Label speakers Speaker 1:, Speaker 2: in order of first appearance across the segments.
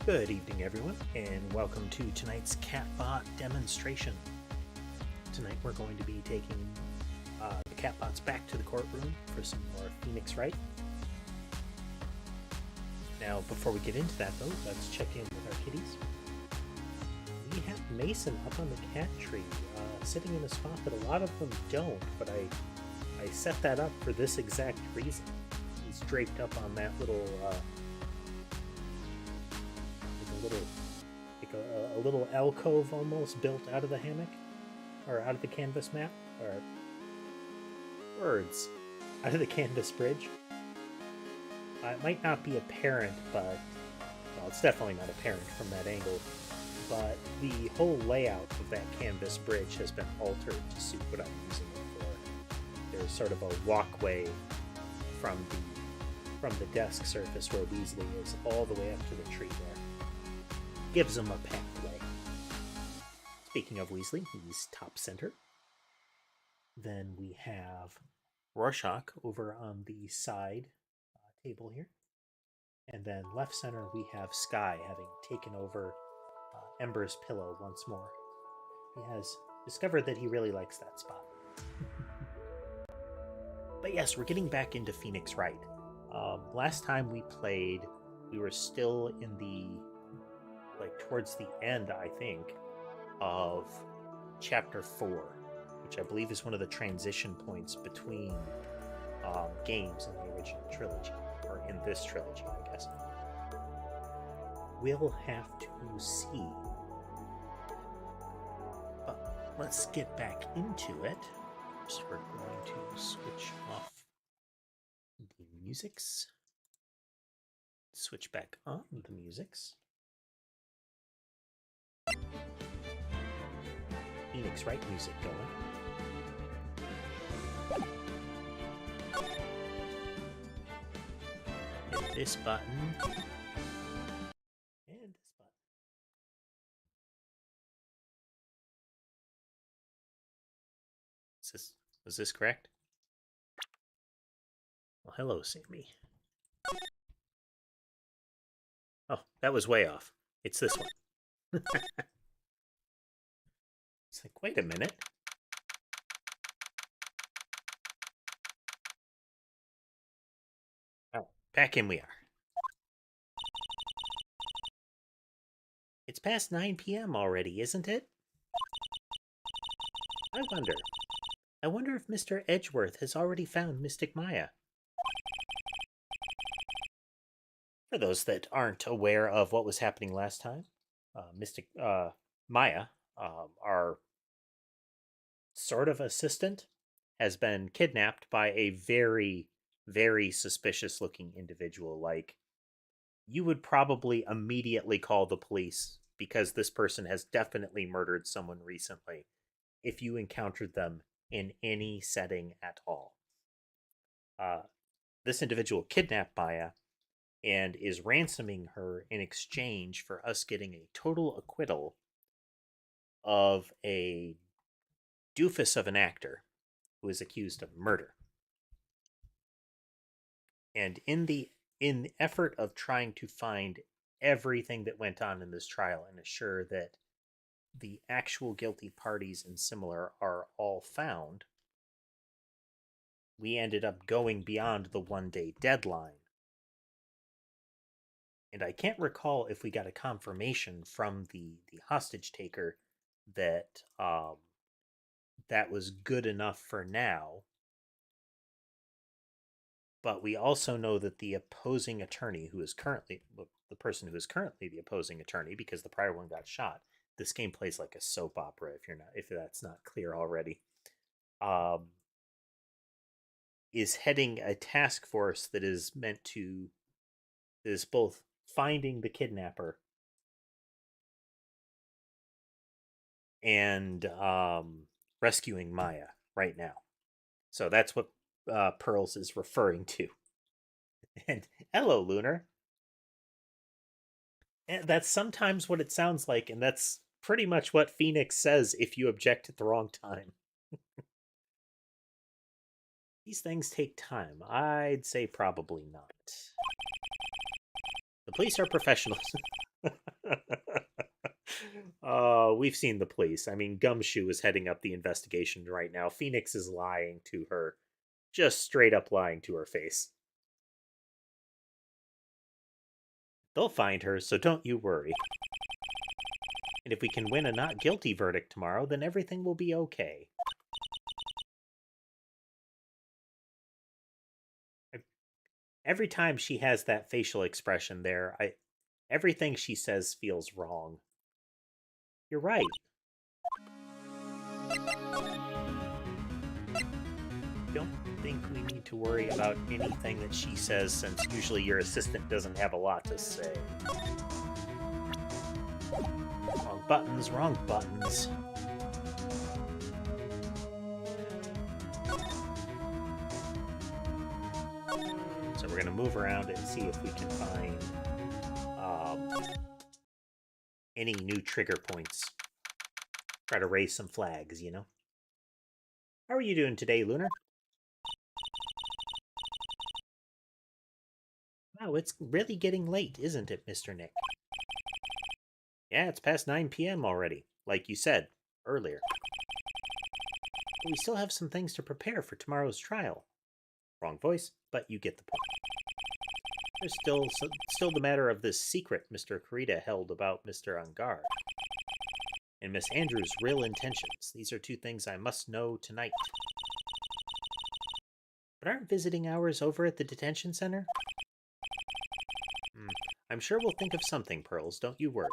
Speaker 1: Good evening, everyone, and welcome to tonight's Catbot demonstration. Tonight we're going to be taking the Catbots back to the courtroom for some more Phoenix Wright. Now, before we get into that, though, let's check in with our kitties. We have Mason up on the cat tree, sitting in a spot that a lot of them don't, but I set that up for this exact reason. He's draped up on that little a little alcove almost built out of the hammock or out of the canvas mat or words out of the canvas bridge. It might not be apparent, but well, it's definitely not apparent from that angle, but the whole layout of that canvas bridge has been altered to suit what I'm using it for. There's sort of a walkway from the desk surface where Weasley is all the way up to the tree there. Gives him a pathway. Speaking of Weasley, he's top center. Then we have Rorschach over on the side table here. And then left center we have Sky having taken over Ember's pillow once more. He has discovered that he really likes that spot. But yes, we're getting back into Phoenix Wright. Last time we played, we were still in the towards the end, I think, of chapter 4, which I believe is one of the transition points between games in the original trilogy, or in this trilogy, I guess. We'll have to see. But let's get back into it. So we're going to switch off the musics. Switch back on the musics. Phoenix Wright music going. Hit this button. And this button. Was this correct? Well, hello, Sammy. Oh, that was way off. It's this one. It's like, wait a minute. Oh, back in we are. It's past 9 p.m. already, isn't it? I wonder if Mr. Edgeworth has already found Mystic Maya. For those that aren't aware of what was happening last time, Mystic Maya, our sort of assistant, has been kidnapped by a very, very suspicious looking individual. Like, you would probably immediately call the police because this person has definitely murdered someone recently if you encountered them in any setting at all. This individual kidnapped Maya and is ransoming her in exchange for us getting a total acquittal of a doofus of an actor who is accused of murder. And in the effort of trying to find everything that went on in this trial and assure that the actual guilty parties and similar are all found, we ended up going beyond the 1-day deadline. And I can't recall if we got a confirmation from the hostage taker that that was good enough for now. But we also know that the opposing attorney, who is currently the person who is currently the opposing attorney, because the prior one got shot. This game plays like a soap opera. If that's not clear already, is heading a task force that is both finding the kidnapper and rescuing Maya right now. So that's what Pearls is referring to. And hello, Lunar. And that's sometimes what it sounds like, and that's pretty much what Phoenix says if you object at the wrong time. These things take time. I'd say probably not. The police are professionals. We've seen the police. I mean, Gumshoe is heading up the investigation right now. Phoenix is lying to her. Just straight up lying to her face. They'll find her, so don't you worry. And if we can win a not guilty verdict tomorrow, then everything will be okay. Every time she has that facial expression there, everything she says feels wrong. You're right. Don't think we need to worry about anything that she says, since usually your assistant doesn't have a lot to say. Wrong buttons, wrong buttons. So we're going to move around and see if we can find any new trigger points. Try to raise some flags, you know? How are you doing today, Lunar? Wow, it's really getting late, isn't it, Mr. Nick? Yeah, it's past 9 p.m. already, like you said earlier. But we still have some things to prepare for tomorrow's trial. Wrong voice, but you get the point. There's still the matter of this secret Mr. Kurita held about Mr. Angard. And Miss Andrews' real intentions. These are two things I must know tonight. But aren't visiting hours over at the detention center? I'm sure we'll think of something, Pearls. Don't you worry.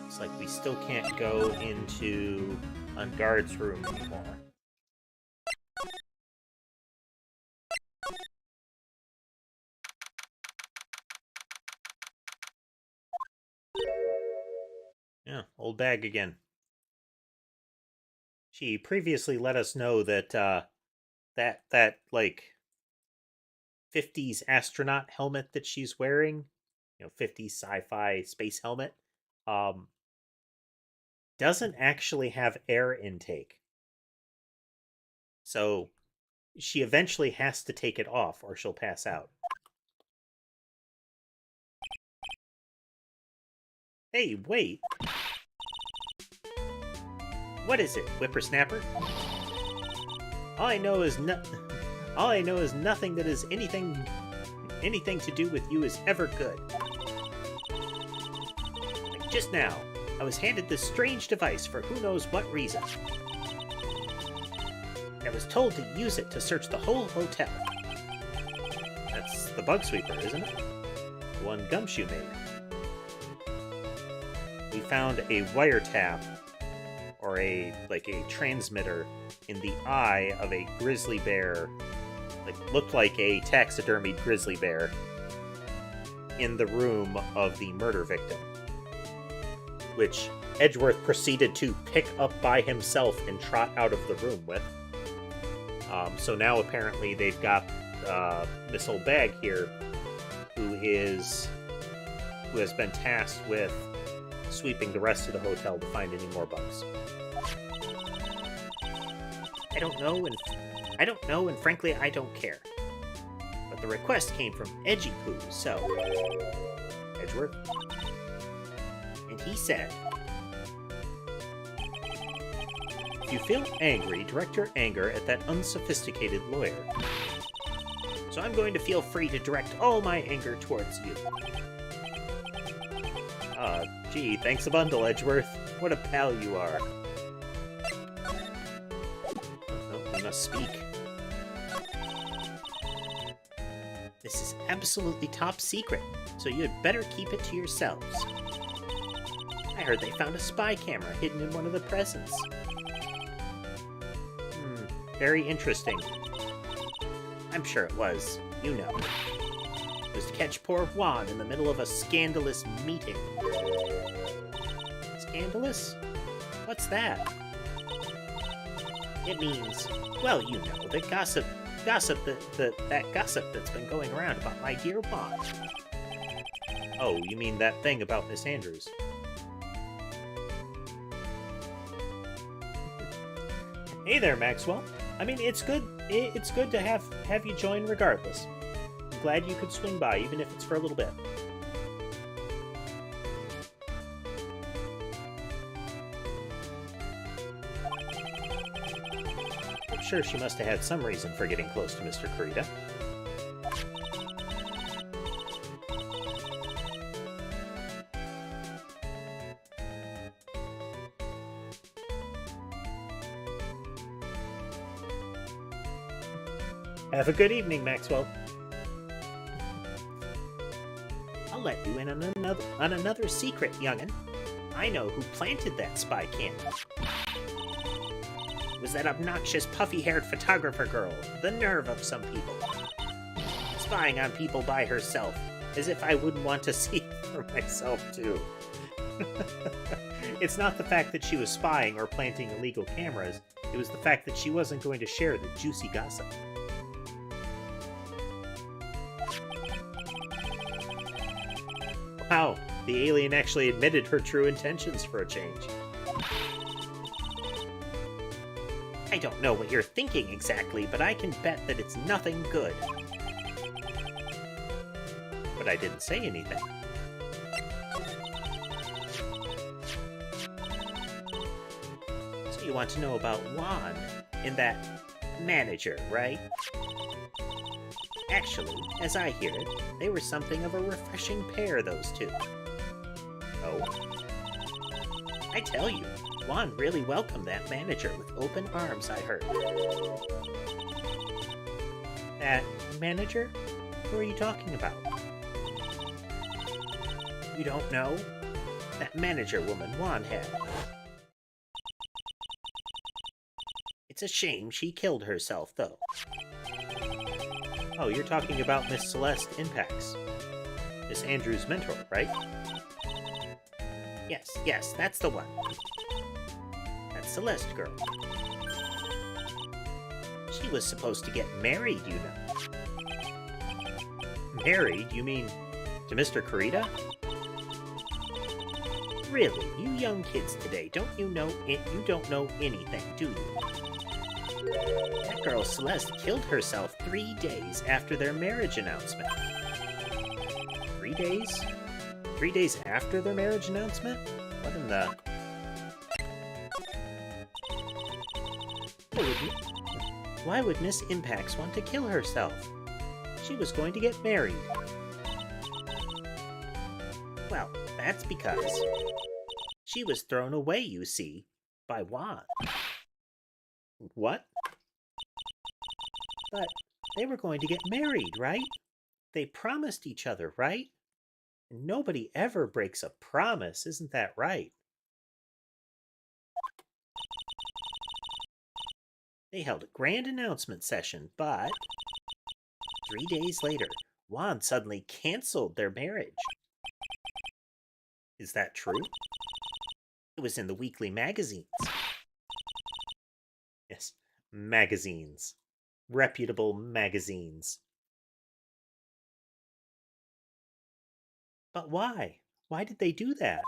Speaker 1: It's like we still can't go into Angard's room anymore. Yeah, old bag again. She previously let us know that that like 50s astronaut helmet that she's wearing, 50s sci-fi space helmet, doesn't actually have air intake. So she eventually has to take it off or she'll pass out. Hey, wait. What is it, whippersnapper? All I know is nothing that is anything to do with you is ever good. Like just now, I was handed this strange device for who knows what reason. And I was told to use it to search the whole hotel. That's the bug sweeper, isn't it? The one Gumshoe made. We found a wiretap, or a transmitter, in the eye of a grizzly bear, looked like a taxidermied grizzly bear, in the room of the murder victim, which Edgeworth proceeded to pick up by himself and trot out of the room with. So now apparently they've got this old bag here, who has been tasked with sweeping the rest of the hotel to find any more bugs. I don't know, and frankly, I don't care. But the request came from Edgy Poo, so... Edgeworth? And he said, if you feel angry, direct your anger at that unsophisticated lawyer. So I'm going to feel free to direct all my anger towards you. Gee, thanks a bundle, Edgeworth. What a pal you are. Oh, we must speak. This is absolutely top secret, so you had better keep it to yourselves. I heard they found a spy camera hidden in one of the presents. Very interesting. I'm sure it was. You know. It was to catch poor Juan in the middle of a scandalous meeting. Scandalous? What's that? It means, well, you know, the gossip that gossip that's been going around about my dear Juan. Oh, you mean that thing about Miss Andrews? Hey there, Maxwell. I mean, it's good to have you join regardless. just glad you could swing by, even if it's for a little bit. I'm sure she must have had some reason for getting close to Mr. Kurita. Have a good evening, Maxwell. I'll let you in on another secret, young'un. I know who planted that spy cam. It was that obnoxious, puffy-haired photographer girl. The nerve of some people. Spying on people by herself, as if I wouldn't want to see it for myself, too. It's not the fact that she was spying or planting illegal cameras. It was the fact that she wasn't going to share the juicy gossip. Wow, the alien actually admitted her true intentions for a change. I don't know what you're thinking exactly, but I can bet that it's nothing good. But I didn't say anything. So you want to know about Juan and that manager, right? Actually, as I hear it, they were something of a refreshing pair, those two. Oh? I tell you, Juan really welcomed that manager with open arms, I heard. That manager? Who are you talking about? You don't know? That manager woman Juan had. It's a shame she killed herself, though. Oh, you're talking about Miss Celeste Impax. Miss Andrew's mentor, right? Yes, that's the one. That Celeste girl. She was supposed to get married, you know. Married? You mean to Mr. Kurita? Really, you young kids today, don't you know it? You don't know anything, do you? That girl Celeste killed herself 3 days after their marriage announcement. 3 days? 3 days after their marriage announcement? What in the... Why would Miss Impax want to kill herself? She was going to get married. Well, that's because she was thrown away, you see, by Juan. What? But they were going to get married, right? They promised each other, right? Nobody ever breaks a promise, isn't that right? They held a grand announcement session, but 3 days later, Juan suddenly canceled their marriage. Is that true? It was in the weekly magazines. Yes, magazines. Reputable magazines. But why? Why did they do that?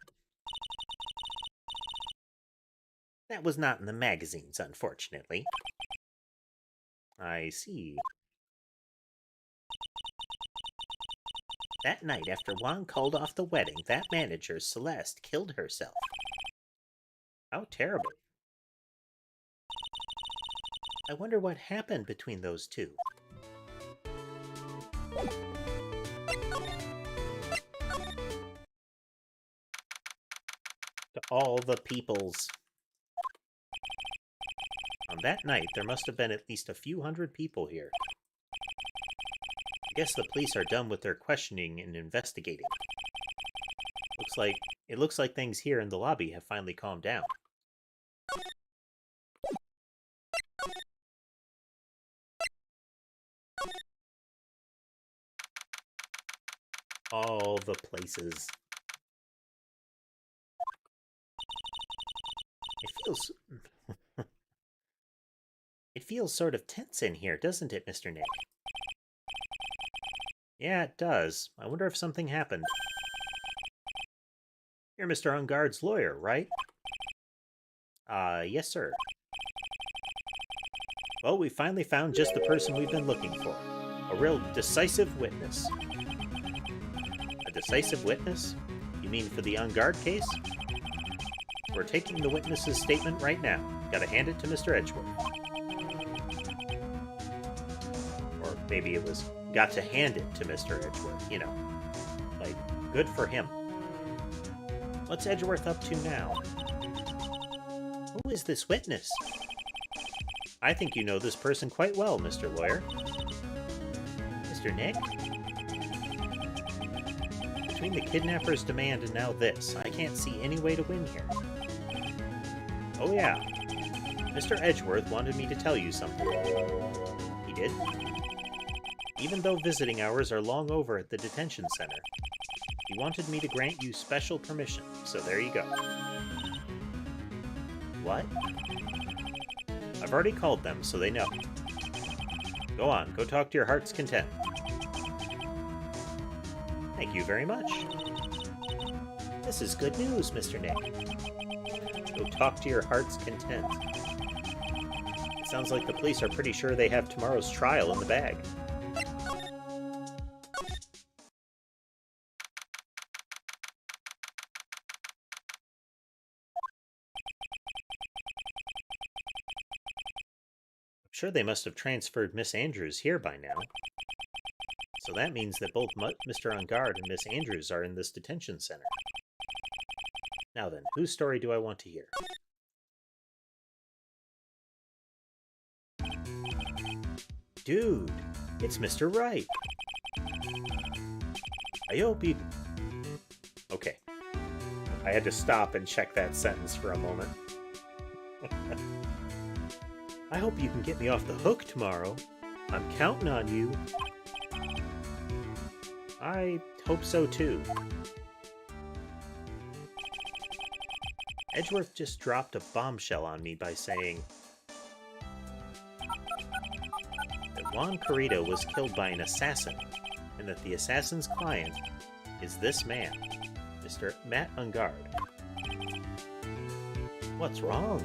Speaker 1: That was not in the magazines, unfortunately. I see. That night, after Juan called off the wedding, that manager, Celeste, killed herself. How terrible. I wonder what happened between those two. To all the peoples. On that night, there must have been at least a few hundred people here. I guess the police are done with their questioning and investigating. It looks like things here in the lobby have finally calmed down. All the places. It feels sort of tense in here, doesn't it, Mr. Nick? Yeah, it does. I wonder if something happened. You're Mr. Ungard's lawyer, right? Yes, sir. Well, we finally found just the person we've been looking for. A real decisive witness. A decisive witness? You mean for the on guard case? We're taking the witness's statement right now. Gotta hand it to Mr. Edgeworth. Or maybe it was, got to hand it to Mr. Edgeworth, you know. Like, good for him. What's Edgeworth up to now? Who is this witness? I think you know this person quite well, Mr. Lawyer. Mr. Nick? Between the kidnapper's demand and now this, I can't see any way to win here. Oh yeah, Mr. Edgeworth wanted me to tell you something. He did? Even though visiting hours are long over at the detention center, he wanted me to grant you special permission, so there you go. What? I've already called them, so they know. Go on, go talk to your heart's content. Thank you very much. This is good news, Mr. Nick. Go talk to your heart's content. It sounds like the police are pretty sure they have tomorrow's trial in the bag. I'm sure they must have transferred Miss Andrews here by now. So that means that both Mr. On Guard and Miss Andrews are in this detention center. Now then, whose story do I want to hear? Dude, it's Mr. Wright. I hope you... Okay. I had to stop and check that sentence for a moment. I hope you can get me off the hook tomorrow. I'm counting on you. I hope so too. Edgeworth just dropped a bombshell on me by saying that Juan Corrido was killed by an assassin, and that the assassin's client is this man, Mr. Matt Ungard. What's wrong?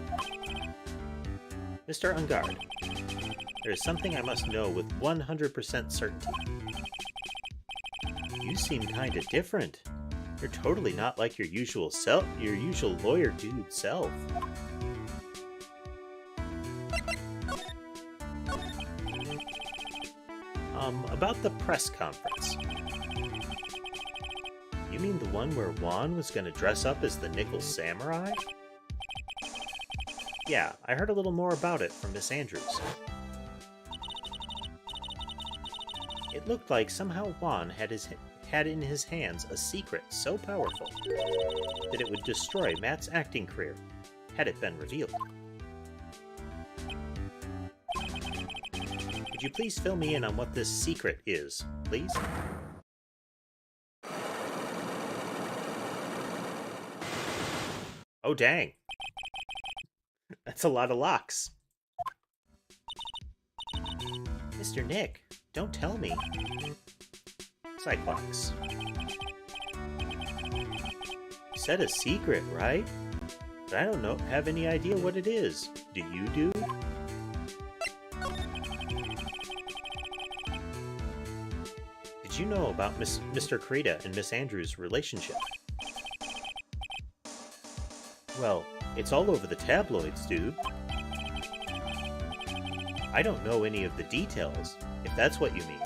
Speaker 1: Mr. Ungard, there is something I must know with 100% certainty. You seem kinda different. You're totally not like your usual lawyer dude self. About the press conference. You mean the one where Juan was gonna dress up as the Nickel Samurai? Yeah, I heard a little more about it from Miss Andrews. It looked like somehow Juan had in his hands a secret so powerful that it would destroy Matt's acting career, had it been revealed. Could you please fill me in on what this secret is, please? Oh dang. That's a lot of locks. Mr. Nick, don't tell me. Cyclops. You said a secret, right? But I don't have any idea what it is. Do you, dude? Did you know about Mr. Corrido and Miss Andrews' relationship? Well, it's all over the tabloids, dude. I don't know any of the details, if that's what you mean.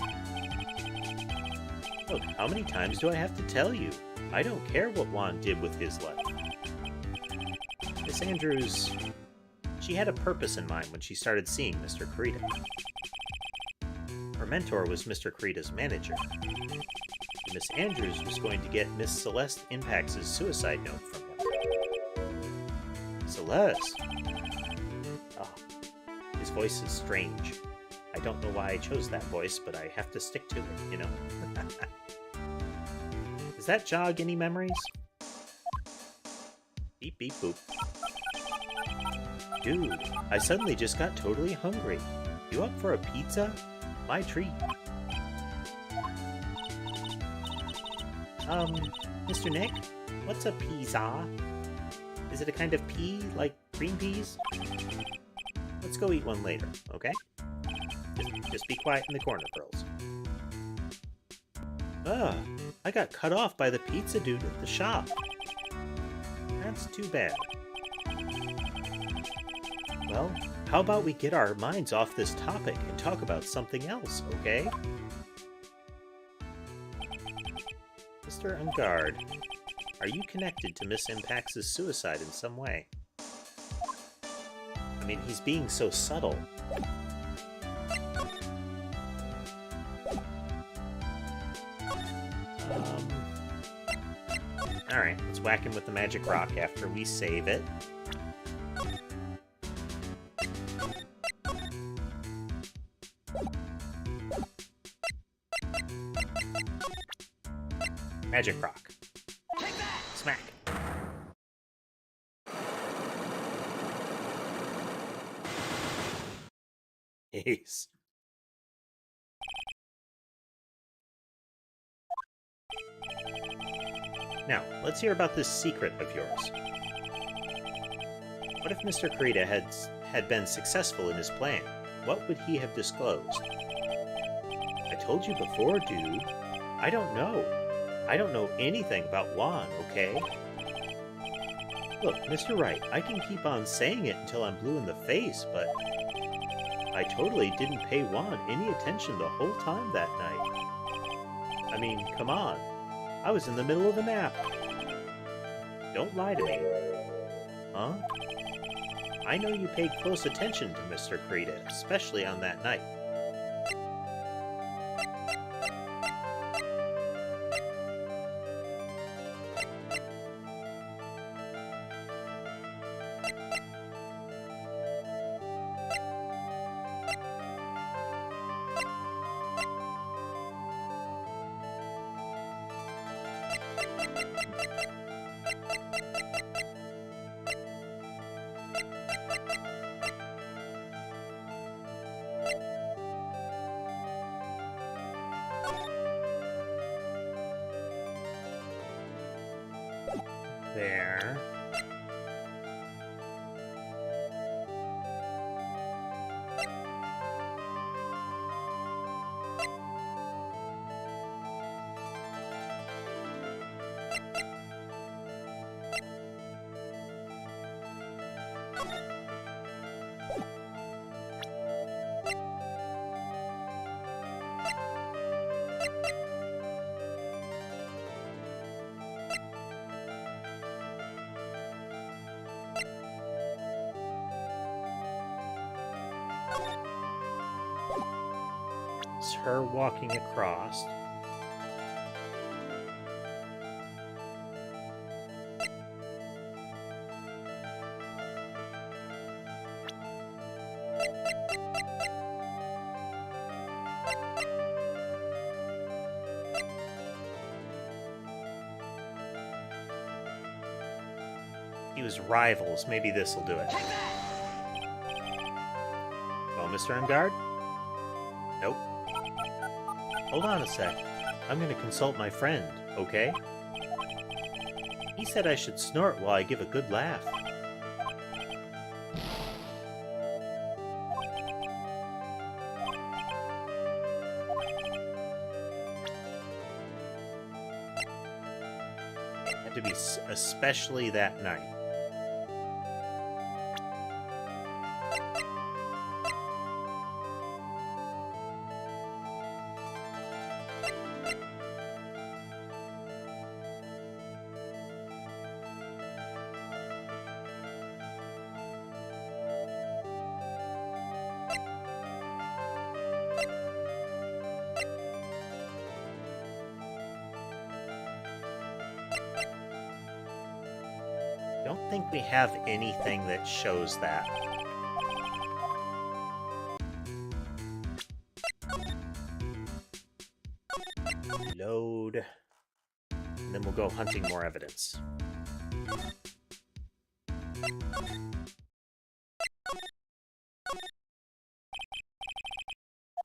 Speaker 1: Look, how many times do I have to tell you? I don't care what Juan did with his life. Miss Andrews, she had a purpose in mind when she started seeing Mr. Corrido. Her mentor was Mr. Corrido's manager. Miss Andrews was going to get Miss Celeste Impax's suicide note from him. Celeste? Oh, his voice is strange. I don't know why I chose that voice, but I have to stick to it, you know? Does that jog any memories? Beep, beep, boop. Dude, I suddenly just got totally hungry. You up for a pizza? My treat. Mr. Nick, what's a pizza? Is it a kind of pea, like green peas? Let's go eat one later, okay? Just be quiet in the corner, Pearls. Ah, I got cut off by the pizza dude at the shop. That's too bad. Well, how about we get our minds off this topic and talk about something else, okay? Mr. Ungard, are you connected to Miss Impax's suicide in some way? I mean, he's being so subtle. Alright, let's whack him with the magic rock after we save it. Magic rock.
Speaker 2: Take that!
Speaker 1: Smack. Ace. Now, let's hear about this secret of yours. What if Mr. Kurita had been successful in his plan? What would he have disclosed? I told you before, dude. I don't know. I don't know anything about Juan, okay? Look, Mr. Wright, I can keep on saying it until I'm blue in the face, but I totally didn't pay Juan any attention the whole time that night. I mean, come on. I was in the middle of a nap. Don't lie to me. Huh? I know you paid close attention to Mr. Kurita, especially on that night. There. It's her walking across. He was rivals. Maybe this'll do it. Well, Mr. Ungard? Nope. Hold on a sec. I'm going to consult my friend, okay? He said I should snort while I give a good laugh. It had to be especially that night. Don't think we have anything that shows that. Load. And then we'll go hunting more evidence.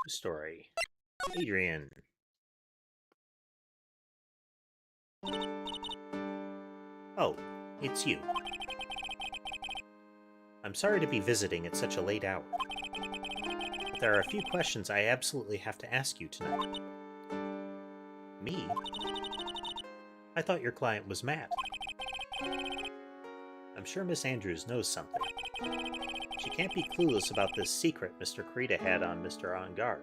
Speaker 1: Story. Adrian. Oh, it's you. I'm sorry to be visiting at such a late hour, but there are a few questions I absolutely have to ask you tonight. Me? I thought your client was Matt. I'm sure Miss Andrews knows something. She can't be clueless about this secret Mr. Karita had on Mr. On Guard.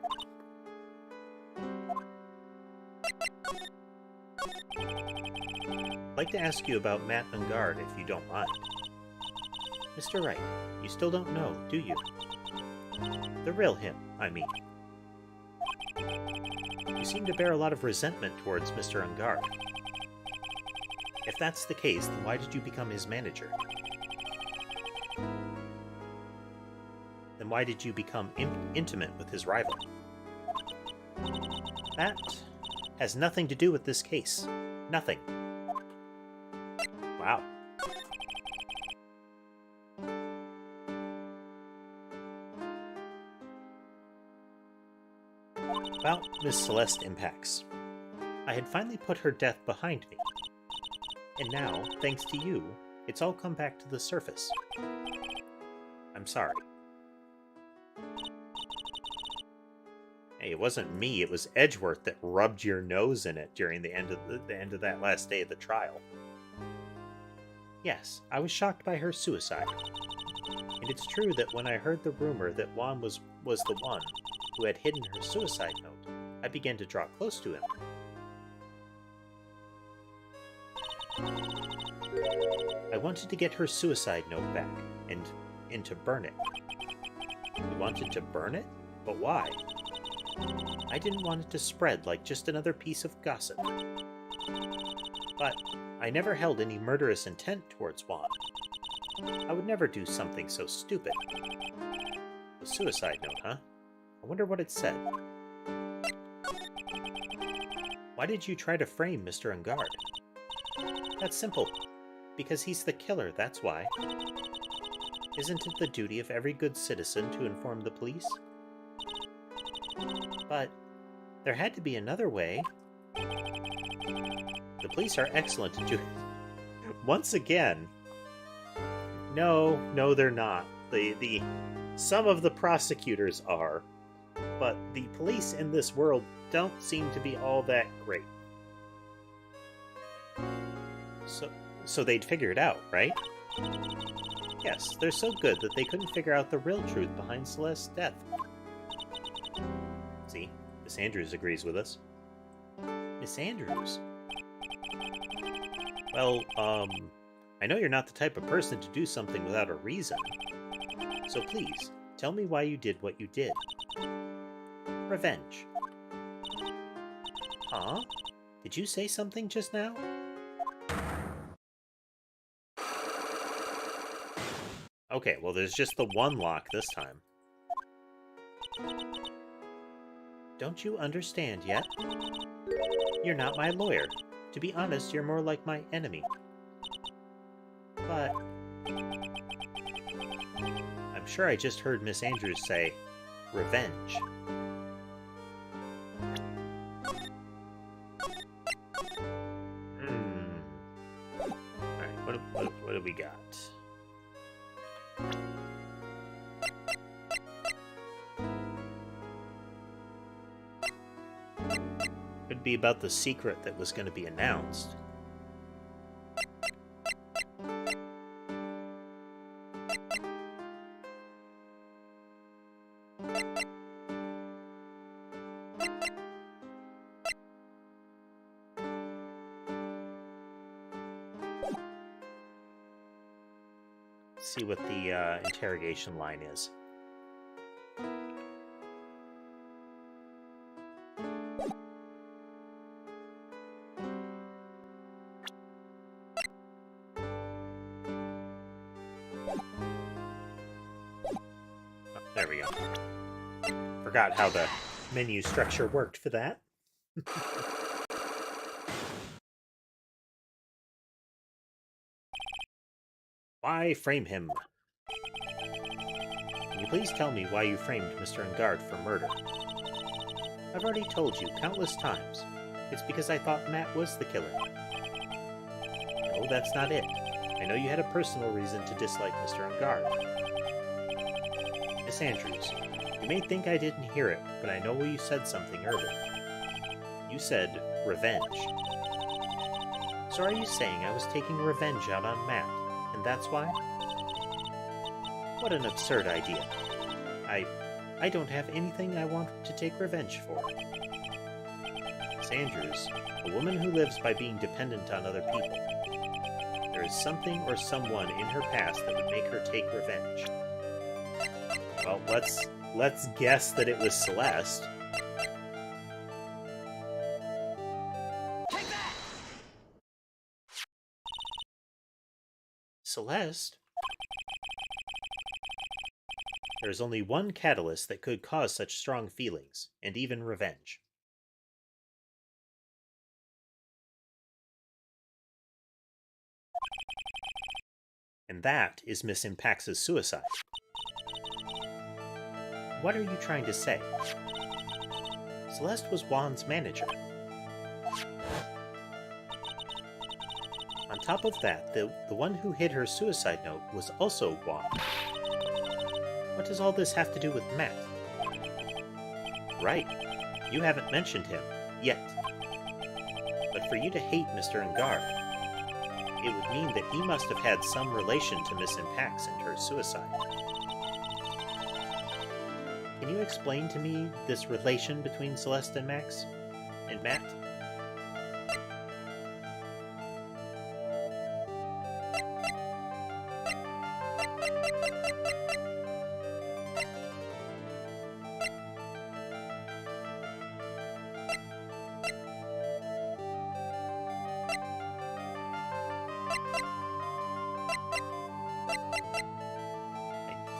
Speaker 1: I'd like to ask you about Matt On Guard, if you don't mind. Mr. Wright, you still don't know, do you? The real him, I mean. You seem to bear a lot of resentment towards Mr. On Guard. If that's the case, then why did you become his manager? Then why did you become intimate with his rival? That has nothing to do with this case. Nothing. Wow. About Miss Celeste Impacts. I had finally put her death behind me. And now, thanks to you, it's all come back to the surface. I'm sorry. Hey, it wasn't me, it was Edgeworth that rubbed your nose in it during the end of that last day of the trial. Yes, I was shocked by her suicide. And it's true that when I heard the rumor that Juan was the one who had hidden her suicide note, I began to draw close to him. I wanted to get her suicide note back, and to burn it. You wanted to burn it? But why? I didn't want it to spread like just another piece of gossip. But I never held any murderous intent towards Juan. I would never do something so stupid. The suicide note, huh? I wonder what it said. Why did you try to frame Mr. Ungard? That's simple. Because he's the killer, that's why. Isn't it the duty of every good citizen to inform the police? But there had to be another way. The police are excellent at doing it. Once again, no, they're not. Some of the prosecutors are, but the police in this world don't seem to be all that great. So they'd figure it out, right? Yes, they're so good that they couldn't figure out the real truth behind Celeste's death. See, Miss Andrews agrees with us. Miss Andrews? Well, I know you're not the type of person to do something without a reason. So please, tell me why you did what you did. Revenge. Huh? Did you say something just now? Okay, well there's just the one lock this time. Don't you understand yet? You're not my lawyer. To be honest, you're more like my enemy. But I'm sure I just heard Miss Andrews say, revenge. Alright, what do we got? Could be about the secret that was going to be announced. Let's see what the interrogation line is. There we go. Forgot how the menu structure worked for that. Why frame him? Can you please tell me why you framed Mr. Ungard for murder? I've already told you countless times. It's because I thought Matt was the killer. No, that's not it. I know you had a personal reason to dislike Mr. Ungard. Miss Andrews, you may think I didn't hear it, but I know you said something earlier. You said revenge. So are you saying I was taking revenge out on Matt, and that's why? What an absurd idea. I don't have anything I want to take revenge for. Miss Andrews, a woman who lives by being dependent on other people. There is something or someone in her past that would make her take revenge. Well, let's guess that it was Celeste.
Speaker 2: Take that!
Speaker 1: Celeste? There is only one catalyst that could cause such strong feelings, and even revenge. And that is Miss Impax's suicide. What are you trying to say? Celeste was Juan's manager. On top of that, the one who hid her suicide note was also Juan. What does all this have to do with Matt? Right. You haven't mentioned him, yet. But for you to hate Mr. Ngar, it would mean that he must have had some relation to Miss Impax and her suicide. Can you explain to me this relation between Celeste and Max? And Matt?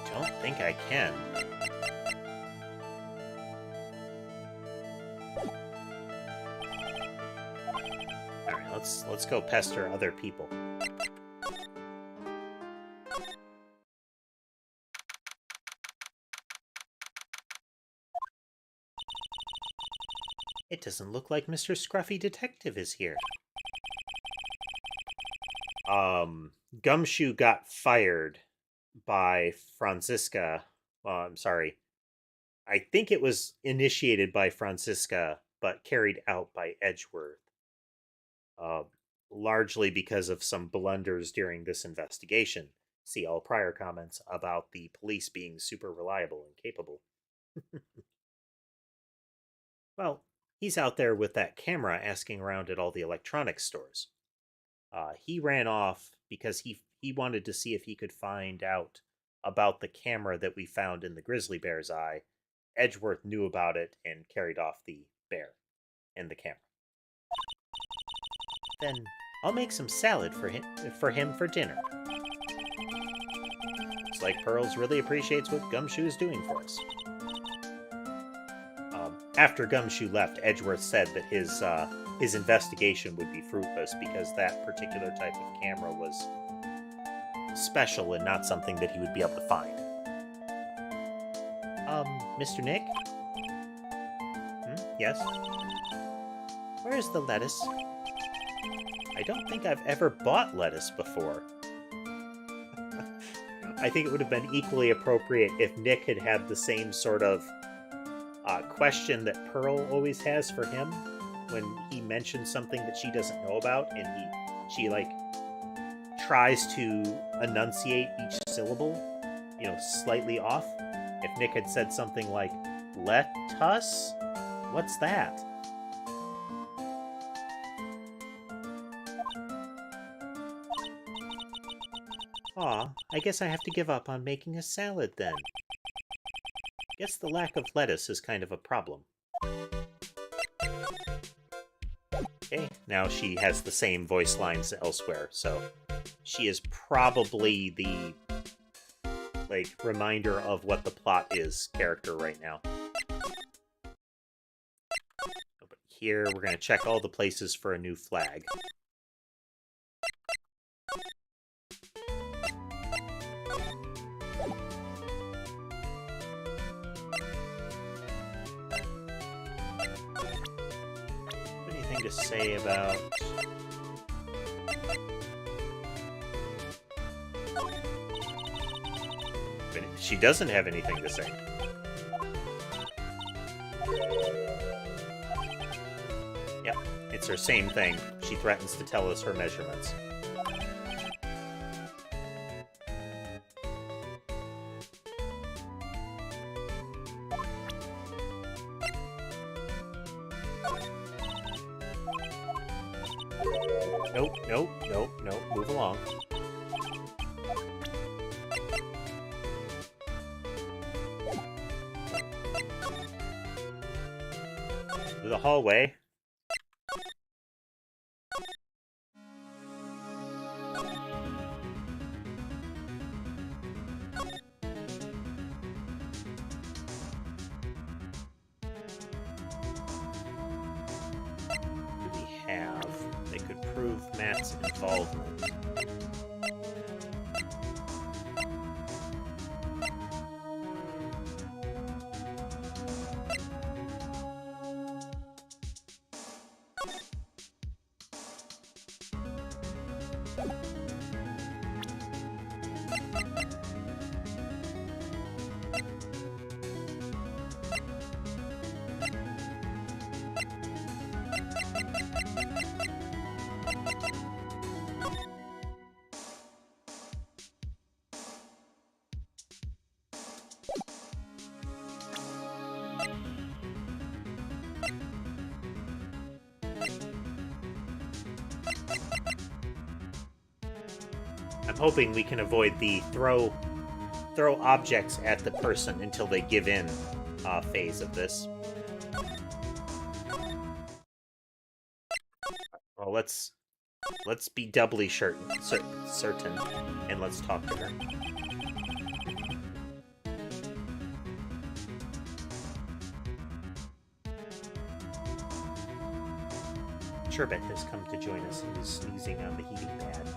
Speaker 1: I don't think I can. Alright, let's go pester other people. It doesn't look like Mr. Scruffy Detective is here. Gumshoe got fired by Franziska. Well, I'm sorry. I think it was initiated by Franziska, but carried out by Edgeworth. Largely because of some blunders during this investigation. See all prior comments about the police being super reliable and capable. Well, he's out there with that camera asking around at all the electronics stores. He ran off because he wanted to see if he could find out about the camera that we found in the grizzly bear's eye. Edgeworth knew about it and carried off the bear and the camera. Then I'll make some salad for him for dinner. Looks like Pearls really appreciates what Gumshoe is doing for us. After Gumshoe left, Edgeworth said that his investigation would be fruitless because that particular type of camera was special and not something that he would be able to find. Mr. Nick? Yes? Where's the lettuce? I don't think I've ever bought lettuce before. I think it would have been equally appropriate if Nick had had the same sort of question that Pearl always has for him when he mentions something that she doesn't know about, and she like tries to enunciate each syllable, slightly off. If Nick had said something like "lettuce," what's that? Aw, I guess I have to give up on making a salad then. Guess the lack of lettuce is kind of a problem. Okay, now she has the same voice lines elsewhere, so she is probably the, reminder of what the plot is character right now. But here, we're going to check all the places for a new flag. To say about she doesn't have anything to say. Yep, it's her same thing. She threatens to tell us her measurements. Nope, nope, nope, nope. Move along. Through the hallway. Do we have? They could prove Matt's involvement. I'm hoping we can avoid the throw objects at the person until they give in phase of this. Well, let's be doubly certain, and let's talk to her. Sherbet has come to join us. He is sneezing on the heating pad.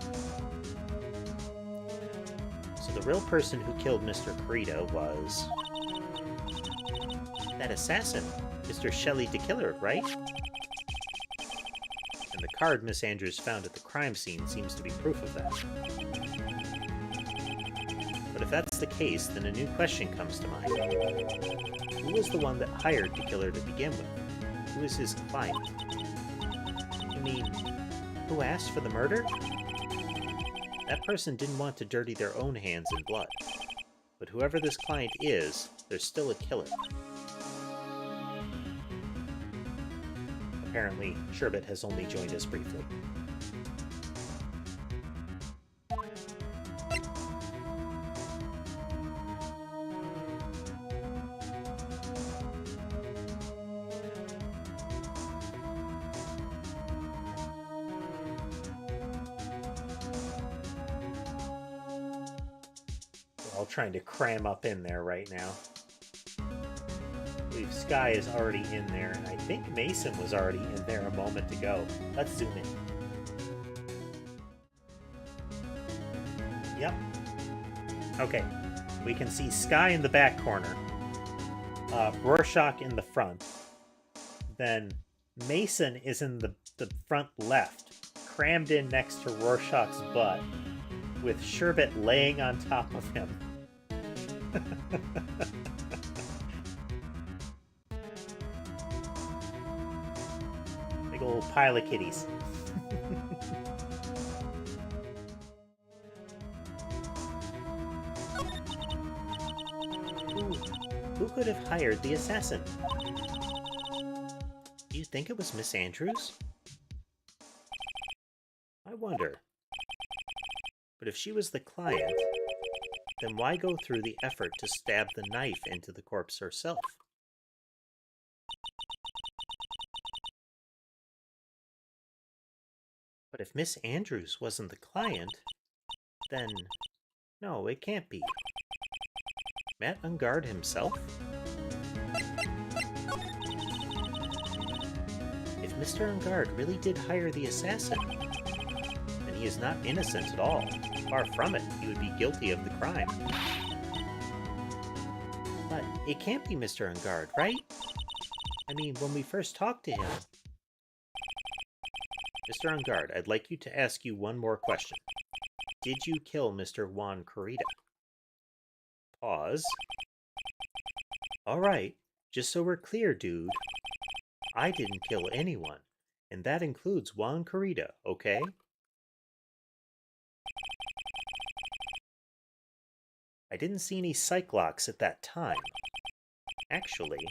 Speaker 1: So the real person who killed Mr. Carita was that assassin, Mr. Shelley DeKiller, right? And the card Miss Andrews found at the crime scene seems to be proof of that. But if that's the case, then a new question comes to mind. Who was the one that hired DeKiller to begin with? Who was his client? I mean, who asked for the murder? That person didn't want to dirty their own hands in blood. But whoever this client is, there's still a killer. Apparently, Sherbet has only joined us briefly. We're all trying to cram up in there right now. I believe Sky is already in there, and I think Mason was already in there a moment ago. Let's zoom in. Yep. Okay. We can see Sky in the back corner. Rorschach in the front. Then Mason is in the front left, crammed in next to Rorschach's butt, with Sherbet laying on top of him. Big old pile of kitties. Who could have hired the assassin? Do you think it was Miss Andrews? I wonder. But if she was the client, then why go through the effort to stab the knife into the corpse herself? But if Miss Andrews wasn't the client, then no, it can't be. Matt Ungard himself? If Mr. Ungard really did hire the assassin, then he is not innocent at all. Far from it, he would be guilty of the crime. But it can't be Mr. Ungard, right? I mean, when we first talked to him... Mr. Ungard, I'd like you to ask you one more question. Did you kill Mr. Juan Carita? Pause. Alright, just so we're clear, dude. I didn't kill anyone. And that includes Juan Corrida, okay? I didn't see any psych locks at that time. Actually,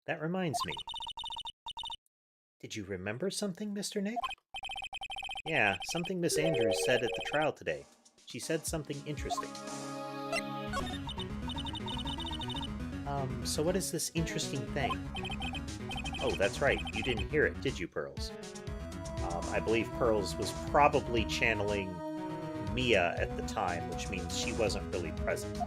Speaker 1: that reminds me. Did you remember something, Mr. Nick? Yeah, something Miss Andrews said at the trial today. She said something interesting. So what is this interesting thing? Oh, that's right. You didn't hear it, did you, Pearls? I believe Pearls was probably channeling Mia at the time, which means she wasn't really present.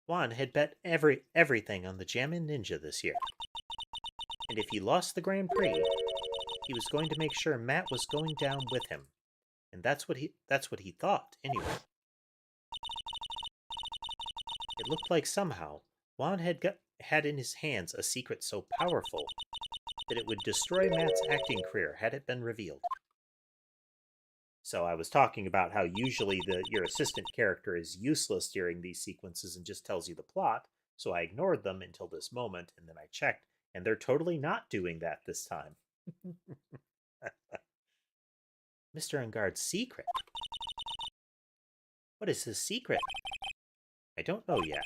Speaker 1: Juan had bet everything on the Jammin' Ninja this year. And if he lost the Grand Prix, he was going to make sure Matt was going down with him. And that's what he thought, anyway. It looked like somehow Juan had in his hands a secret so powerful that it would destroy Matt's acting career had it been revealed. So I was talking about how usually your assistant character is useless during these sequences and just tells you the plot, so I ignored them until this moment, and then I checked, and they're totally not doing that this time. Mr. Ungard's secret? What is his secret? I don't know yet.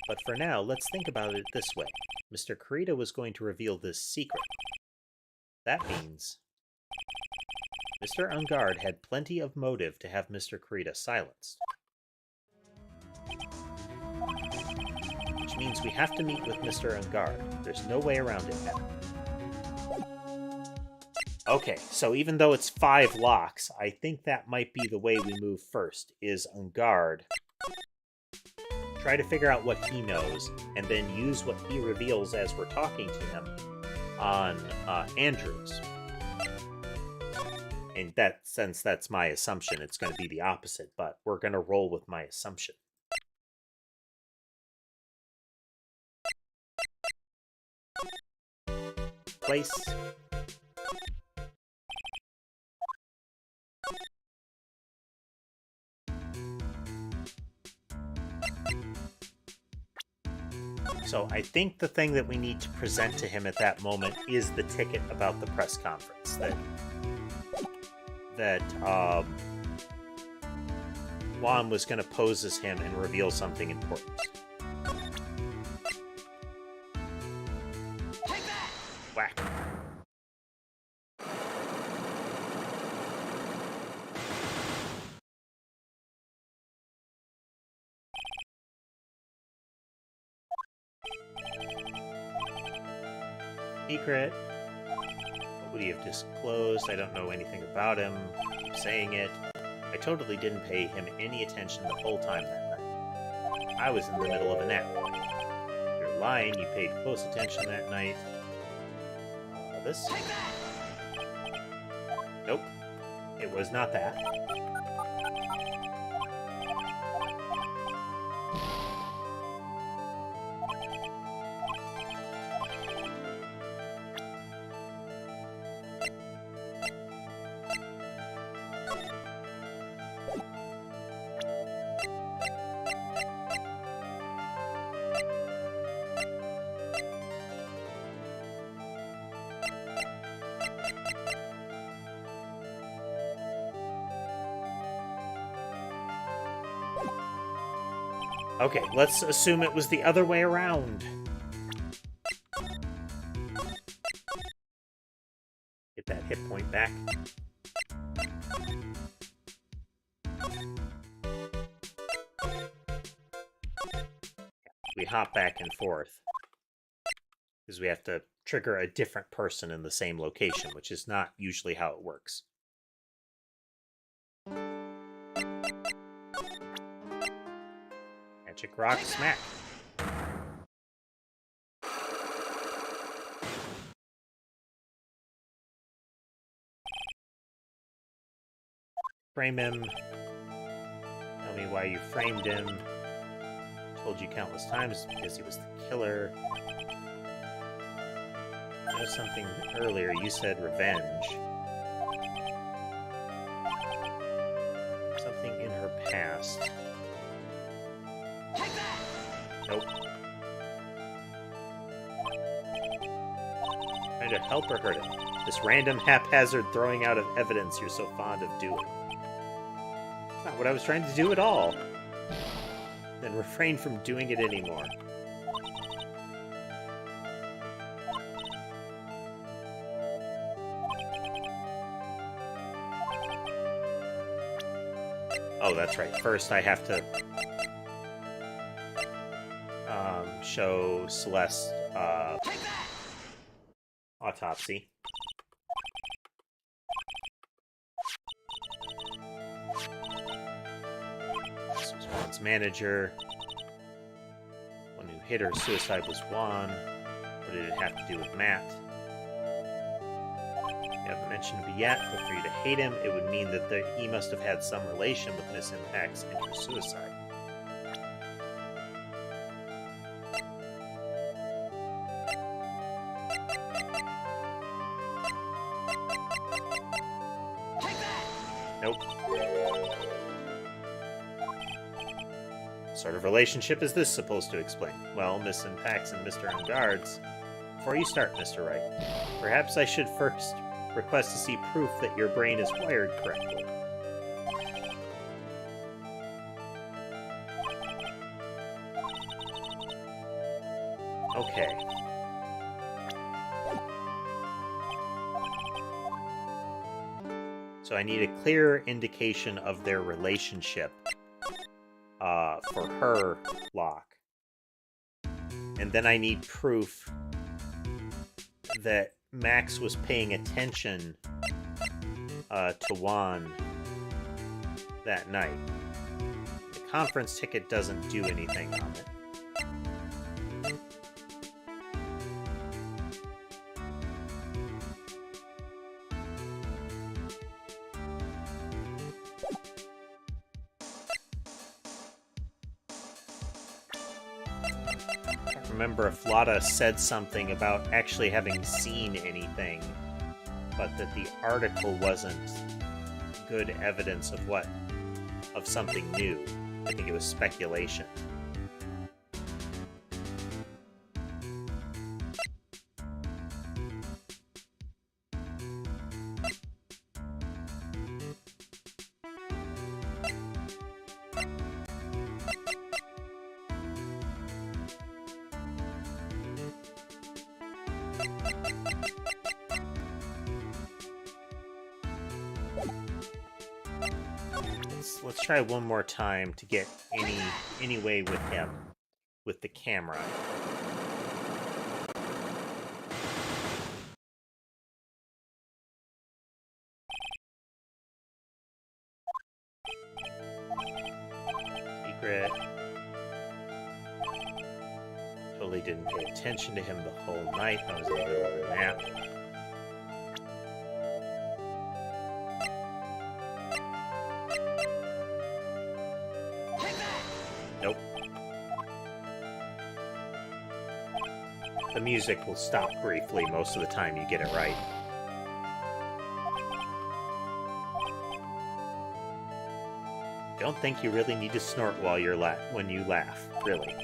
Speaker 1: But for now, let's think about it this way. Mr. Corrida was going to reveal this secret. That means Mr. Ungard had plenty of motive to have Mr. Corrida silenced. Which means we have to meet with Mr. Ungard. There's no way around it now. Okay, so even though it's 5 locks, I think that might be the way we move first, is Ungard. Try to figure out what he knows, and then use what he reveals as we're talking to him on Andrews. In that sense, that's my assumption. It's going to be the opposite, but we're going to roll with my assumption. Place. So I think the thing that we need to present to him at that moment is the ticket about the press conference. That Juan was going to pose as him and reveal something important.
Speaker 2: Take that!
Speaker 1: Whack. Secret. What would he have disclosed? I don't know anything about him. Keep saying it. I totally didn't pay him any attention the whole time that night. I was in the middle of a nap. You're lying. You paid close attention that night. This?
Speaker 2: Take that!
Speaker 1: Nope. It was not that. Okay, let's assume it was the other way around. Get that hit point back. We hop back and forth. Because we have to trigger a different person in the same location, which is not usually how it works. Magic Rock Smack. Frame him. Tell me why you framed him. Told you countless times because he was the killer. I know something earlier. You said revenge. Something in her past.
Speaker 2: Take that!
Speaker 1: Nope. Trying to help or hurt him? This random haphazard throwing out of evidence you're so fond of doing. It's not what I was trying to do at all. Then refrain from doing it anymore. Oh, that's right. First, I have to show Celeste autopsy. This was Juan's manager. One who hit her suicide was Juan. What did it have to do with Matt? You haven't mentioned it yet, but for you to hate him, it would mean that he must have had some relation with Miss Impact's and her suicide. Nope. What sort of relationship is this supposed to explain? Well, Miss Impacts and Mr. Unguard's. Before you start, Mr. Wright, perhaps I should first request to see proof that your brain is wired correctly. Okay. So I need a clear indication of their relationship for her lock. And then I need proof that Max was paying attention to Juan that night. The conference ticket doesn't do anything on it. Remember if Lotta said something about actually having seen anything, but that the article wasn't good evidence of something new. I think it was speculation. Let's try one more time to get any way with him, with the camera. Secret. Totally didn't pay attention to him the whole night. I was in the middle of a nap. Nope. The music will stop briefly most of the time you get it right. Don't think you really need to snort while you're when you laugh, really.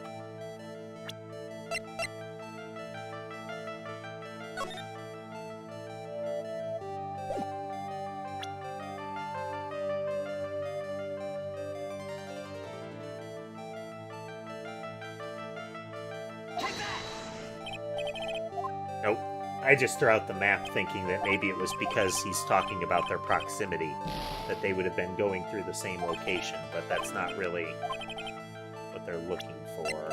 Speaker 1: Nope. I just threw out the map thinking that maybe it was because he's talking about their proximity, that they would have been going through the same location, but that's not really what they're looking for.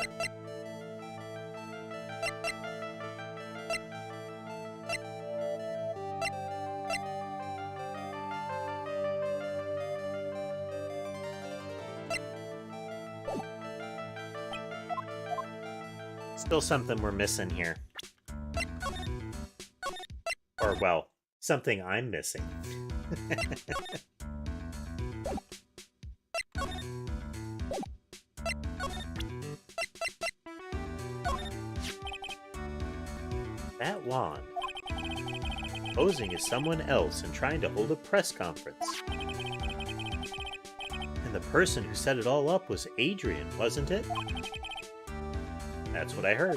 Speaker 1: Still something we're missing here. Or, well, something I'm missing. That wand. Posing as someone else and trying to hold a press conference. And the person who set it all up was Adrian, wasn't it? That's what I heard.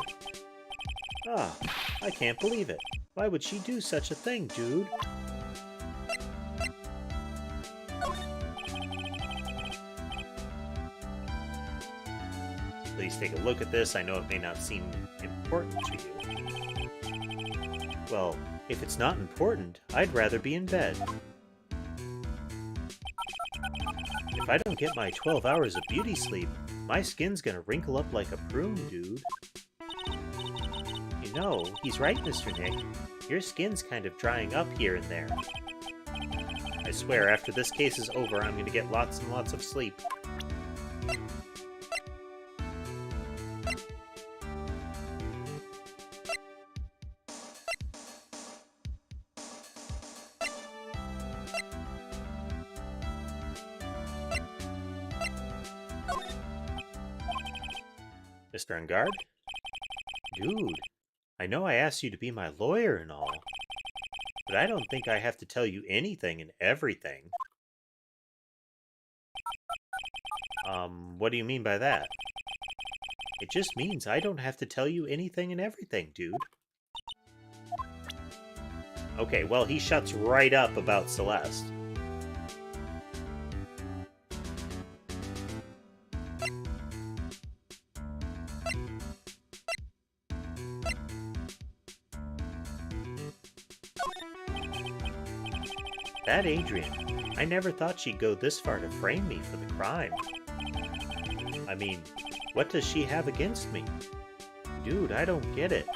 Speaker 1: Ah, I can't believe it. Why would she do such a thing, dude? Please take a look at this. I know it may not seem important to you. Well, if it's not important, I'd rather be in bed. If I don't get my 12 hours of beauty sleep, my skin's gonna wrinkle up like a prune, dude. You know, he's right, Mr. Nick. Your skin's kind of drying up here and there. I swear, after this case is over, I'm gonna get lots and lots of sleep. Mr. On guard? Dude, I know I asked you to be my lawyer and all, but I don't think I have to tell you anything and everything. What do you mean by that? It just means I don't have to tell you anything and everything, dude. Okay, well, he shuts right up about Celeste. That Adrian, I never thought she'd go this far to frame me for the crime. I mean, what does she have against me? Dude, I don't get it.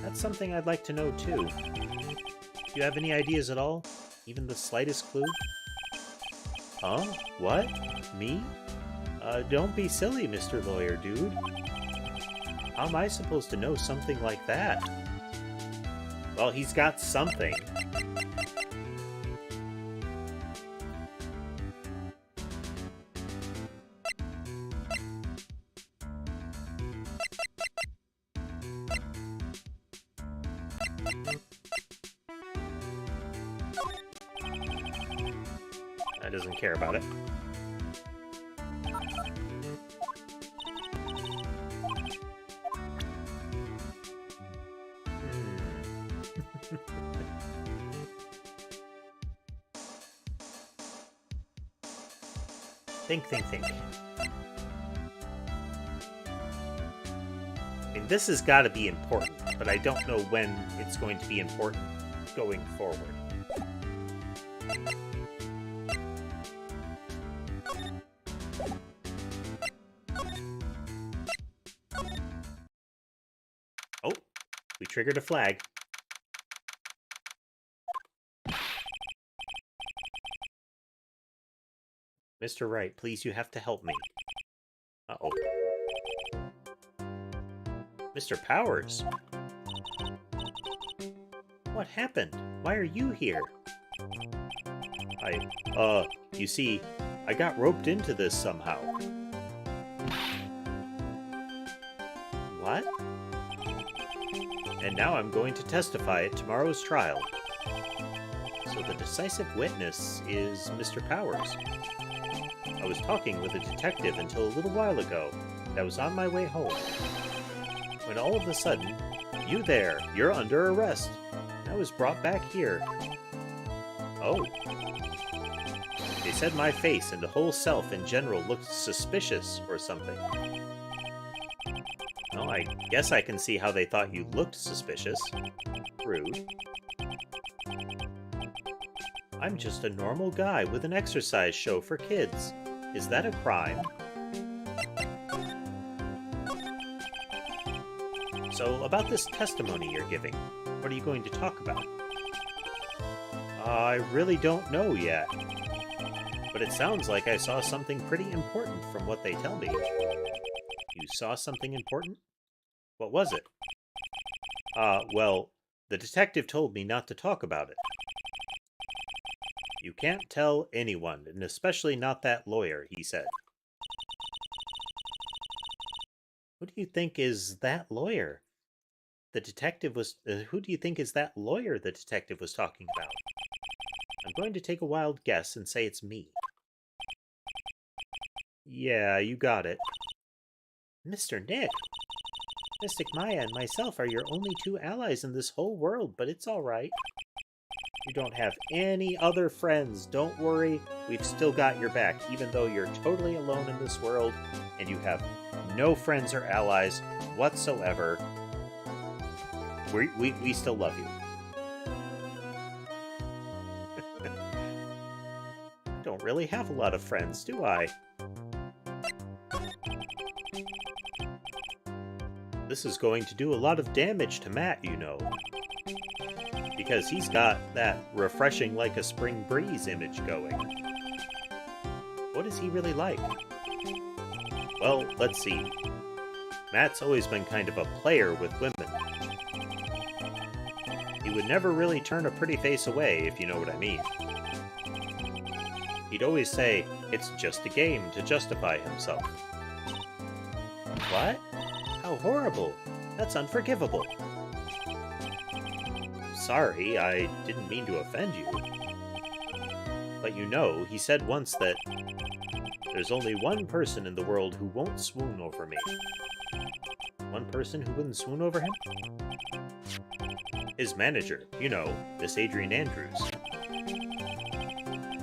Speaker 1: That's something I'd like to know too. Do you have any ideas at all? Even the slightest clue? Huh? What? Me? Don't be silly, Mr. Lawyer, dude. How am I supposed to know something like that? Well, he's got something. Doesn't care about it. Think. I mean, this has got to be important, but I don't know when it's going to be important going forward. Oh, we triggered a flag. Mr. Wright, please, you have to help me. Uh-oh. Mr. Powers? What happened? Why are you here? You see, I got roped into this somehow. What? And now I'm going to testify at tomorrow's trial. So the decisive witness is Mr. Powers. I was talking with a detective until a little while ago. I was on my way home. When all of a sudden, you there, you're under arrest. I was brought back here. Oh. They said my face and the whole self in general looked suspicious or something. Well, I guess I can see how they thought you looked suspicious. Rude. I'm just a normal guy with an exercise show for kids. Is that a crime? So, about this testimony you're giving, what are you going to talk about? I really don't know yet. But it sounds like I saw something pretty important from what they tell me. You saw something important? What was it? Well, the detective told me not to talk about it. You can't tell anyone, and especially not that lawyer, he said. Who do you think is that lawyer? The detective was... who do you think is that lawyer the detective was talking about? I'm going to take a wild guess and say it's me. Yeah, you got it. Mr. Nick! Mystic Maya and myself are your only two allies in this whole world, but it's alright. You don't have any other friends. Don't worry, we've still got your back, even though you're totally alone in this world and you have no friends or allies whatsoever. We still love you. I don't really have a lot of friends, do I? This is going to do a lot of damage to Matt, you know. Because he's got that refreshing like a spring breeze image going. What is he really like? Well, let's see. Matt's always been kind of a player with women. He would never really turn a pretty face away, if you know what I mean. He'd always say, it's just a game, to justify himself. What? How horrible! That's unforgivable. Sorry, I didn't mean to offend you. But you know, he said once that there's only one person in the world who won't swoon over me. One person who wouldn't swoon over him? His manager, you know, Miss Adrian Andrews.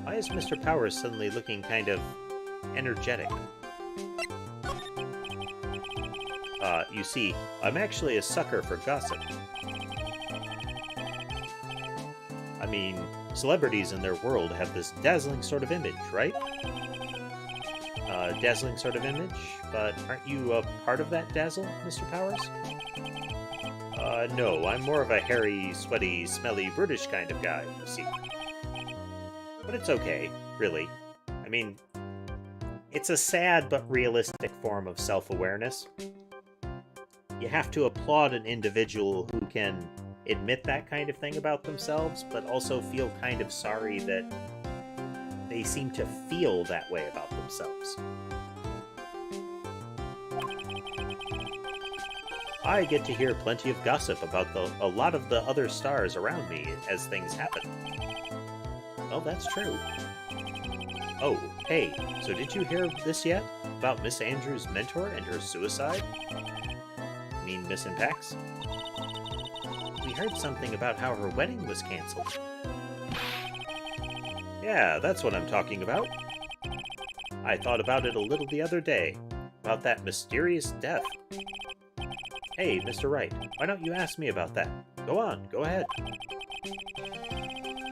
Speaker 1: Why is Mr. Powers suddenly looking kind of energetic? You see, I'm actually a sucker for gossip. I mean, celebrities in their world have this dazzling sort of image, right? Dazzling sort of image? But aren't you a part of that dazzle, Mr. Powers? No, I'm more of a hairy, sweaty, smelly, brutish kind of guy, you see. But it's okay, really. I mean, it's a sad but realistic form of self-awareness. You have to applaud an individual who can admit that kind of thing about themselves, but also feel kind of sorry that they seem to feel that way about themselves. I get to hear plenty of gossip about a lot of the other stars around me as things happen. Well, that's true. Oh, hey, so did you hear this yet? About Miss Andrews' mentor and her suicide? You mean Miss Impax? We heard something about how her wedding was canceled. Yeah, that's what I'm talking about. I thought about it a little the other day, about that mysterious death. Hey, Mr. Wright, why don't you ask me about that? Go on, go ahead.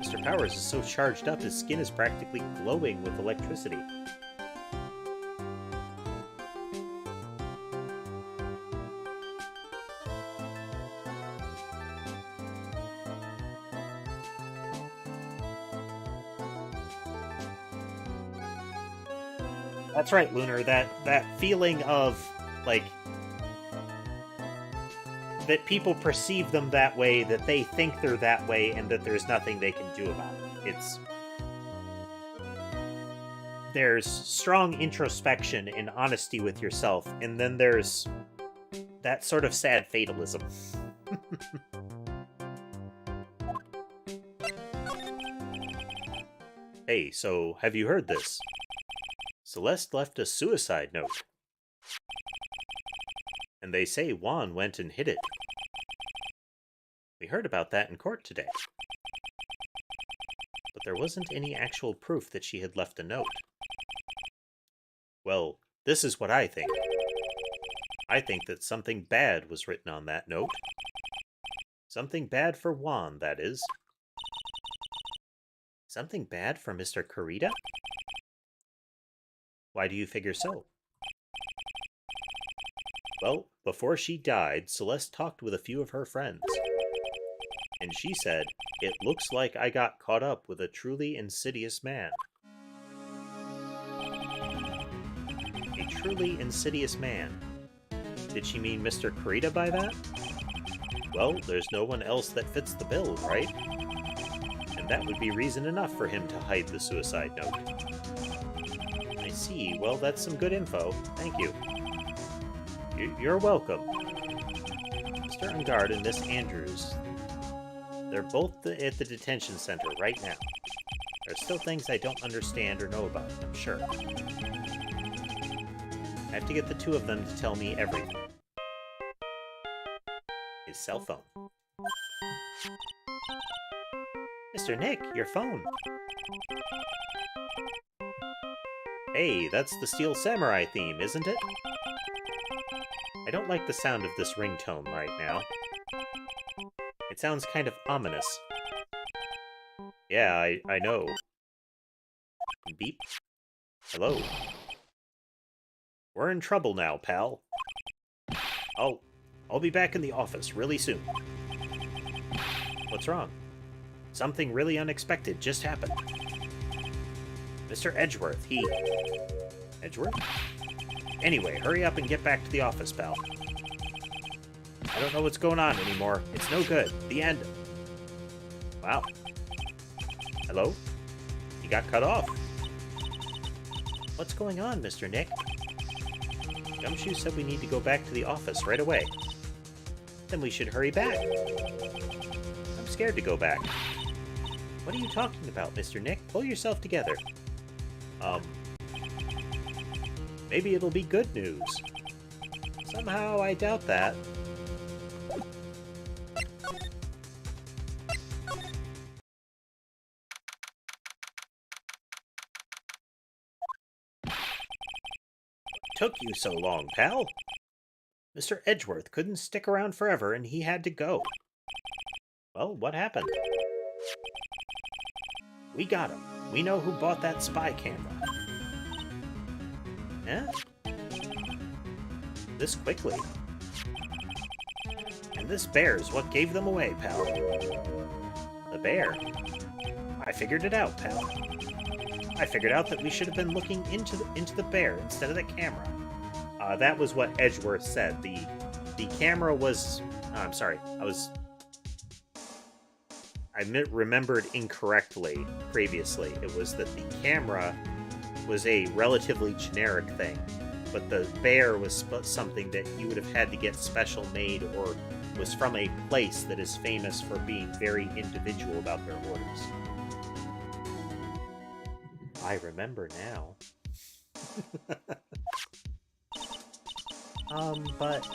Speaker 1: Mr. Powers is so charged up his skin is practically glowing with electricity. That's right, Lunar, that feeling of, like, that people perceive them that way, that they think they're that way, and that there's nothing they can do about it. There's strong introspection and honesty with yourself, and then there's that sort of sad fatalism. Hey, so have you heard this? Celeste left a suicide note. And they say Juan went and hid it. We heard about that in court today. But there wasn't any actual proof that she had left a note. Well, this is what I think. I think that something bad was written on that note. Something bad for Juan, that is. Something bad for Mr. Kurita? Why do you figure so? Well, before she died, Celeste talked with a few of her friends. And she said, "It looks like I got caught up with a truly insidious man." A truly insidious man. Did she mean Mr. Kurita by that? Well, there's no one else that fits the bill, right? And that would be reason enough for him to hide the suicide note. I see. Well, that's some good info. Thank you. You're welcome. Mr. Ungard and Miss Andrews. They're both at the detention center right now. There's still things I don't understand or know about, I'm sure. I have to get the two of them to tell me everything. his cell phone. Mr. Nick, your phone. Hey, that's the Steel Samurai theme, isn't it? I don't like the sound of this ringtone right now. It sounds kind of ominous. Yeah, I know. Beep. Hello. We're in trouble now, pal. I'll be back in the office really soon. What's wrong? Something really unexpected just happened. Mr. Edgeworth, Edgeworth? Anyway, hurry up and get back to the office, pal. I don't know what's going on anymore. It's no good. The end. Wow. Hello? You got cut off. What's going on, Mr. Nick? Gumshoe said we need to go back to the office right away. Then we should hurry back. I'm scared to go back. What are you talking about, Mr. Nick? Pull yourself together. Maybe it'll be good news. Somehow I doubt that. Took you so long, pal? Mr. Edgeworth couldn't stick around forever and he had to go. Well, what happened? We got him. We know who bought that spy camera. Eh? This quickly. And this bear's what gave them away, pal. The bear. I figured it out, pal. I figured out that we should have been looking into the bear instead of the camera. That was what Edgeworth said. The camera was... Oh, I'm sorry. I remembered incorrectly previously. It was that the camera was a relatively generic thing, but the bear was something that you would have had to get special made or was from a place that is famous for being very individual about their orders. I remember now. But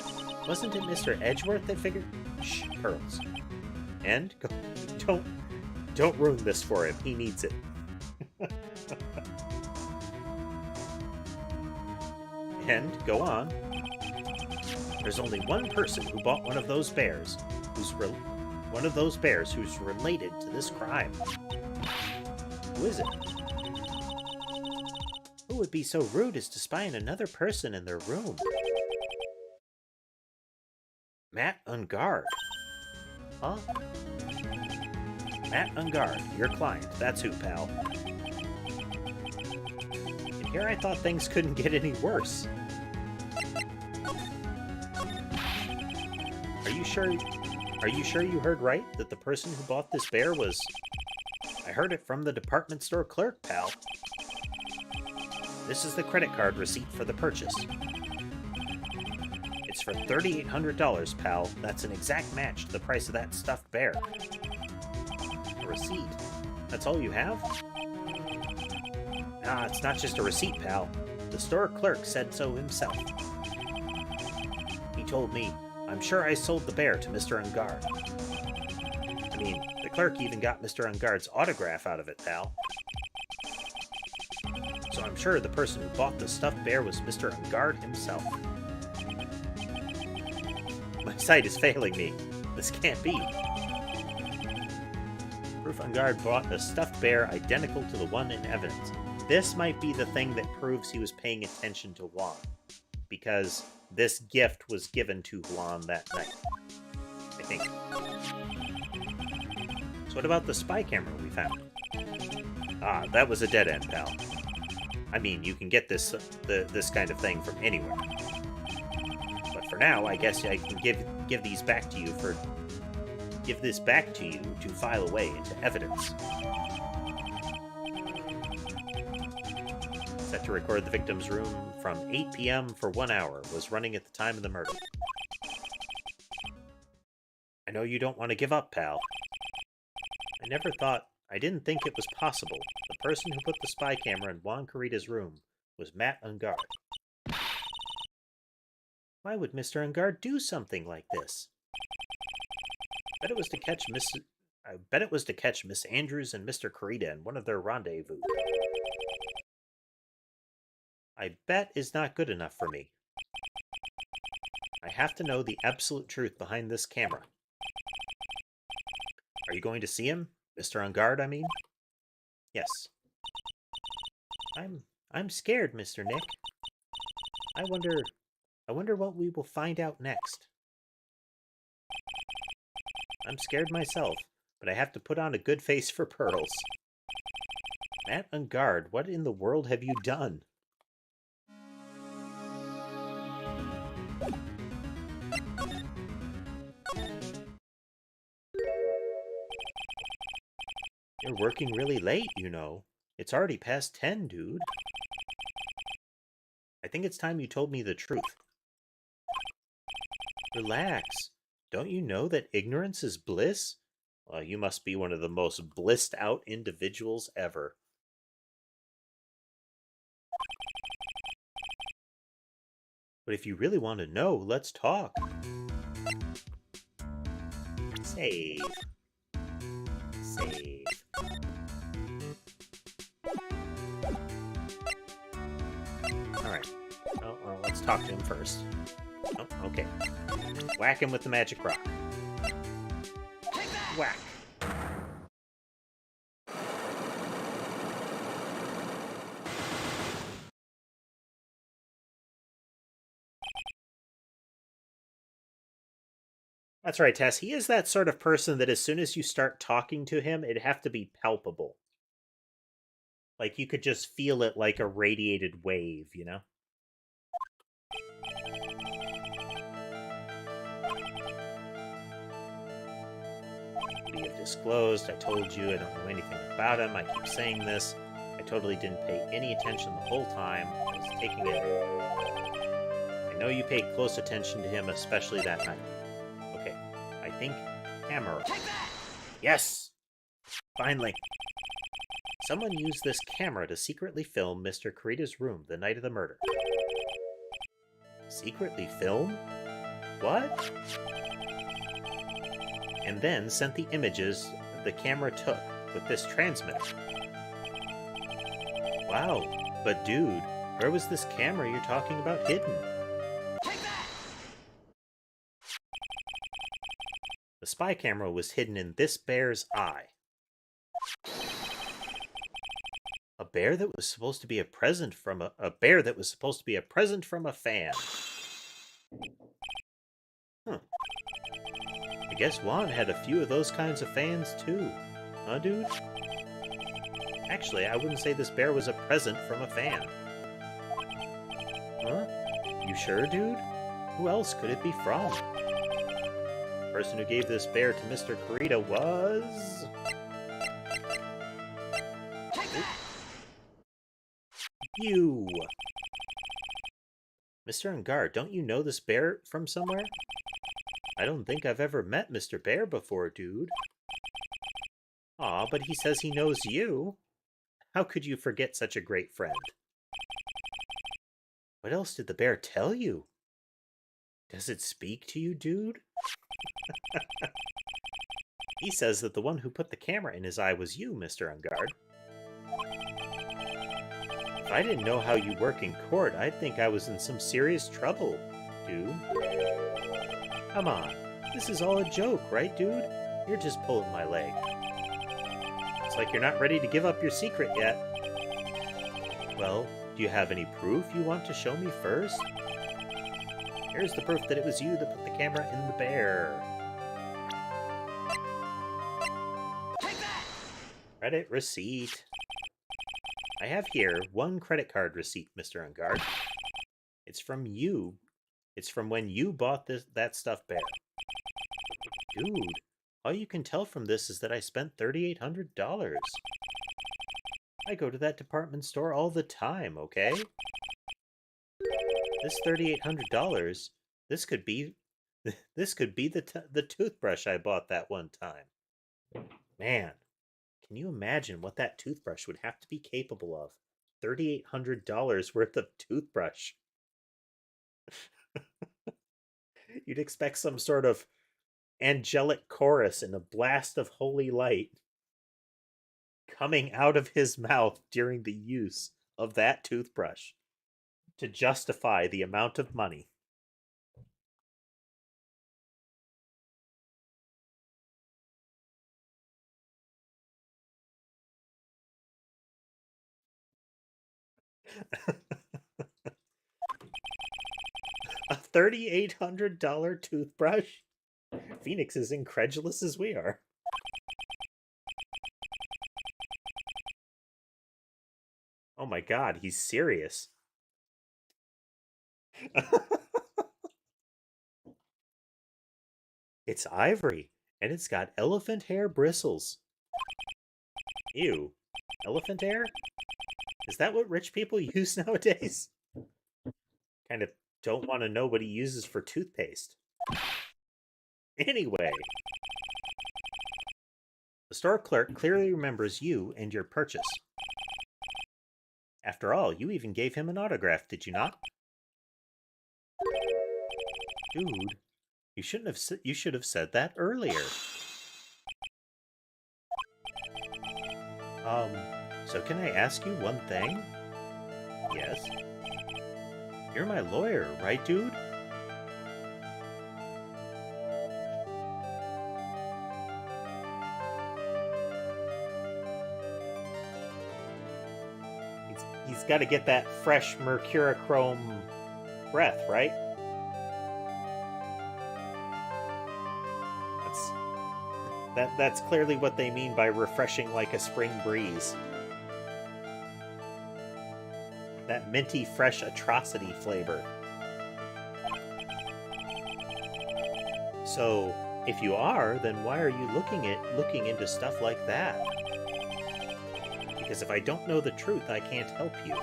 Speaker 1: wasn't it Mr. Edgeworth that figured... Shh, pearls. And don't ruin this for him. He needs it. And go on. There's only one person who bought one of those bears, who's related to this crime. Who is it? Who would be so rude as to spy on another person in their room? Matt Ungard. Huh? Matt Ungard, your client. That's who, pal. And here I thought things couldn't get any worse. Are you sure you heard right? That the person who bought this bear was... I heard it from the department store clerk, pal. This is the credit card receipt for the purchase. It's for $3,800, pal. That's an exact match to the price of that stuffed bear. A receipt? That's all you have? Nah, it's not just a receipt, pal. The store clerk said so himself. He told me, I'm sure I sold the bear to Mr. Ungard. I mean, the clerk even got Mr. Ungard's autograph out of it, pal. So I'm sure the person who bought the stuffed bear was Mr. Ungard himself. My sight is failing me. This can't be. Proof Ungard bought a stuffed bear identical to the one in evidence. This might be the thing that proves he was paying attention to Juan, because this gift was given to Juan that night, I think. So what about the spy camera we found? Ah, that was a dead end, pal. I mean, you can get this kind of thing from anywhere. But for now, I guess I can give these back to you give this back to you to file away into evidence. Set to record the victim's room from 8 p.m. for 1 hour. Was running at the time of the murder. I know you don't want to give up, pal. I didn't think it was possible. The person who put the spy camera in Juan Carita's room was Matt Ungard. Why would Mr. Ungard do something like this? Bet it was to catch Miss. I bet it was to catch Miss Andrews and Mr. Carita in one of their rendezvous. I bet is not good enough for me. I have to know the absolute truth behind this camera. Are you going to see him? Mr. On Guard, I mean? Yes. I'm scared, Mr. Nick. I wonder what we will find out next. I'm scared myself, but I have to put on a good face for pearls. Matt on Guard, what in the world have you done? You're working really late, you know. It's already past 10, dude. I think it's time you told me the truth. Relax. Don't you know that ignorance is bliss? Well, you must be one of the most blissed out individuals ever. But if you really want to know, let's talk. Save. Save. Alright. Oh, well, let's talk to him first. Oh, okay. Whack him with the magic rock. Whack. That's right, Tess. He is that sort of person that as soon as you start talking to him, it'd have to be palpable. Like you could just feel it like a radiated wave, you know? We have disclosed. I told you I don't know anything about him. I keep saying this. I totally didn't pay any attention the whole time. I was taking it. I know you paid close attention to him, especially that night. Okay, I think camera. Yes! Finally. Someone used this camera to secretly film Mr. Carita's room the night of the murder. Secretly film? What? And then sent the images the camera took with this transmitter. Wow, but dude, where was this camera you're talking about hidden? The spy camera was hidden in this bear's eye. A bear that was supposed to be a present from a bear that was supposed to be a present from a fan. Huh. I guess Juan had a few of those kinds of fans too. Huh, dude? Actually, I wouldn't say this bear was a present from a fan. Huh? You sure, dude? Who else could it be from? The person who gave this bear to Mr. Carita was... You! Mr. Ungar, don't you know this bear from somewhere? I don't think I've ever met Mr. Bear before, dude. Aw, but he says he knows you. How could you forget such a great friend? What else did the bear tell you? Does it speak to you, dude? He says that the one who put the camera in his eye was you, Mr. Ungard. If I didn't know how you work in court, I'd think I was in some serious trouble, dude. Come on, this is all a joke, right, dude? You're just pulling my leg. It's like you're not ready to give up your secret yet. Well, do you have any proof you want to show me first? Here's the proof that it was you that put the camera in the bear. Credit receipt. I have here one credit card receipt, Mr. Ungard. It's from you. It's from when you bought that stuffed bear. Dude, all you can tell from this is that I spent $3,800. I go to that department store all the time, okay? This $3,800, this could be the toothbrush I bought that one time. Man, can you imagine what that toothbrush would have to be capable of? $3,800 worth of toothbrush. You'd expect some sort of angelic chorus and a blast of holy light coming out of his mouth during the use of that toothbrush to justify the amount of money. A $3,800 toothbrush? Phoenix is incredulous as we are. Oh my god, he's serious. It's ivory, and it's got elephant hair bristles. Ew. Elephant hair? Is that what rich people use nowadays? Kind of don't want to know what he uses for toothpaste. Anyway, the store clerk clearly remembers you and your purchase. After all, you even gave him an autograph, did you not? Dude, you should have said that earlier. Um, so can I ask you one thing? Yes. You're my lawyer, right, dude? He's got to get that fresh mercurochrome breath, right? That's clearly what they mean by refreshing like a spring breeze. That minty fresh atrocity flavor. So, if you are, then why are you looking into stuff like that? Because if I don't know the truth, I can't help you.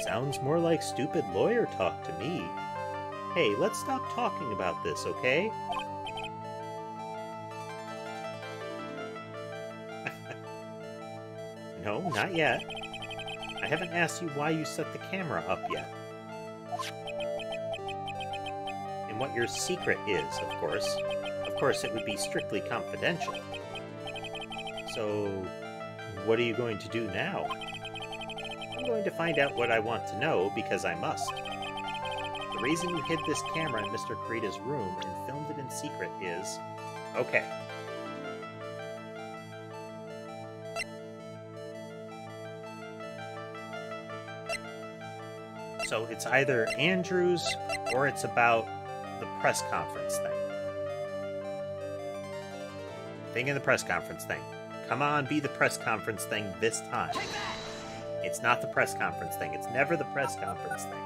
Speaker 1: Sounds more like stupid lawyer talk to me. Hey, let's stop talking about this, okay? No, not yet. I haven't asked you why you set the camera up yet. And what your secret is, of course. Of course, it would be strictly confidential. So, what are you going to do now? I'm going to find out what I want to know, because I must. The reason you hid this camera in Mr. Kurita's room and filmed it in secret is... Okay. So it's either Andrews or it's about the press conference thing. Thing in the press conference thing. Come on, be the press conference thing this time. It's not the press conference thing. It's never the press conference thing.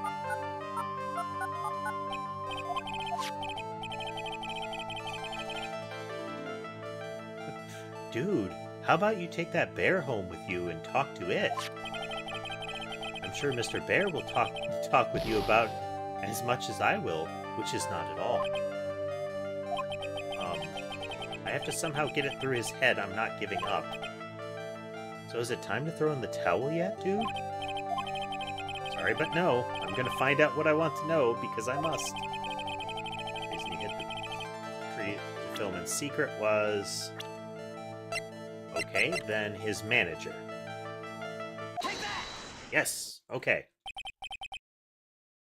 Speaker 1: Dude, how about you take that bear home with you and talk to it? I'm sure Mr. Bear will talk with you about as much as I will, which is not at all. I have to somehow get it through his head I'm not giving up. So is it time to throw in the towel yet, dude? Sorry, but no. I'm gonna find out what I want to know, because I must. The reason he hit the film in secret was... Okay, then his manager. Yes, okay.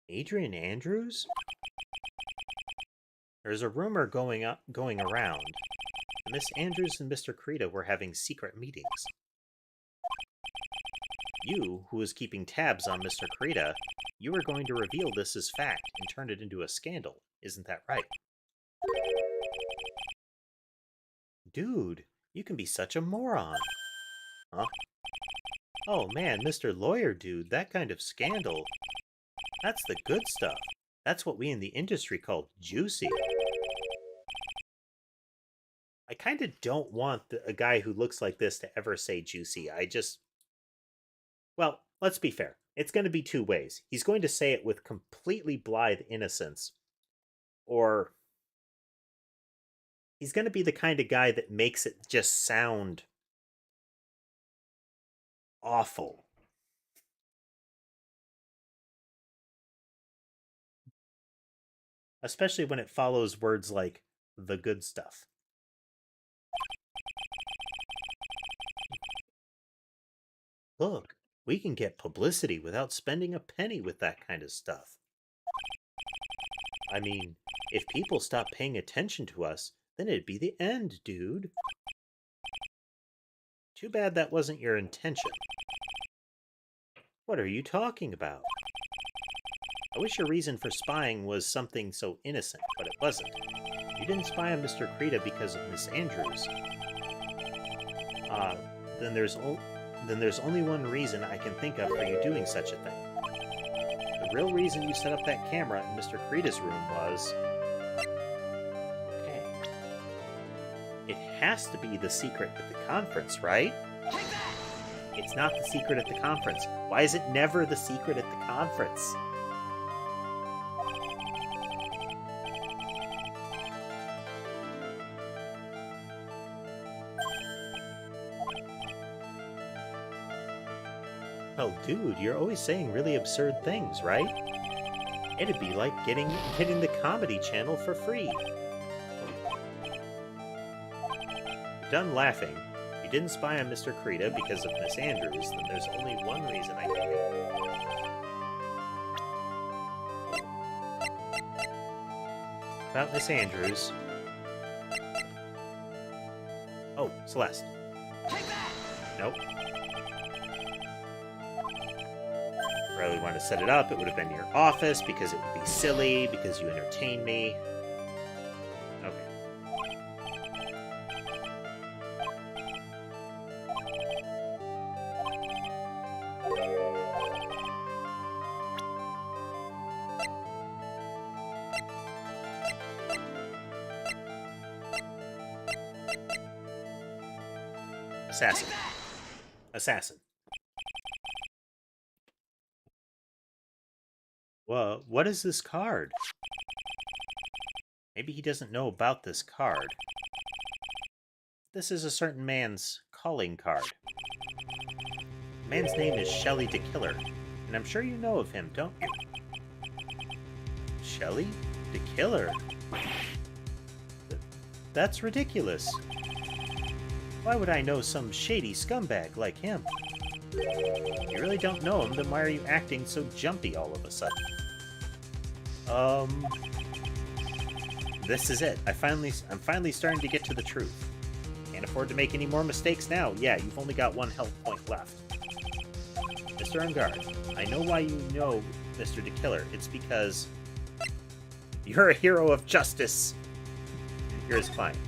Speaker 1: Adrian Andrews? There's a rumor going around. Miss Andrews and Mr. Kurita were having secret meetings. You, who was keeping tabs on Mr. Kurita, you were going to reveal this as fact and turn it into a scandal. Isn't that right? Dude, you can be such a moron. Huh? Oh man, Mr. Lawyer Dude, that kind of scandal. That's the good stuff. That's what we in the industry call juicy. I kind of don't want a guy who looks like this to ever say juicy. Well, let's be fair. It's going to be two ways. He's going to say it with completely blithe innocence, or he's going to be the kind of guy that makes it just sound awful. especially when it follows words like the good stuff. Look, we can get publicity without spending a penny with that kind of stuff. I mean, if people stop paying attention to us, then it'd be the end, dude. Too bad that wasn't your intention. What are you talking about? I wish your reason for spying was something so innocent, but it wasn't. You didn't spy on Mr. Krita because of Miss Andrews. Ah, then there's only one reason I can think of for you doing such a thing. The real reason you set up that camera in Mr. Krita's room was... Okay. It has to be the secret at the conference, right? It's not the secret at the conference. Why is it never the secret at the conference? Well, dude, you're always saying really absurd things, right? It'd be like getting the Comedy Channel for free. You're done laughing. You didn't spy on Mr. Krita because of Miss Andrews, then there's only one reason I can think. About Miss Andrews. Oh, Celeste. Nope. Really wanted to set it up, it would have been your office because it would be silly, because you entertain me. Okay. Assassin. Assassin. Well, what is this card? Maybe he doesn't know about this card. This is a certain man's calling card. The man's name is Shelly the Killer, and I'm sure you know of him, don't you? Shelly the Killer? That's ridiculous. Why would I know some shady scumbag like him? If you really don't know him, then why are you acting so jumpy all of a sudden? This is it. I'm finally starting to get to the truth. Can't afford to make any more mistakes now. Yeah, you've only got one health point left. Mr. Ungard, I know why you know Mr. the Killer. It's because you're a hero of justice. You're his client.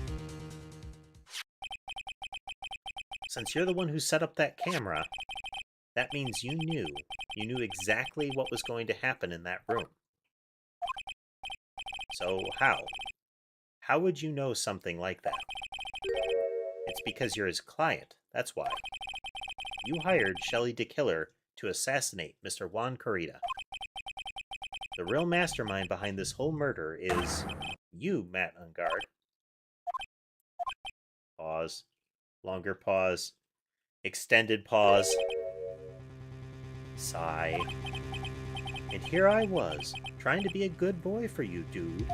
Speaker 1: Since you're the one who set up that camera, that means you knew exactly what was going to happen in that room. So how would you know something like that? It's because you're his client, that's why. You hired Shelly the Killer to assassinate Mr. Juan Corrida. The real mastermind behind this whole murder is you, Matt Ungard. Pause. Longer pause. Extended pause. Sigh. And here I was, trying to be a good boy for you, dude.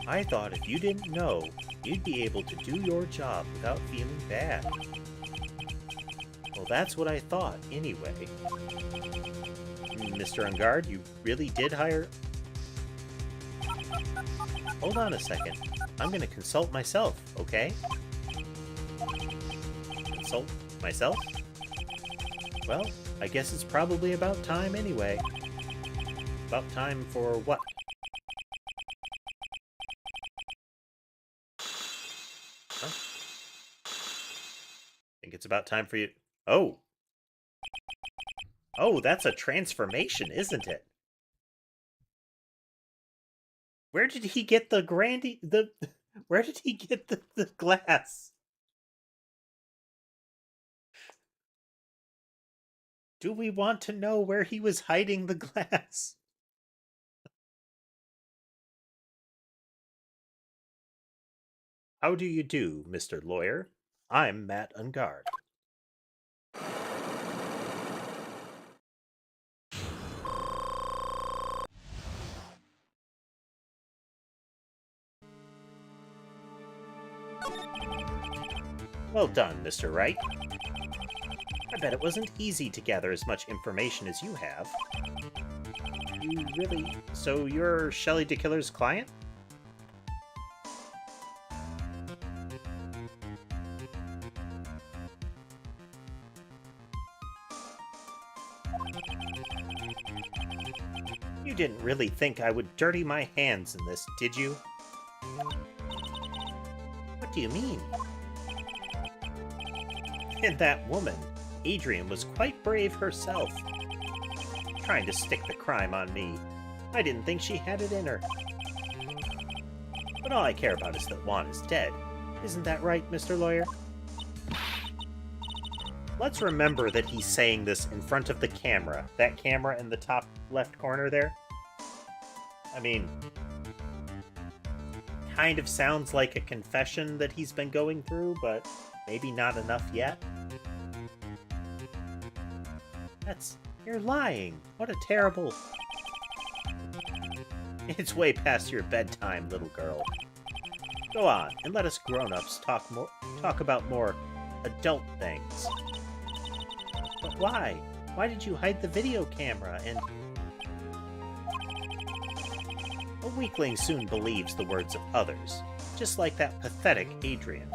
Speaker 1: I thought if you didn't know, you'd be able to do your job without feeling bad. Well, that's what I thought, anyway. Mr. Ungard, you really did hire... Hold on a second. I'm gonna consult myself, okay? Consult myself? Well, I guess it's probably about time anyway. About time for what? Huh? Think it's about time for you... Oh! Oh, that's a transformation, isn't it? Where did he get the where did he get the glass? Do we want to know where he was hiding the glass? How do you do, Mr. Lawyer? I'm Matt Ungard. Well done, Mr. Wright. I bet it wasn't easy to gather as much information as you have. You really... So you're Shelley DeKiller's client? You didn't really think I would dirty my hands in this, did you? What do you mean? And that woman, Adrian, was quite brave herself. Trying to stick the crime on me. I didn't think she had it in her. But all I care about is that Juan is dead. Isn't that right, Mr. Lawyer? Let's remember that he's saying this in front of the camera. That camera in the top left corner there. I mean, kind of sounds like a confession that he's been going through, but maybe not enough yet. You're lying. What a terrible... It's way past your bedtime, little girl. Go on, and let us grown-ups talk about more adult things. But why? Why did you hide the video camera and... A weakling soon believes the words of others, just like that pathetic Adrian.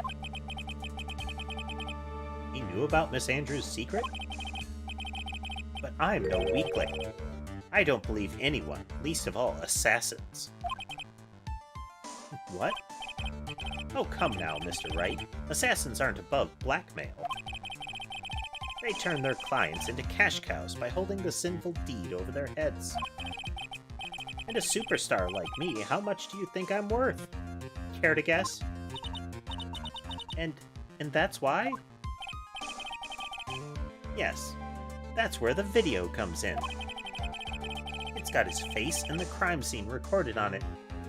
Speaker 1: He knew about Miss Andrews' secret? But I'm no weakling. I don't believe anyone, least of all assassins. What? Oh, come now, Mr. Wright. Assassins aren't above blackmail. They turn their clients into cash cows by holding the sinful deed over their heads. And a superstar like me, how much do you think I'm worth? Care to guess? And that's why? Yes, that's where the video comes in. It's got his face and the crime scene recorded on it,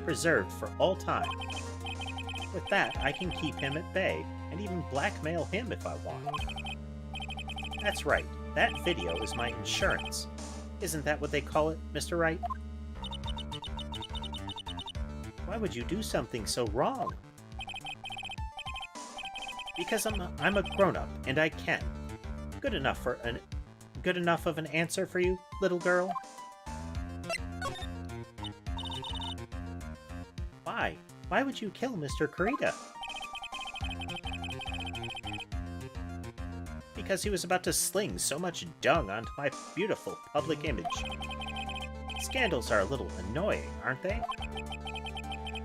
Speaker 1: preserved for all time. With that, I can keep him at bay, and even blackmail him if I want. That's right, that video is my insurance. Isn't that what they call it, Mr. Wright? Why would you do something so wrong? Because I'm a grown-up, and I can. Good enough of an answer for you, little girl? Why? Why would you kill Mr. Kurita? Because he was about to sling so much dung onto my beautiful public image. Scandals are a little annoying, aren't they?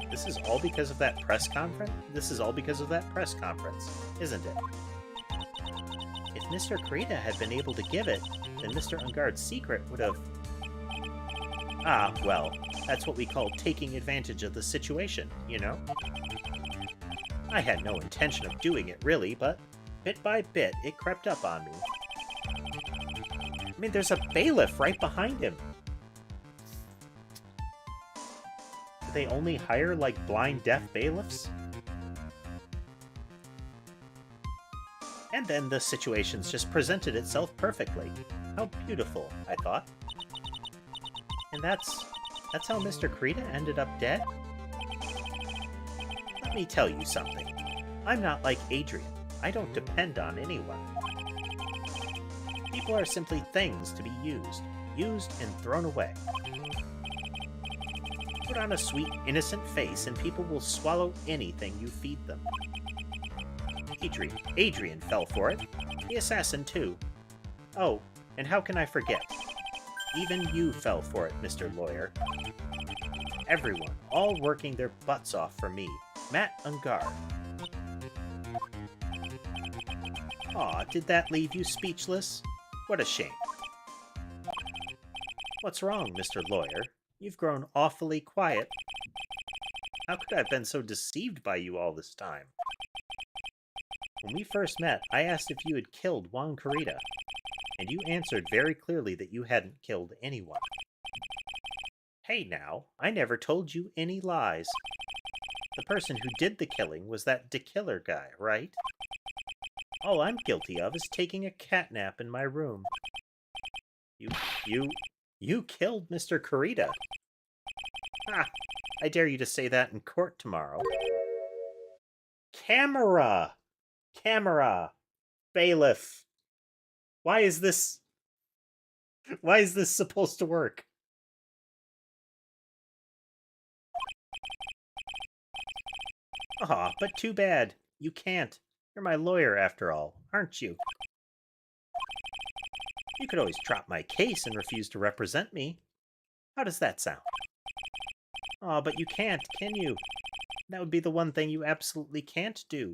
Speaker 1: This is all because of that press conference? This is all because of that press conference, isn't it? If Mr. Kurita had been able to give it, then Mr. Ungard's secret would have... Ah, well, that's what we call taking advantage of the situation, you know? I had no intention of doing it, really, but bit by bit, it crept up on me. I mean, there's a bailiff right behind him. Do they only hire, like, blind deaf bailiffs? And then the situation's just presented itself perfectly. How beautiful, I thought. And that's how Mr. Kurita ended up dead? Let me tell you something. I'm not like Adrian. I don't depend on anyone. People are simply things to be used and thrown away. Put on a sweet, innocent face and people will swallow anything you feed them. Adrian fell for it. The assassin, too. Oh, and how can I forget? Even you fell for it, Mr. Lawyer. Everyone, all working their butts off for me. Matt Ungard. Aw, did that leave you speechless? What a shame. What's wrong, Mr. Lawyer? You've grown awfully quiet. How could I have been so deceived by you all this time? When we first met, I asked if you had killed Juan Kurita, and you answered very clearly that you hadn't killed anyone. Hey now, I never told you any lies. The person who did the killing was that DeKiller guy, right? All I'm guilty of is taking a catnap in my room. You killed Mr. Kurita. Ha! I dare you to say that in court tomorrow. Camera! Camera! Bailiff! Why is this supposed to work? Aw, but too bad. You can't. You're my lawyer after all, aren't you? You could always drop my case and refuse to represent me. How does that sound? Aw, but you can't, can you? That would be the one thing you absolutely can't do.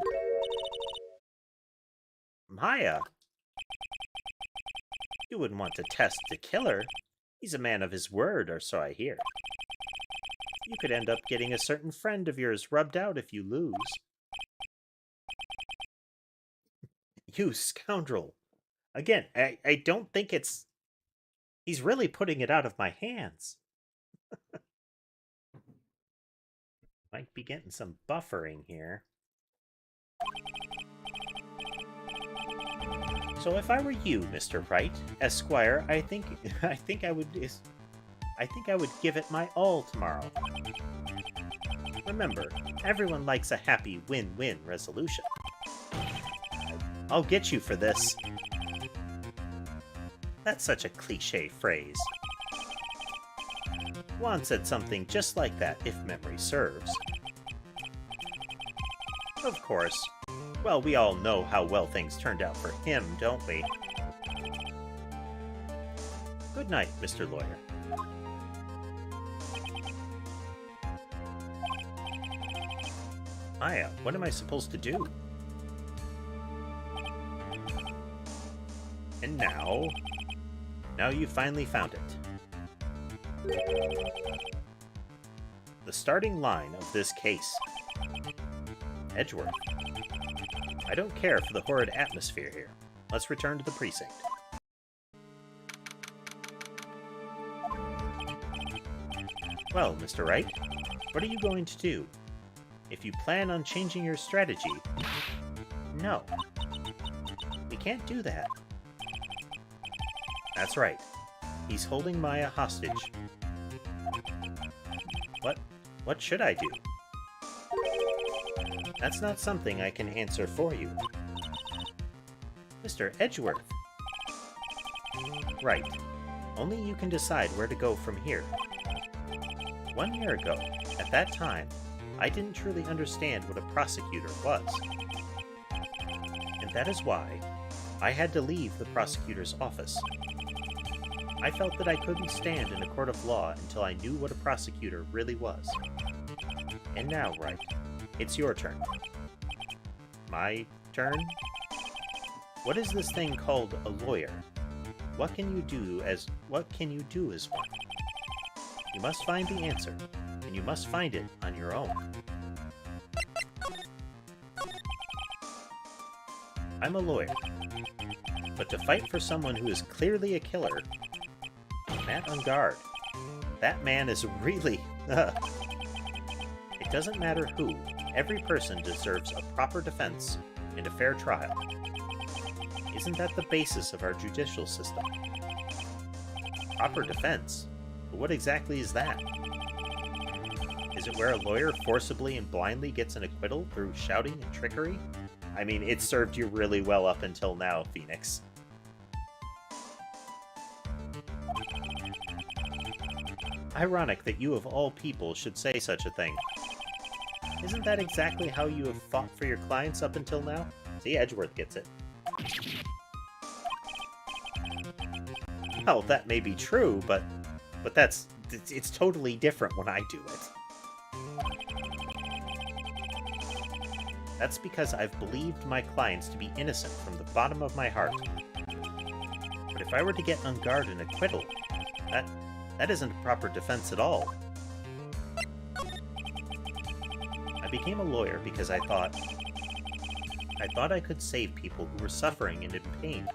Speaker 1: Maya? You wouldn't want to test the killer. He's a man of his word, or so I hear. You could end up getting a certain friend of yours rubbed out if you lose. You scoundrel. Again, I don't think it's... He's really putting it out of my hands. Might be getting some buffering here. So if I were you, Mr. Wright, Esquire, I think I would give it my all tomorrow. Remember, everyone likes a happy win-win resolution. I'll get you for this. That's such a cliché phrase. Juan said something just like that, if memory serves. Of course. Well, we all know how well things turned out for him, don't we? Good night, Mr. Lawyer. Maya, what am I supposed to do? And now you finally found it. The starting line of this case. Edgeworth. I don't care for the horrid atmosphere here. Let's return to the precinct. Well, Mr. Wright, what are you going to do? If you plan on changing your strategy... No. We can't do that. That's right. He's holding Maya hostage. What should I do? That's not something I can answer for you. Mr. Edgeworth. Right. Only you can decide where to go from here. 1 year ago, at that time, I didn't truly understand what a prosecutor was. And that is why I had to leave the prosecutor's office. I felt that I couldn't stand in a court of law until I knew what a prosecutor really was. And now, Wright, it's your turn. My turn? What is this thing called a lawyer? What can you do as one? You must find the answer, and you must find it on your own. I'm a lawyer, but to fight for someone who is clearly a killer, Matt on guard. That man is really... It doesn't matter who, every person deserves a proper defense and a fair trial. Isn't that the basis of our judicial system? Proper defense? But what exactly is that? Is it where a lawyer forcibly and blindly gets an acquittal through shouting and trickery? I mean, it served you really well up until now, Phoenix. Ironic that you of all people should say such a thing. Isn't that exactly how you have fought for your clients up until now? See, Edgeworth gets it. Well, that may be true, but it's totally different when I do it. That's because I've believed my clients to be innocent from the bottom of my heart. But if I were to get on guard and acquittal, that isn't a proper defense at all. I became a lawyer because I thought I could save people who were suffering and in pain.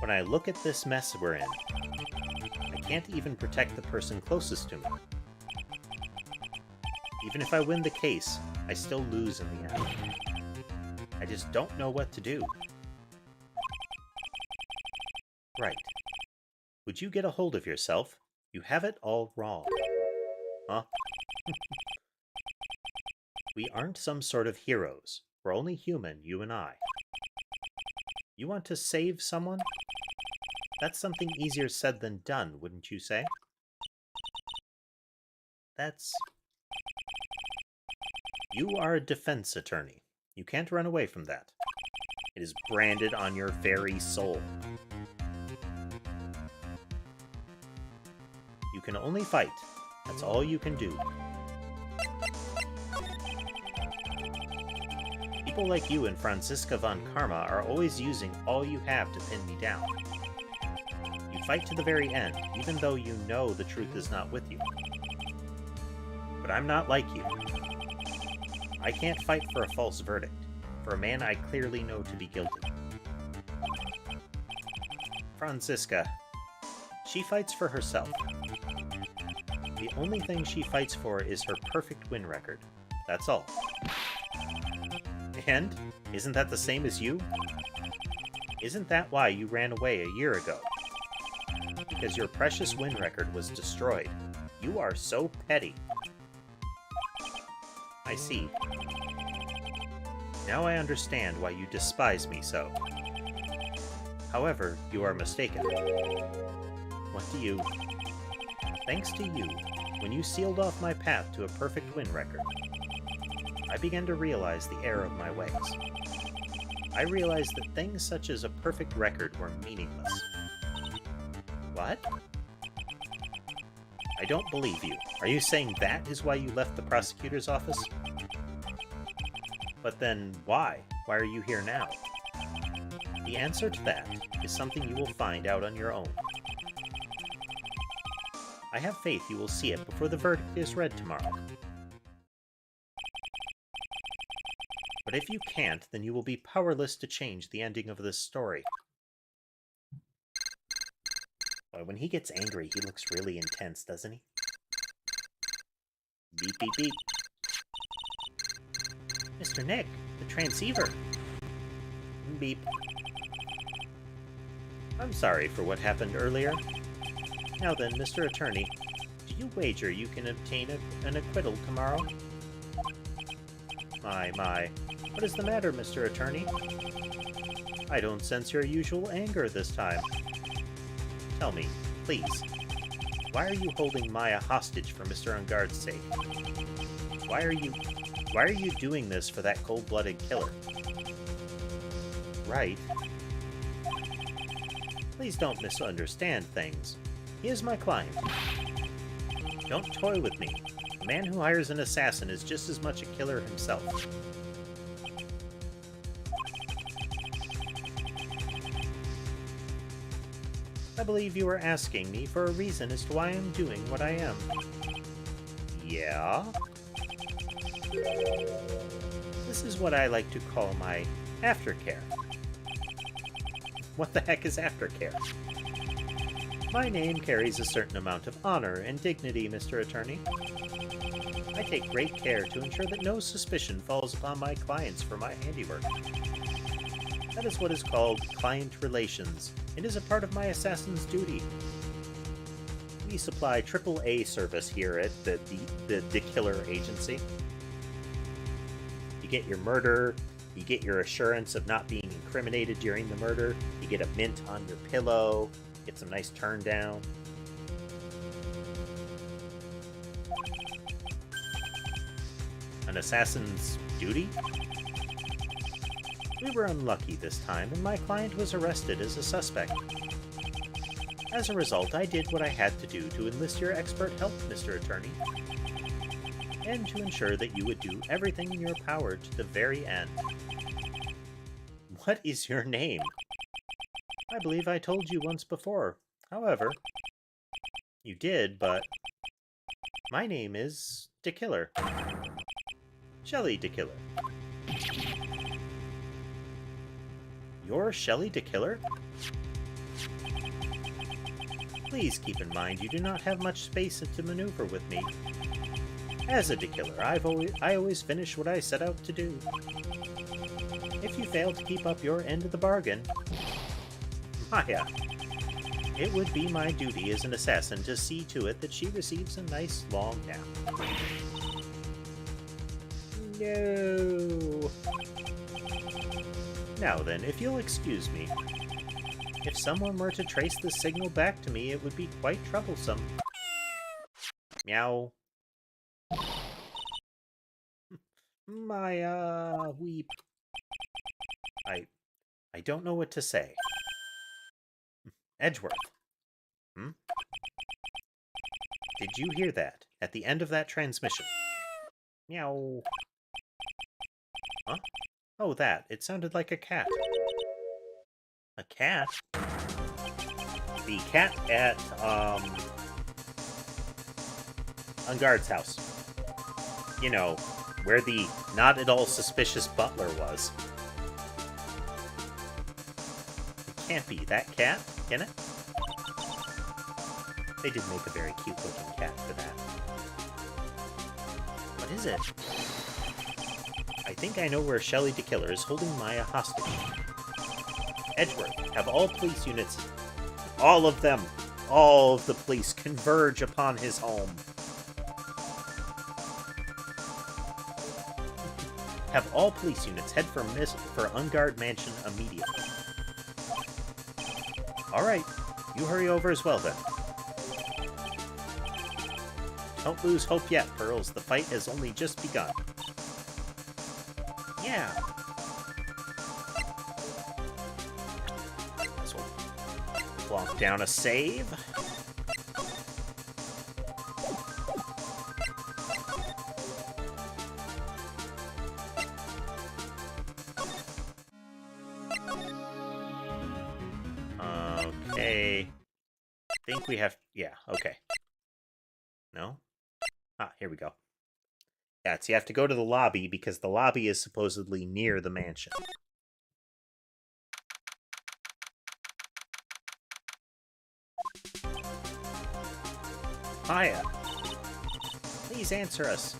Speaker 1: When I look at this mess we're in, I can't even protect the person closest to me. Even if I win the case, I still lose in the end. I just don't know what to do. Right. Would you get a hold of yourself? You have it all wrong. Huh? We aren't some sort of heroes. We're only human, you and I. You want to save someone? That's something easier said than done, wouldn't you say? That's... You are a defense attorney. You can't run away from that. It is branded on your very soul. You can only fight. That's all you can do. People like you and Franziska von Karma are always using all you have to pin me down. You fight to the very end, even though you know the truth is not with you. But I'm not like you. I can't fight for a false verdict, for a man I clearly know to be guilty. Franziska. She fights for herself. The only thing she fights for is her perfect win record. That's all. And? Isn't that the same as you? Isn't that why you ran away a year ago? Because your precious win record was destroyed. You are so petty. I see. Now I understand why you despise me so. However, you are mistaken. What do you... Thanks to you, when you sealed off my path to a perfect win record, I began to realize the error of my ways. I realized that things such as a perfect record were meaningless. What? I don't believe you. Are you saying that is why you left the prosecutor's office? But then, why? Why are you here now? The answer to that is something you will find out on your own. I have faith you will see it before the verdict is read tomorrow. But if you can't, then you will be powerless to change the ending of this story. Boy, when he gets angry, he looks really intense, doesn't he? Beep, beep, beep. Mr. Nick, the transceiver. Beep. I'm sorry for what happened earlier. Now then, Mr. Attorney, do you wager you can obtain an acquittal tomorrow? My. What is the matter, Mr. Attorney? I don't sense your usual anger this time. Tell me, please, why are you holding Maya hostage for Mr. Ungard's sake? Why are you doing this for that cold-blooded killer? Right. Please don't misunderstand things. He is my client. Don't toy with me. A man who hires an assassin is just as much a killer himself. I believe you are asking me for a reason as to why I'm doing what I am. Yeah? This is what I like to call my aftercare. What the heck is aftercare? My name carries a certain amount of honor and dignity, Mr. Attorney. I take great care to ensure that no suspicion falls upon my clients for my handiwork. That is what is called client relations. It is a part of my assassin's duty. We supply AAA service here at the Killer Agency. You get your murder, you get your assurance of not being incriminated during the murder, you get a mint on your pillow, get some nice turn down. An assassin's duty? We were unlucky this time, and my client was arrested as a suspect. As a result, I did what I had to do to enlist your expert help, Mr. Attorney, and to ensure that you would do everything in your power to the very end. What is your name? I believe I told you once before. However, you did, but my name is DeKiller. Shelly DeKiller. You're Shelly DeKiller? Please keep in mind you do not have much space to maneuver with me. As a DeKiller, I always finish what I set out to do. If you fail to keep up your end of the bargain, Maya, it would be my duty as an assassin to see to it that she receives a nice long nap. No. Now then, if you'll excuse me. If someone were to trace the signal back to me, it would be quite troublesome. Meow. My, weep. I don't know what to say. Edgeworth. Hmm? Did you hear that? At the end of that transmission. Meow. Huh? Oh, that. It sounded like a cat. A cat? The cat at, Ungard's house. You know, where the not-at-all suspicious butler was. It can't be that cat, can it? They did make a very cute-looking cat for that. What is it? I think I know where Shelley the Killer is holding Maya hostage. Edgeworth, have all police units, all of them, all of the police, converge upon his home. Have all police units head for Ungard Mansion immediately. Alright, you hurry over as well then. Don't lose hope yet, Pearls. The fight has only just begun. Yeah. Guess we'll plonk down a save. Okay. I think we have... Yeah, okay. No? Ah, here we go. Yeah, so you have to go to the lobby because the lobby is supposedly near the mansion. Maya, please answer us.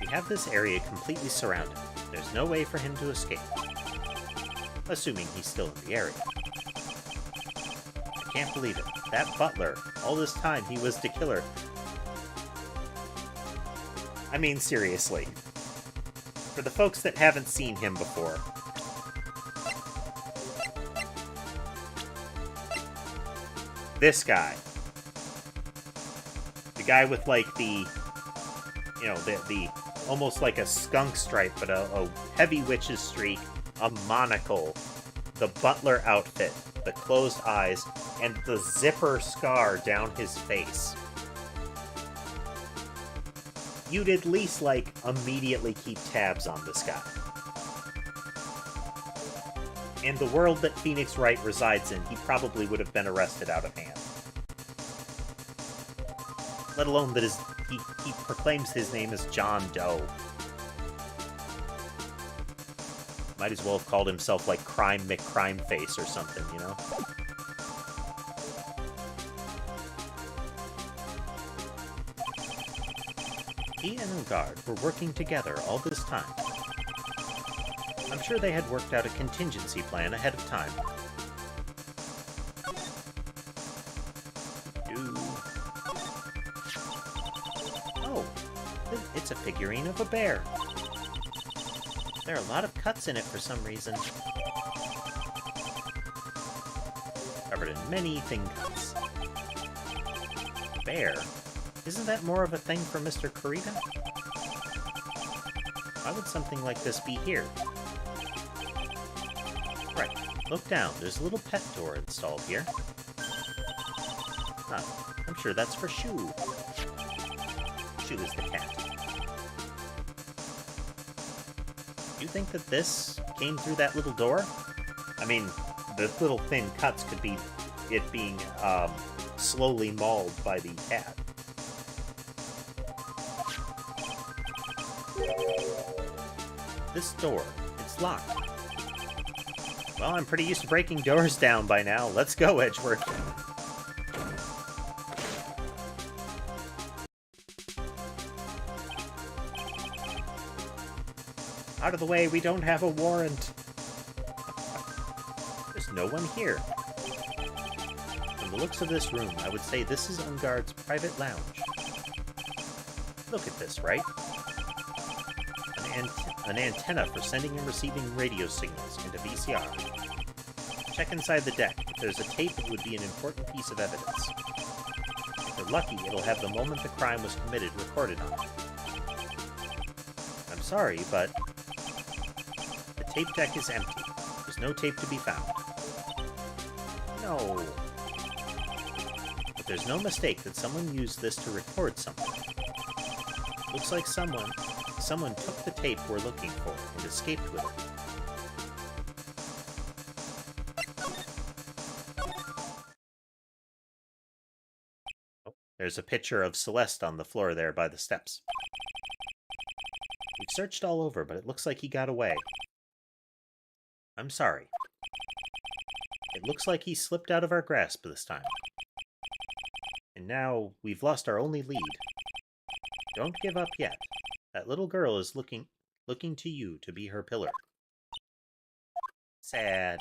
Speaker 1: We have this area completely surrounded. There's no way for him to escape. Assuming he's still in the area. I can't believe it. That butler, all this time he was the killer. I mean, seriously. For the folks that haven't seen him before. This guy. The guy with, like, the... You know, the almost like a skunk stripe, but a heavy witch's streak, a monocle, the butler outfit, the closed eyes, and the zipper scar down his face. You'd at least, like, immediately keep tabs on this guy. In the world that Phoenix Wright resides in, he probably would have been arrested out of hand. Let alone that he proclaims his name as John Doe. Might as well have called himself, like, Crime McCrimeface or something, you know? He and Ungard were working together all this time. I'm sure they had worked out a contingency plan ahead of time. Oh, it's a figurine of a bear. There are a lot of cuts in it for some reason. Covered in many thin cuts. Bear? Isn't that more of a thing for Mr. Kurita? Why would something like this be here? Right, look down. There's a little pet door installed here. Huh, I'm sure that's for Shu. Shu is the cat. Do you think that this came through that little door? I mean, the little thin cuts could be it being slowly mauled by the cat. This door, it's locked. Well, I'm pretty used to breaking doors down by now. Let's go, Edgeworth. Out of the way, we don't have a warrant. There's no one here. From the looks of this room, I would say this is Ungard's private lounge. Look at this, right? An antenna for sending and receiving radio signals into VCR. Check inside the deck. If there's a tape, it would be an important piece of evidence. If we're lucky, it'll have the moment the crime was committed recorded on it. I'm sorry, but the tape deck is empty. There's no tape to be found. No. But there's no mistake that someone used this to record something. Looks like someone took the tape we're looking for and escaped with it. Oh, there's a picture of Celeste on the floor there by the steps. We've searched all over, but it looks like he got away. I'm sorry. It looks like he slipped out of our grasp this time. And now we've lost our only lead. Don't give up yet. That little girl is looking to you to be her pillar. Sad.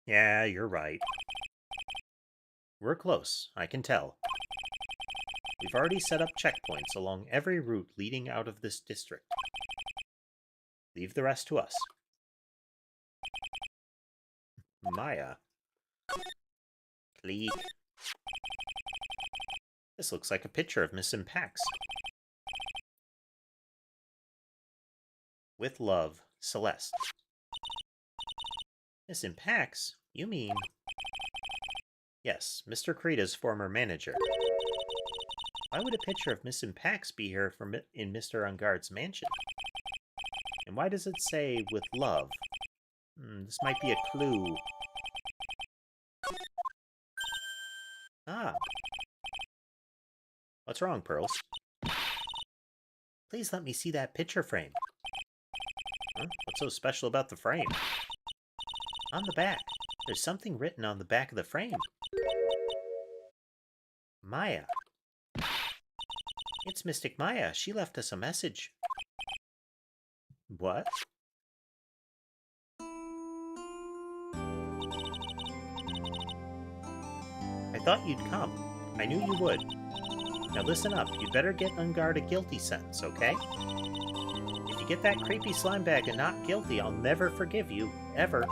Speaker 1: Yeah, you're right. We're close, I can tell. We've already set up checkpoints along every route leading out of this district. Leave the rest to us. Maya. Click. This looks like a picture of Miss Impax. With love, Celeste. Miss Impax? You mean... Yes, Mr. Krita's former manager. Why would a picture of Miss Impax be here in Mr. Ungard's mansion? And why does it say, with love? This might be a clue. Ah. What's wrong, Pearls? Please let me see that picture frame. Huh? What's so special about the frame? On the back. There's something written on the back of the frame. Maya. It's Mystic Maya. She left us a message. What? I thought you'd come. I knew you would. Now listen up. You'd better get Ungard a guilty sentence, okay? If you get that creepy slime bag and not guilty, I'll never forgive you. Ever.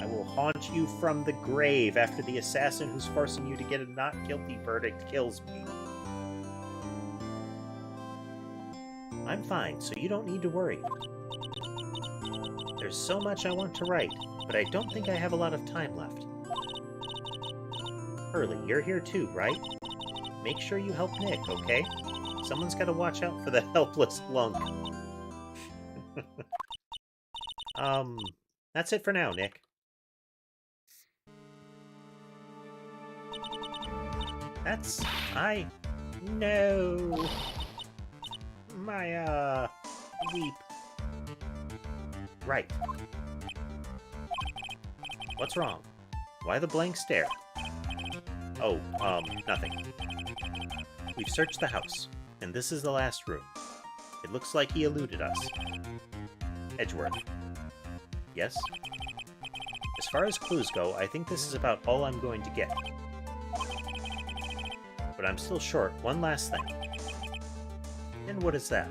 Speaker 1: I will haunt you from the grave after the assassin who's forcing you to get a not guilty verdict kills me. I'm fine, so you don't need to worry. There's so much I want to write, but I don't think I have a lot of time left. Hurley, you're here too, right? Make sure you help Nick, okay? Someone's got to watch out for the helpless lunk. That's it for now, Nick. No! My, weep. Right. What's wrong? Why the blank stare? Oh, nothing. We've searched the house, and this is the last room. It looks like he eluded us. Edgeworth. Yes? As far as clues go, I think this is about all I'm going to get. But I'm still short one last thing. And what is that?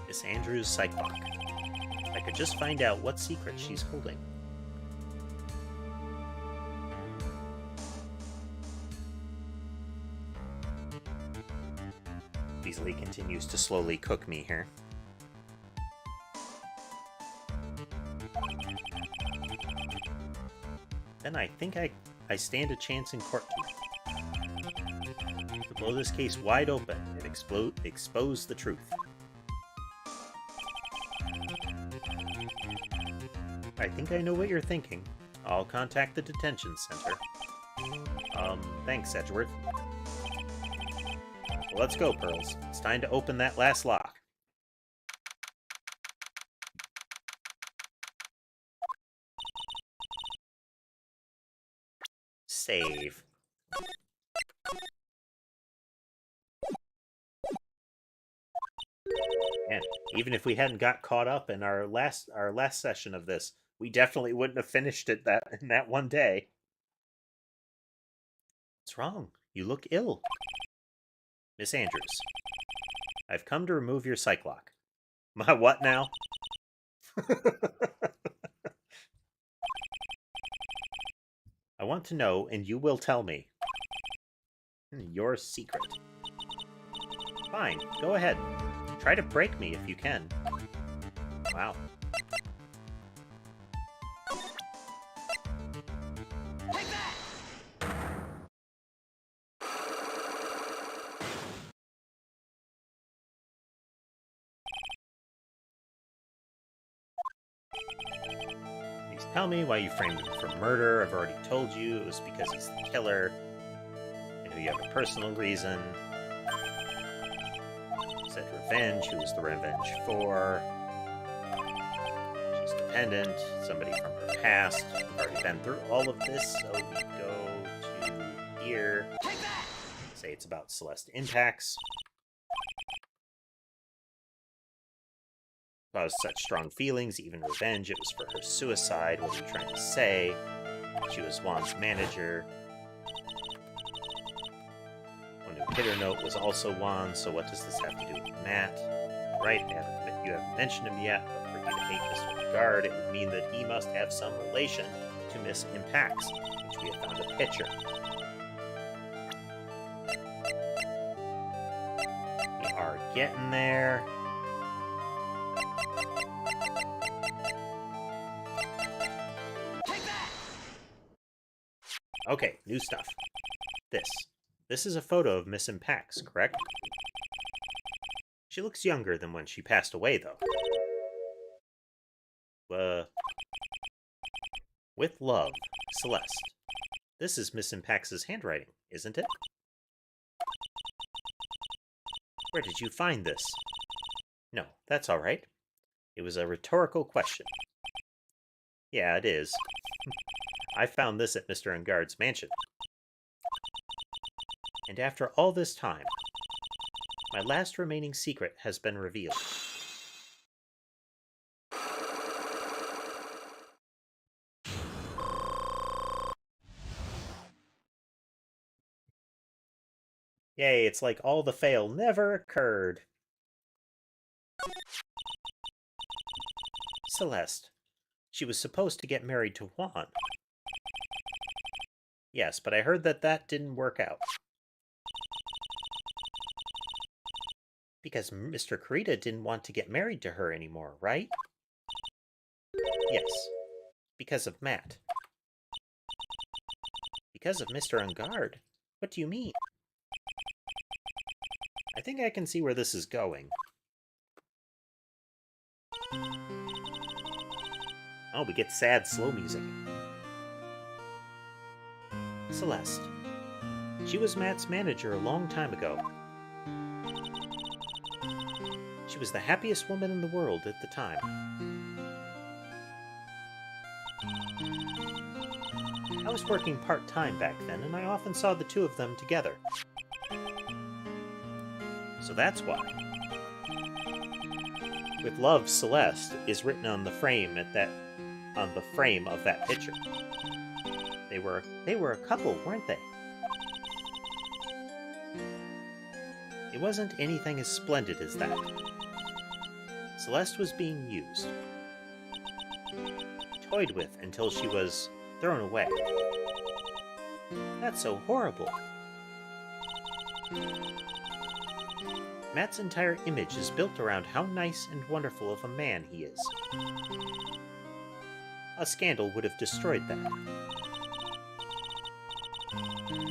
Speaker 1: Miss Andrews' psych-lock. I could just find out what secret she's holding. Beasley continues to slowly cook me here. Then I think I stand a chance in court to blow this case wide open and expose the truth. I think I know what you're thinking. I'll contact the detention center. Thanks, Edgeworth. Well, let's go, Pearls. It's time to open that last lock. Save. And even if we hadn't got caught up in our last session of this, we definitely wouldn't have finished it in that one day. What's wrong? You look ill. Miss Andrews, I've come to remove your psych lock. My what now? I want to know, and you will tell me. Your secret. Fine, go ahead. Try to break me if you can. Wow.
Speaker 2: Take that!
Speaker 1: Please tell me why you framed him for murder. I've already told you it was because he's the killer. I know you have a personal reason. You said revenge. Who was the revenge for? She's dependent. Somebody from her past. We've already been through all of this, so we go to here.
Speaker 2: Take that!
Speaker 1: Say it's about Celeste impacts. Caused such strong feelings, even revenge. It was for her suicide. What are you trying to say? She was Juan's manager. One who hit her note was also Juan, so what does this have to do with Matt? Right, you haven't mentioned him yet, but for you to hate Mr. Regard, it would mean that he must have some relation to Miss Impacts, which we have found a picture. We are getting there. Okay, new stuff. This is a photo of Miss Impacts, correct? She looks younger than when she passed away, though. With love, Celeste. This is Miss Impacts' handwriting, isn't it? Where did you find this? No, that's all right. It was a rhetorical question. Yeah, it is. I found this at Mr. Engard's mansion. And after all this time, my last remaining secret has been revealed. Yay, it's like all the fail never occurred. Celeste. She was supposed to get married to Juan. Yes, but I heard that didn't work out. Because Mr. Kurita didn't want to get married to her anymore, right? Yes. Because of Matt. Because of Mr. Engard? What do you mean? I think I can see where this is going. Oh, we get sad, slow music. Celeste. She was Matt's manager a long time ago. She was the happiest woman in the world at the time. I was working part-time back then, and I often saw the two of them together. So that's why. With love, Celeste is written on the frame of that picture. They were a couple, weren't they? It wasn't anything as splendid as that. Celeste was being used. Toyed with until she was thrown away. That's so horrible. Matt's entire image is built around how nice and wonderful of a man he is. A scandal would have destroyed that.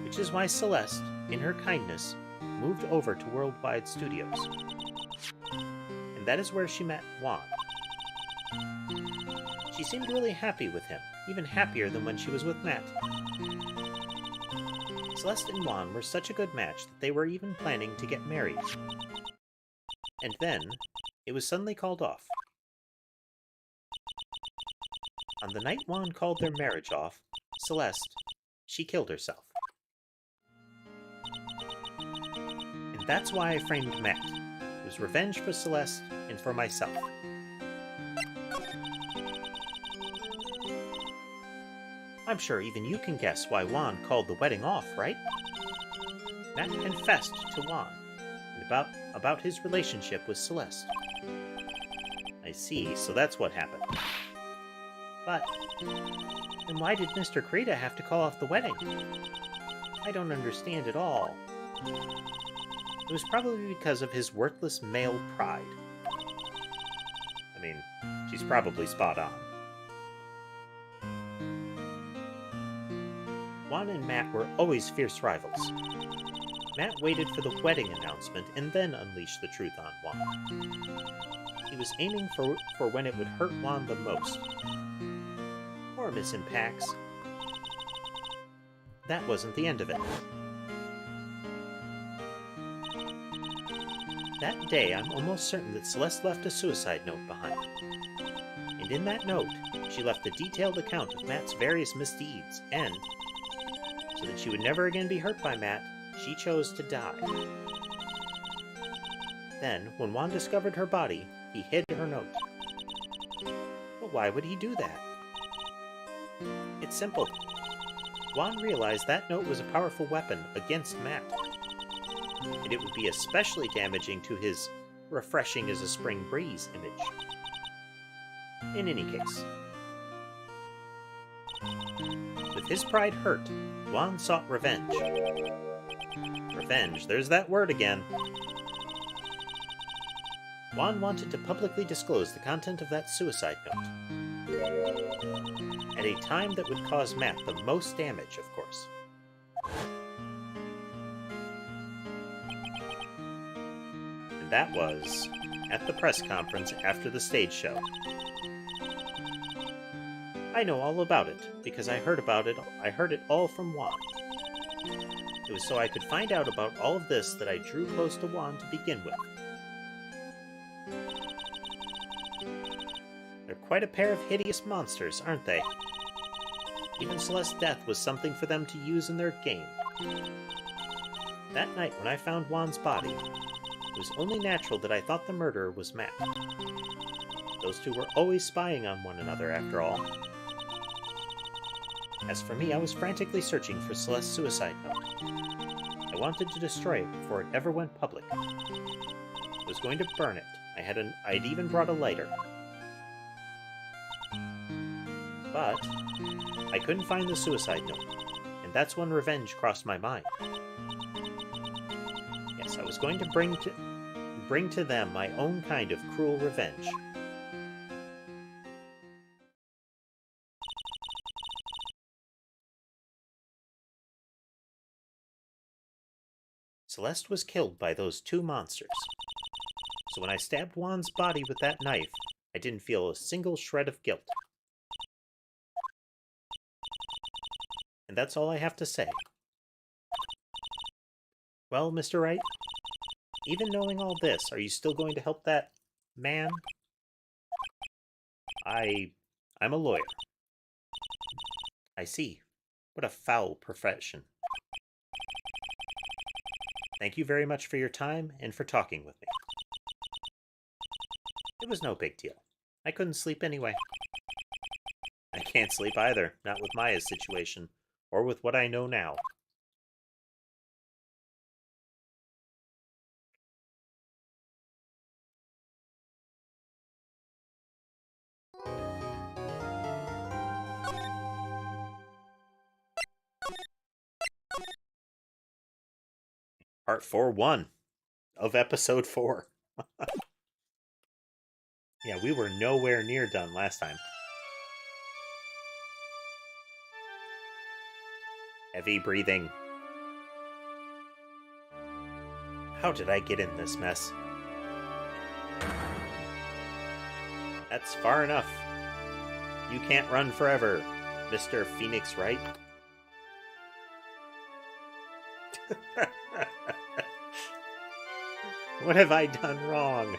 Speaker 1: Which is why Celeste, in her kindness, moved over to Worldwide Studios. And that is where she met Juan. She seemed really happy with him, even happier than when she was with Matt. Celeste and Juan were such a good match that they were even planning to get married. And then, it was suddenly called off. On the night Juan called their marriage off, Celeste, she killed herself. And that's why I framed Matt, was revenge for Celeste and for myself. I'm sure even you can guess why Juan called the wedding off, right? Matt confessed to Juan and about his relationship with Celeste. I see, so that's what happened. But then why did Mr. Krita have to call off the wedding? I don't understand at all. It was probably because of his worthless male pride. I mean, she's probably spot on. Juan and Matt were always fierce rivals. Matt waited for the wedding announcement and then unleashed the truth on Juan. He was aiming for when it would hurt Juan the most. Poor Miss Impax. That wasn't the end of it. That day, I'm almost certain that Celeste left a suicide note behind. And in that note, she left a detailed account of Matt's various misdeeds, and, so that she would never again be hurt by Matt, she chose to die. Then, when Juan discovered her body, he hid her note. But why would he do that? It's simple. Juan realized that note was a powerful weapon against Matt, and it would be especially damaging to his refreshing as a spring breeze image. In any case, with his pride hurt, Juan sought revenge. Revenge, there's that word again. Juan wanted to publicly disclose the content of that suicide note. At a time that would cause Matt the most damage, of course. And that was at the press conference after the stage show. I know all about it, because I heard it all from Juan. It was so I could find out about all of this that I drew close to Juan to begin with. They're quite a pair of hideous monsters, aren't they? Even Celeste's death was something for them to use in their game. That night when I found Juan's body, it was only natural that I thought the murderer was Matt. Those two were always spying on one another, after all. As for me, I was frantically searching for Celeste's suicide note. I wanted to destroy it before it ever went public. I was going to burn it. I'd even brought a lighter. But I couldn't find the suicide note, and that's when revenge crossed my mind. Yes, I was going to bring to them my own kind of cruel revenge. Celeste was killed by those two monsters. So when I stabbed Juan's body with that knife, I didn't feel a single shred of guilt. And that's all I have to say. Well, Mr. Wright, even knowing all this, are you still going to help that man? I'm a lawyer. I see. What a foul profession. Thank you very much for your time and for talking with me. It was no big deal. I couldn't sleep anyway. I can't sleep either, not with Maya's situation, or with what I know now. Part 4-1 of episode 4. Yeah, we were nowhere near done last time. Heavy breathing. How did I get in this mess? That's far enough. You can't run forever, Mr. Phoenix Wright. What have I done wrong?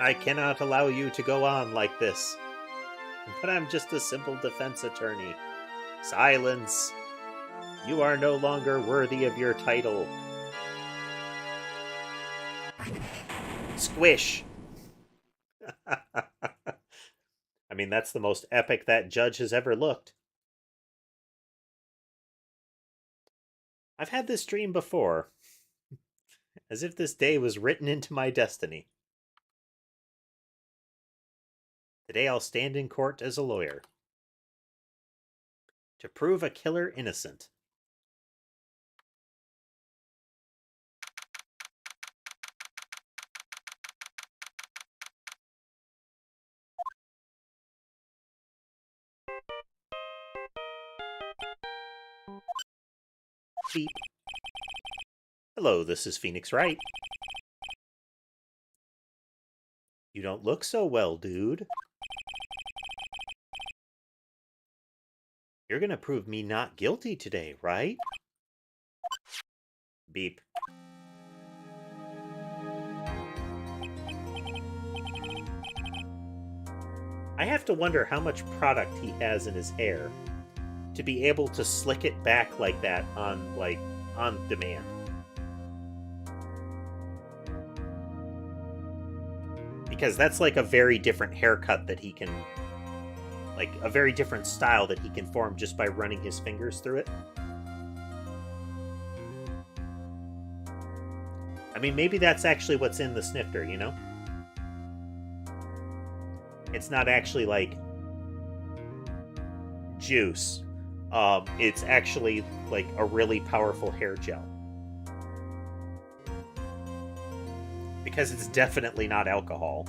Speaker 1: I cannot allow you to go on like this. But I'm just a simple defense attorney. Silence! You are no longer worthy of your title. Squish! I mean, that's the most epic that judge has ever looked. I've had this dream before, as if this day was written into my destiny. Today I'll stand in court as a lawyer to prove a killer innocent. Beep. Hello, this is Phoenix Wright. You don't look so well, dude. You're gonna prove me not guilty today, right? Beep. I have to wonder how much product he has in his hair to be able to slick it back like that on demand. Because that's like a very different haircut that he can, like a very different style that he can form just by running his fingers through it. I mean, maybe that's actually what's in the snifter, you know? It's not actually like juice. It's actually like a really powerful hair gel. Because it's definitely not alcohol.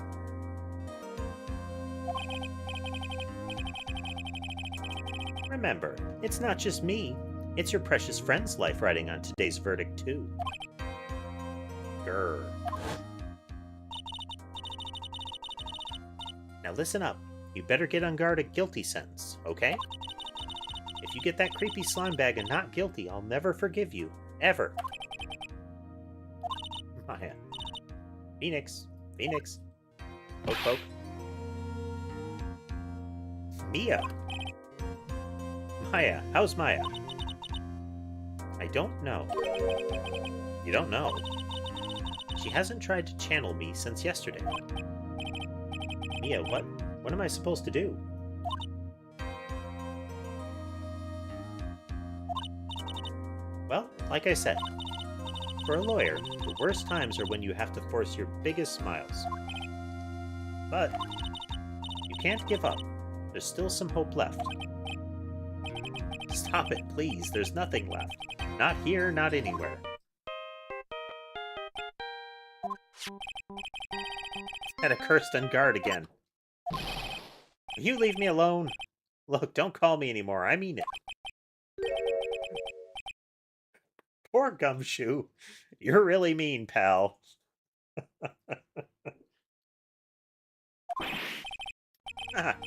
Speaker 1: Remember, it's not just me. It's your precious friend's life riding on today's verdict, too. Grr. Now listen up. You better get on guard a guilty sentence, okay? If you get that creepy slime bag and not guilty, I'll never forgive you. Ever. Maya. Phoenix. Phoenix. Poke, poke. Mia. Maya. How's Maya? I don't know. You don't know? She hasn't tried to channel me since yesterday. Mia, what am I supposed to do? Well, like I said, for a lawyer, the worst times are when you have to force your biggest smiles. But you can't give up. There's still some hope left. Stop it, please. There's nothing left. Not here, not anywhere. Had a cursed on guard again. You leave me alone. Look, don't call me anymore. I mean it. Poor Gumshoe. You're really mean, pal.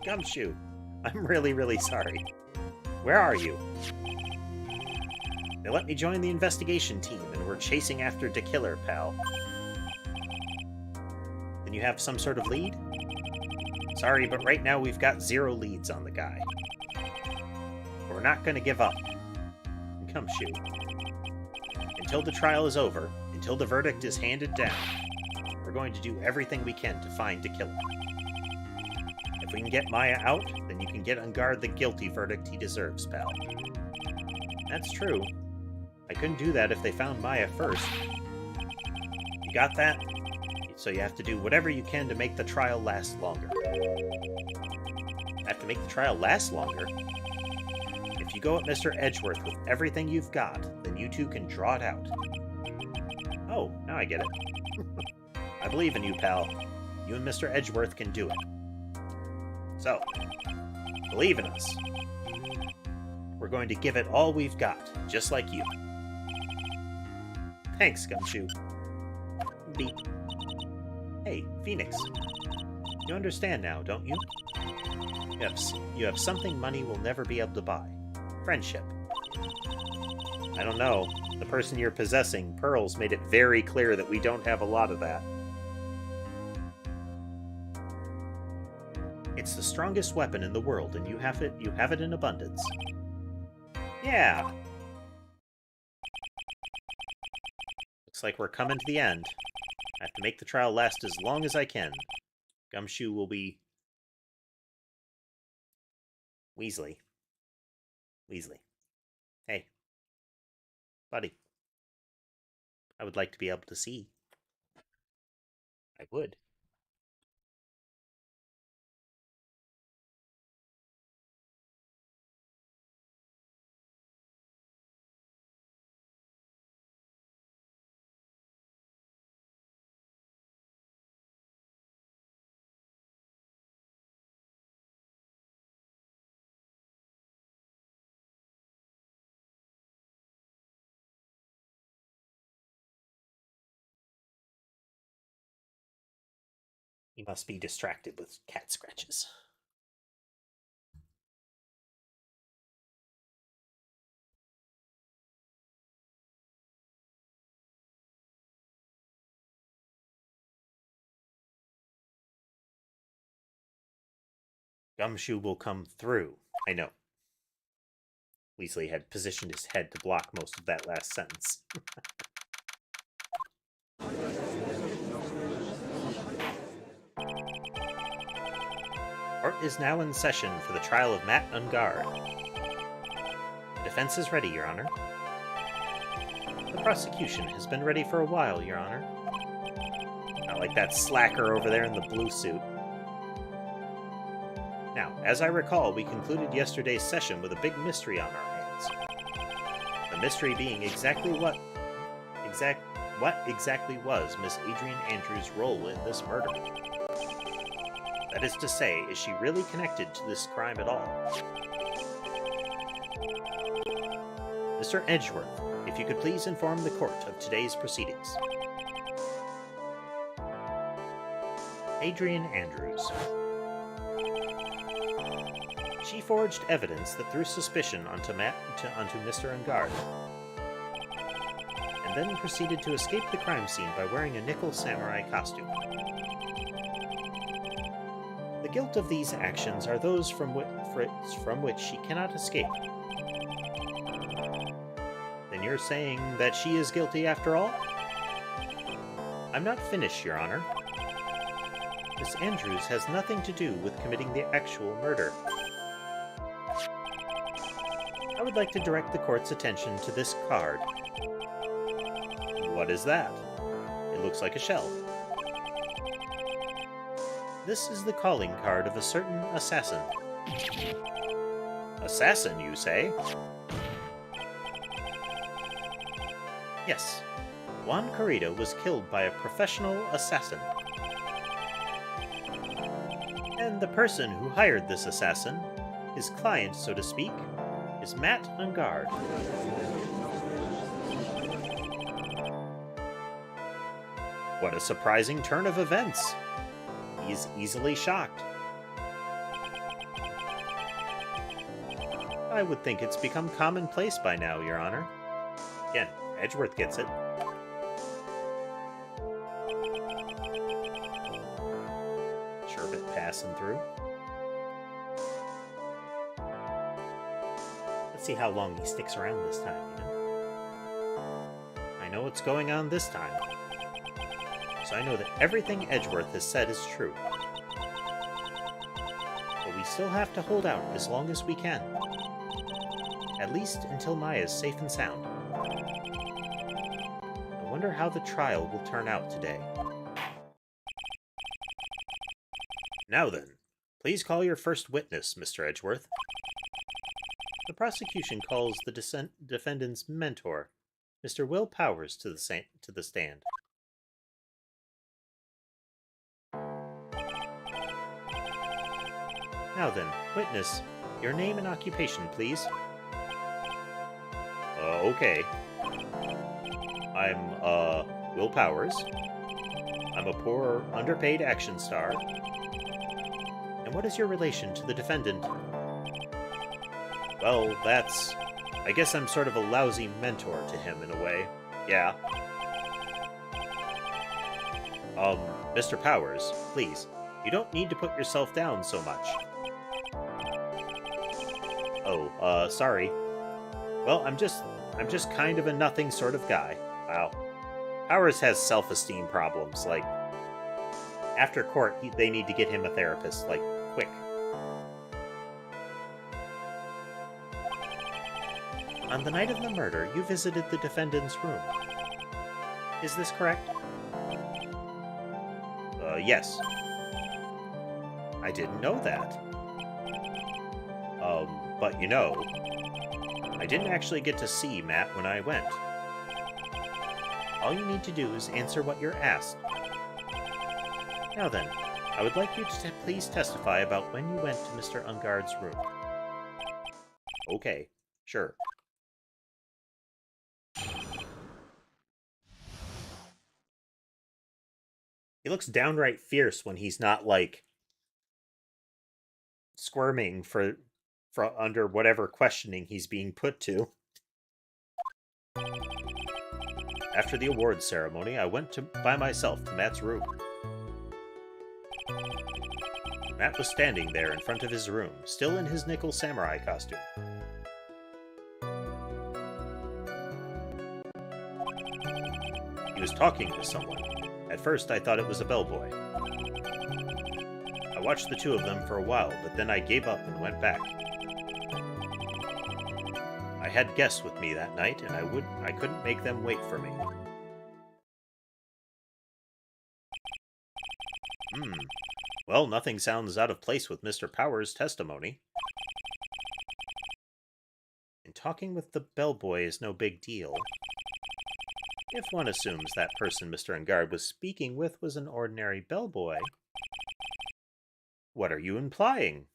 Speaker 1: Gumshoe. I'm really, really sorry. Where are you? They let me join the investigation team, and we're chasing after the killer, pal. Then you have some sort of lead? Sorry, but right now we've got 0 leads on the guy. We're not going to give up. Gumshoe. Until the trial is over, until the verdict is handed down, we're going to do everything we can to find the killer. If we can get Maya out, then you can get on guard the guilty verdict he deserves, pal. That's true. I couldn't do that if they found Maya first. You got that? So you have to do whatever you can to make the trial last longer. I have to make the trial last longer? If you go at Mr. Edgeworth with everything you've got, then you two can draw it out. Oh, now I get it. I believe in you, pal. You and Mr. Edgeworth can do it. So, believe in us. We're going to give it all we've got, just like you. Thanks, Gumshoe. Beep. Hey, Phoenix. You understand now, don't you? You have something money will never be able to buy. Friendship. I don't know. The person you're possessing, Pearls, made it very clear that we don't have a lot of that. It's the strongest weapon in the world, and you have it in abundance. Yeah. Looks like we're coming to the end. have to make the trial last as long as I can. Gumshoe will be... Weasley. Hey. Buddy. I would like to be able to see. I would. He must be distracted with cat scratches. Gumshoe will come through. I know. Weasley had positioned his head to block most of that last sentence. Court is now in session for the trial of Matt Ungard. The defense is ready, Your Honor. The prosecution has been ready for a while, Your Honor. Not like that slacker over there in the blue suit. Now, as I recall, we concluded yesterday's session with a big mystery on our hands. The mystery being exactly what exactly was Miss Adrian Andrews' role in this murder. That is to say, is she really connected to this crime at all? Mr. Edgeworth, if you could please inform the court of today's proceedings. Adrian Andrews. She forged evidence that threw suspicion onto Mr. Ungard, and then proceeded to escape the crime scene by wearing a nickel samurai costume. The guilt of these actions are those from which she cannot escape. Then you're saying that she is guilty after all? I'm not finished, Your Honor. Miss Andrews has nothing to do with committing the actual murder. I would like to direct the court's attention to this card. What is that? It looks like a shell. This is the calling card of a certain assassin. Assassin, you say? Yes. Juan Corrido was killed by a professional assassin. And the person who hired this assassin, his client, so to speak, is Matt Ungard. What a surprising turn of events. He's easily shocked. I would think it's become commonplace by now, Your Honor. Again, Edgeworth gets it. Sherbet passing through. Let's see how long he sticks around this time, you know? I know what's going on this time. So I know that everything Edgeworth has said is true. But we still have to hold out as long as we can. At least until Maya's safe and sound. I wonder how the trial will turn out today. Now then, please call your first witness, Mr. Edgeworth. The prosecution calls the defendant's mentor, Mr. Will Powers, to the stand. Now then, witness, your name and occupation, please. Okay. I'm, Will Powers. I'm a poor, underpaid action star. And what is your relation to the defendant? Well, that's... I guess I'm sort of a lousy mentor to him in a way. Yeah. Mr. Powers, please, you don't need to put yourself down so much. Oh, sorry. Well, I'm just kind of a nothing sort of guy. Wow. Powers has self-esteem problems. Like, after court, they need to get him a therapist, like, quick. On the night of the murder, you visited the defendant's room. Is this correct? Yes. I didn't know that. But you know, I didn't actually get to see Matt when I went. All you need to do is answer what you're asked. Now then, I would like you to please testify about when you went to Mr. Ungard's room. Okay, sure. He looks downright fierce when he's not, like, squirming for under whatever questioning he's being put to. After the awards ceremony, I went by myself to Matt's room. Matt was standing there in front of his room, still in his nickel samurai costume. He was talking to someone. At first, I thought it was a bellboy. I watched the two of them for a while, but then I gave up and went back. I had guests with me that night, and I couldn't make them wait for me. Well, nothing sounds out of place with Mr. Powers' testimony. And talking with the bellboy is no big deal. If one assumes that person Mr. Ungard was speaking with was an ordinary bellboy, what are you implying?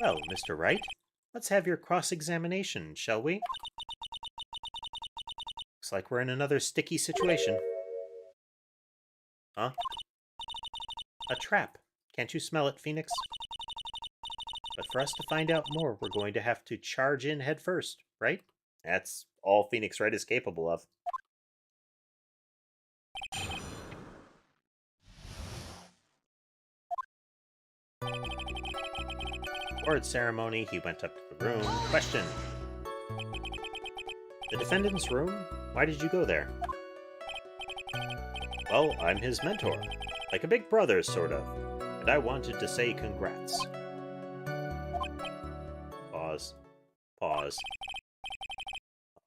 Speaker 1: Well, Mr. Wright, let's have your cross-examination, shall we? Looks like we're in another sticky situation. Huh? A trap. Can't you smell it, Phoenix? But for us to find out more, we're going to have to charge in head first, right? That's all Phoenix Wright is capable of. Award ceremony, he went up to the room. Question. The defendant's room? Why did you go there? Well, I'm his mentor. Like a big brother, sort of. And I wanted to say congrats. Pause.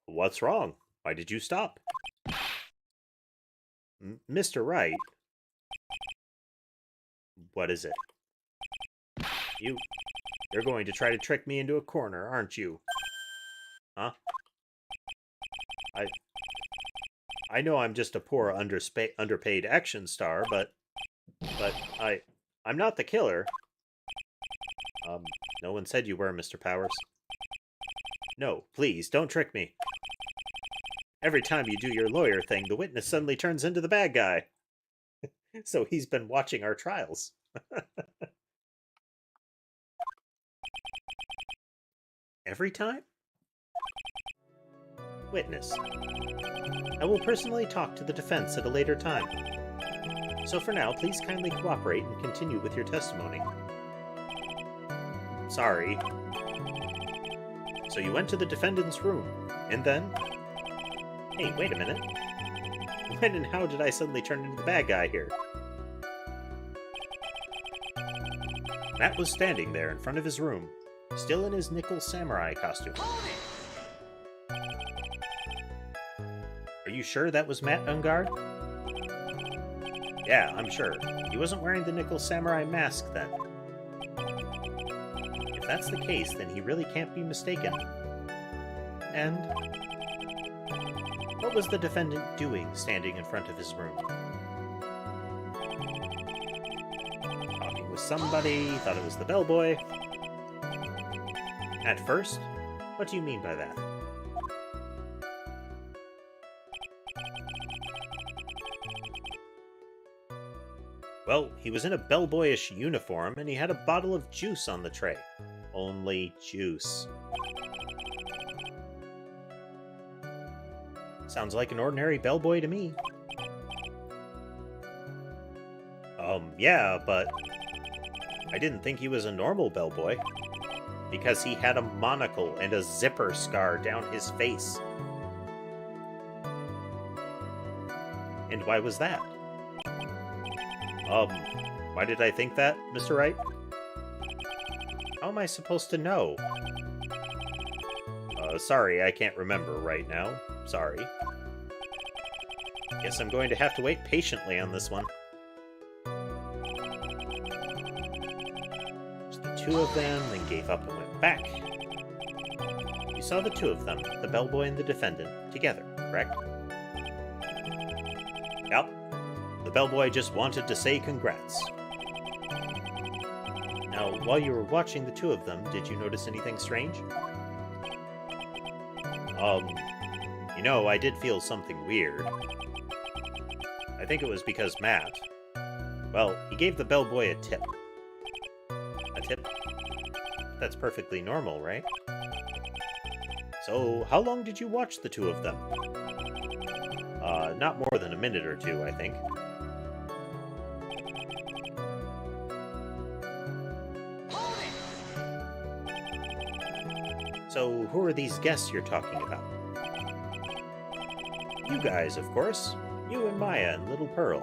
Speaker 1: What's wrong? Why did you stop? Mr. Wright? What is it? You're going to try to trick me into a corner, aren't you? Huh? I know I'm just a poor underpaid action star, but I'm not the killer. No one said you were, Mr. Powers. No, please, don't trick me. Every time you do your lawyer thing, the witness suddenly turns into the bad guy. So he's been watching our trials. Every time? Witness. I will personally talk to the defense at a later time. So for now, please kindly cooperate and continue with your testimony. Sorry. So you went to the defendant's room, and then? Hey, wait a minute. When and how did I suddenly turn into the bad guy here? Matt was standing there in front of his room, still in his nickel samurai costume. Are you sure that was Matt Ungard? Yeah, I'm sure. He wasn't wearing the nickel samurai mask then. If that's the case, then he really can't be mistaken. And what was the defendant doing standing in front of his room? Talking with somebody, thought it was the bellboy. At first? What do you mean by that? Well, he was in a bellboyish uniform, and he had a bottle of juice on the tray. Only juice. Sounds like an ordinary bellboy to me. Yeah, but I didn't think he was a normal bellboy. Because he had a monocle and a zipper scar down his face. And why was that? Why did I think that, Mr. Wright? How am I supposed to know? Sorry, I can't remember right now. Sorry. Guess I'm going to have to wait patiently on this one. Just the two of them, then gave up and went back. You saw the two of them, the bellboy and the defendant, together, correct? Yep. The bellboy just wanted to say congrats. Now, while you were watching the two of them, did you notice anything strange? You know, I did feel something weird. I think it was because Matt... Well, he gave the bellboy a tip. A tip? That's perfectly normal, right? So, how long did you watch the two of them? Not more than a minute or two, I think. So, who are these guests you're talking about? You guys, of course. You and Maya and Little Pearl.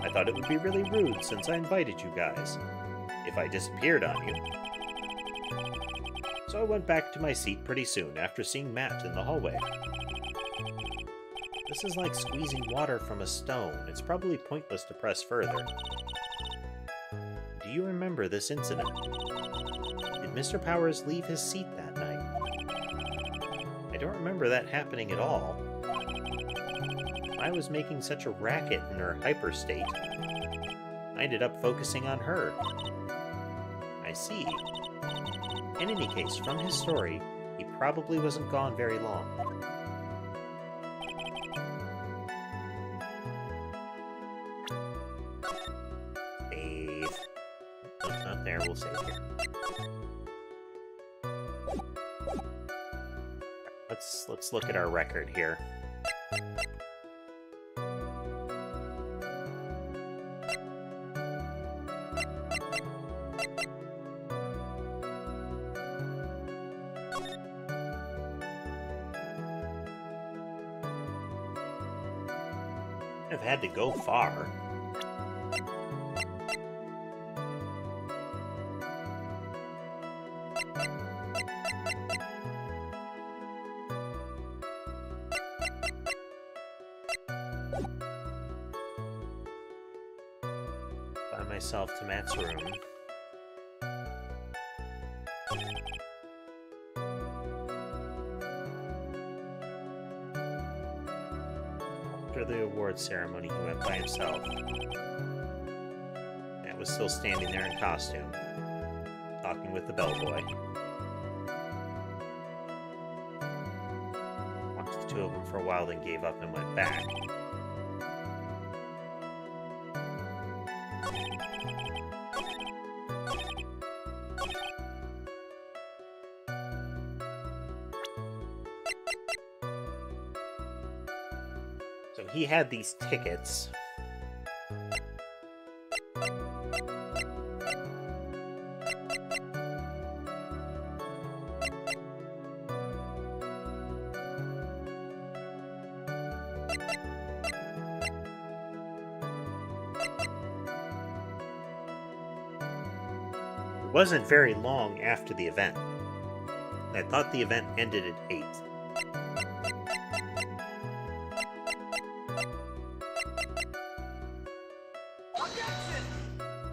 Speaker 1: I thought it would be really rude since I invited you guys, if I disappeared on you. So I went back to my seat pretty soon after seeing Matt in the hallway. This is like squeezing water from a stone. It's probably pointless to press further. Do you remember this incident? Did Mr. Powers leave his seat that night? I don't remember that happening at all. I was making such a racket in her hyper state. I ended up focusing on her. I see. In any case, from his story, he probably wasn't gone very long. Save. Nope, not there. We'll save here. Let's look at our record here. I've had to go far. Find myself to Matt's room. After the awards ceremony, he went by himself. Matt was still standing there in costume, talking with the bellboy. Watched the two of them for a while, then gave up and went back. So he had these tickets. It wasn't very long after the event. I thought the event ended at 8.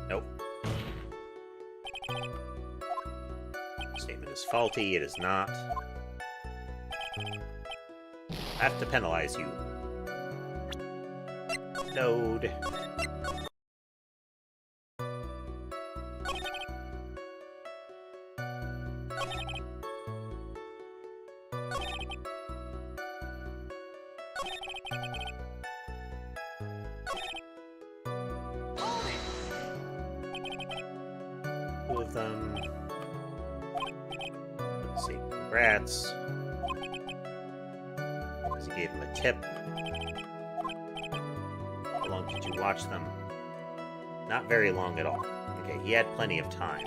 Speaker 1: Nope. Statement is faulty. It is not. I have to penalize you. Load. Two of them. Let's see. Congrats. Because he gave him a tip. How long did you watch them? Not very long at all. Okay, he had plenty of time.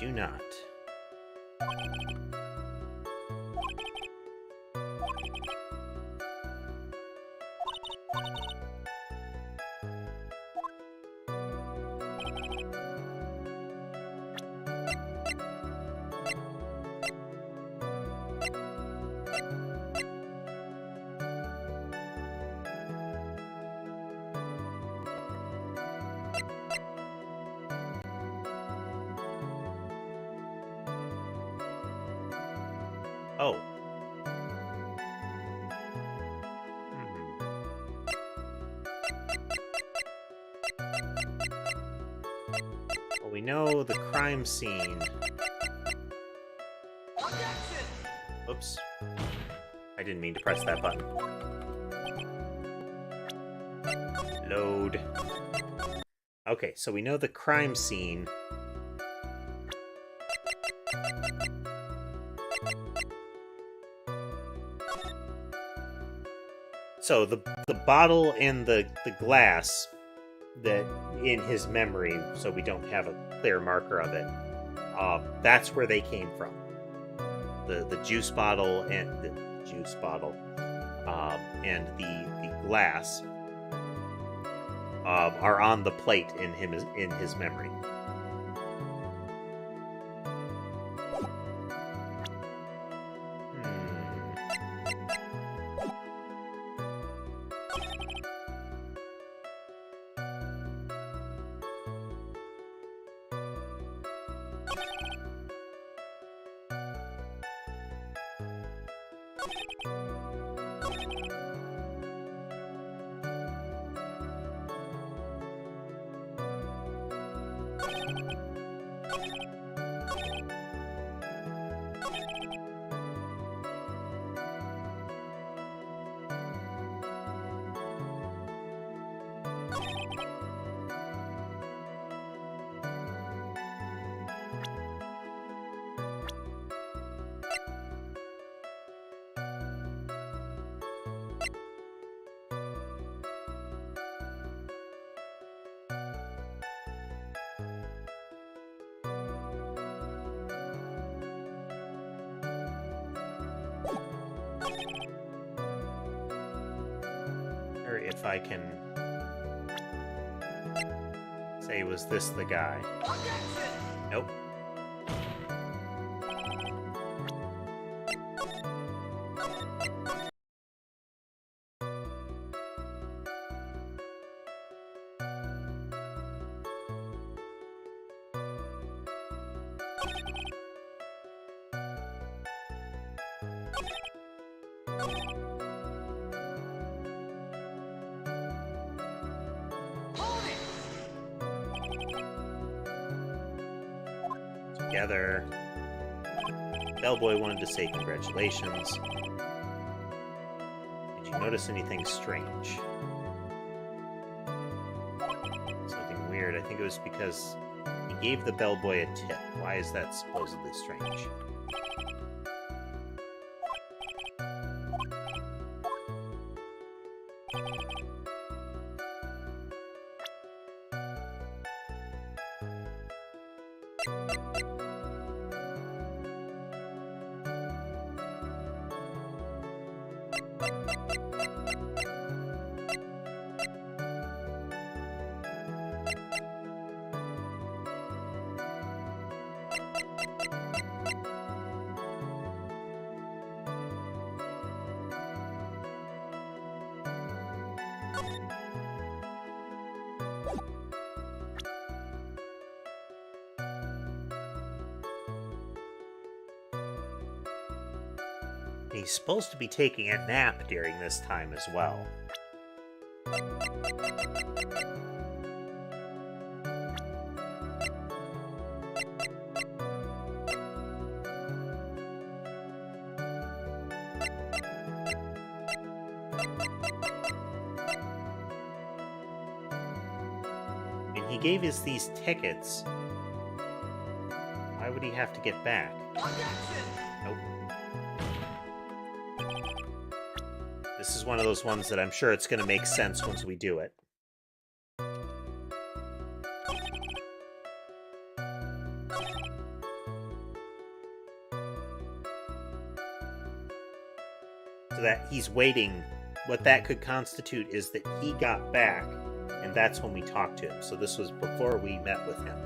Speaker 1: do not. Oh. Well, we know the crime scene. Oops. I didn't mean to press that button. Load. Okay, so we know the crime scene. So the bottle and the glass that in his memory, so we don't have a clear marker of it, that's where they came from. The juice bottle and the glass are on the plate in his memory. Or if I can say, was this the guy? Nope. Together. Bellboy wanted to say congratulations. Did you notice anything strange? Something weird. I think it was because he gave the bellboy a tip. Why is that supposedly strange? He's supposed to be taking a nap during this time as well. And he gave us these tickets. Why would he have to get back? Nope. This is one of those ones that I'm sure it's going to make sense once we do it. So that he's waiting. What that could constitute is that he got back, and that's when we talked to him. So this was before we met with him.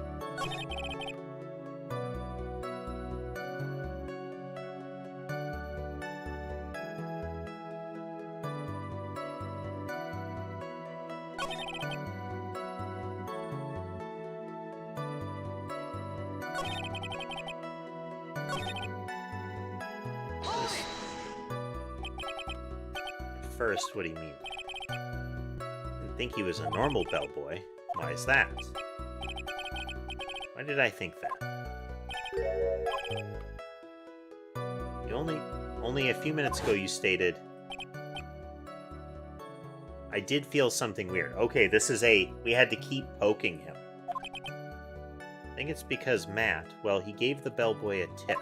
Speaker 1: First, what do you mean? Didn't think he was a normal bellboy. Why is that? Why did I think that? Only a few minutes ago you stated, I did feel something weird. Okay, we had to keep poking him. I think it's because Matt, well, he gave the bellboy a tip.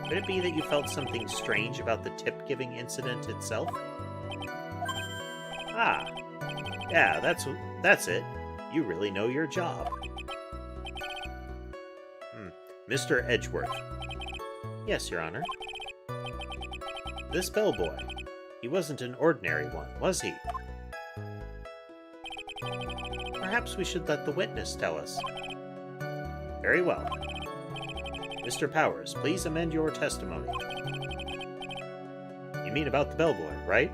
Speaker 1: Could it be that you felt something strange about the tip-giving incident itself? Ah, yeah, that's it. You really know your job. Mr. Edgeworth. Yes, Your Honor. This bellboy, he wasn't an ordinary one, was he? Perhaps we should let the witness tell us. Very well. Mr. Powers, please amend your testimony. You mean about the bellboy, right?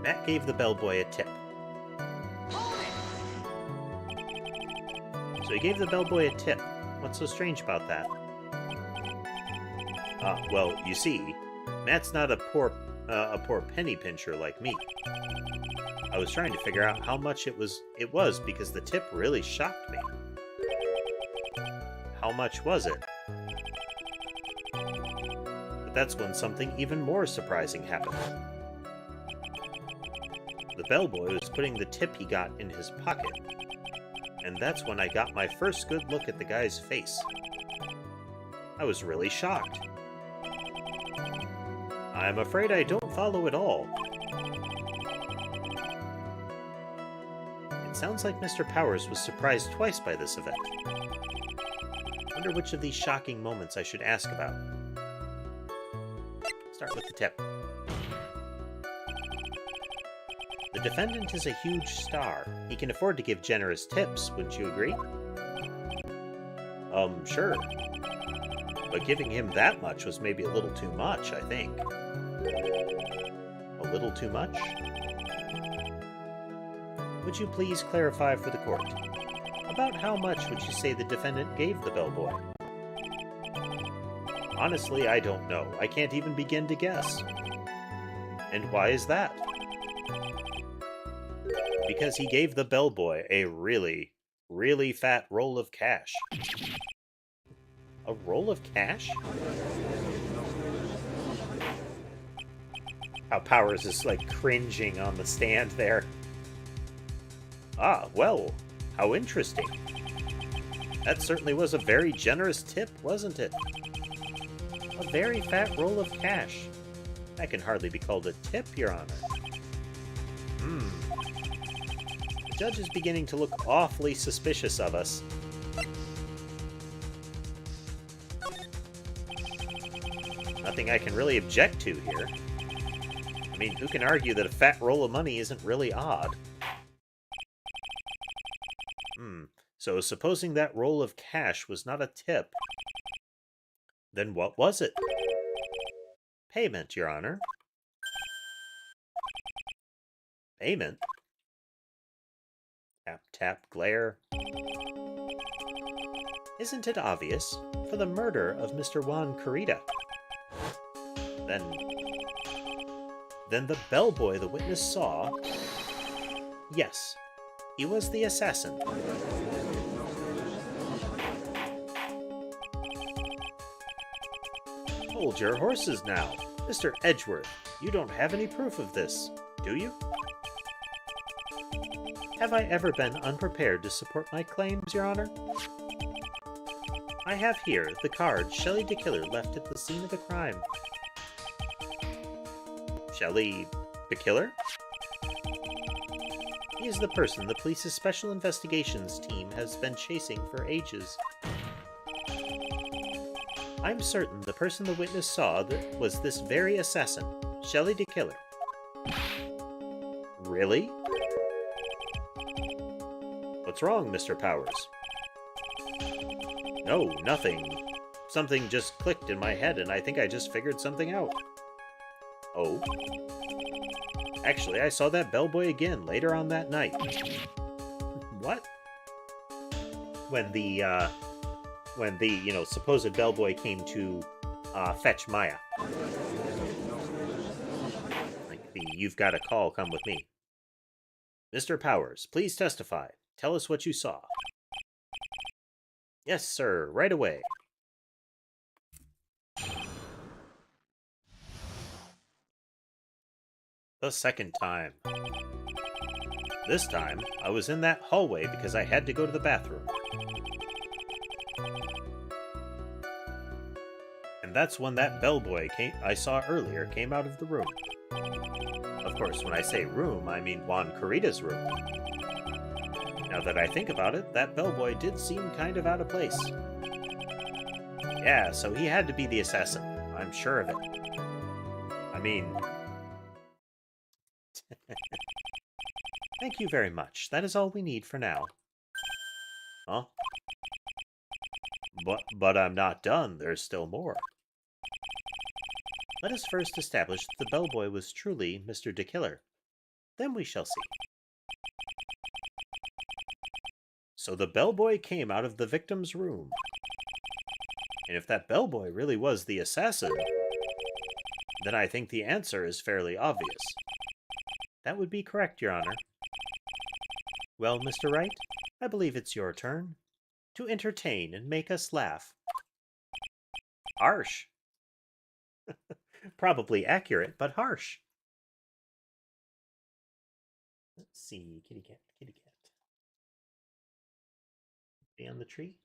Speaker 1: Matt gave the bellboy a tip. So he gave the bellboy a tip. What's so strange about that? Well, you see, Matt's not a poor penny pincher like me. I was trying to figure out how much it was because the tip really shocked me. How much was it? But that's when something even more surprising happened. The bellboy was putting the tip he got in his pocket, and that's when I got my first good look at the guy's face. I was really shocked. I'm afraid I don't follow at all. It sounds like Mr. Powers was surprised twice by this event. Wonder which of these shocking moments I should ask about. Start with the tip. The defendant is a huge star. He can afford to give generous tips, wouldn't you agree? Sure. But giving him that much was maybe a little too much, I think. A little too much? Would you please clarify for the court? About how much would you say the defendant gave the bellboy? Honestly, I don't know. I can't even begin to guess. And why is that? Because he gave the bellboy a really, really fat roll of cash. A roll of cash? How Powers is like cringing on the stand there. Ah, well, how interesting. That certainly was a very generous tip, wasn't it? A very fat roll of cash. That can hardly be called a tip, Your Honor. The judge is beginning to look awfully suspicious of us. Nothing I can really object to here. I mean, who can argue that a fat roll of money isn't really odd? So supposing that roll of cash was not a tip, then what was it? Payment, Your Honor. Payment? Tap, tap, glare. Isn't it obvious? For the murder of Mr. Juan Carita. Then the bellboy the witness saw... Yes, he was the assassin. Hold your horses now. Mr. Edgeworth, you don't have any proof of this, do you? Have I ever been unprepared to support my claims, Your Honor? I have here the card Shelley the Killer left at the scene of the crime. Shelley the Killer? He is the person the police's special investigations team has been chasing for ages. I'm certain the person the witness saw was this very assassin, Shelley the Killer. Really? What's wrong, Mr. Powers? No, nothing. Something just clicked in my head and I think I just figured something out. Oh? Actually, I saw that bellboy again later on that night. What? When the, supposed bellboy came to, fetch Maya. Like the, you've got a call, come with me. Mr. Powers, please testify. Tell us what you saw. Yes, sir, right away. The second time. This time, I was in that hallway because I had to go to the bathroom. And that's when that bellboy I saw earlier came out of the room. Of course, when I say room, I mean Juan Carita's room. Now that I think about it, that bellboy did seem kind of out of place. Yeah, so he had to be the assassin. I'm sure of it. I mean... Thank you very much. That is all we need for now. Huh? But I'm not done. There's still more. Let us first establish that the bellboy was truly Mr. De Killer. Then we shall see. So the bellboy came out of the victim's room. And if that bellboy really was the assassin, then I think the answer is fairly obvious. That would be correct, Your Honor. Well, Mr. Wright, I believe it's your turn to entertain and make us laugh. Harsh. Probably accurate, but harsh. Let's see, kitty cat, kitty cat. Be on the tree?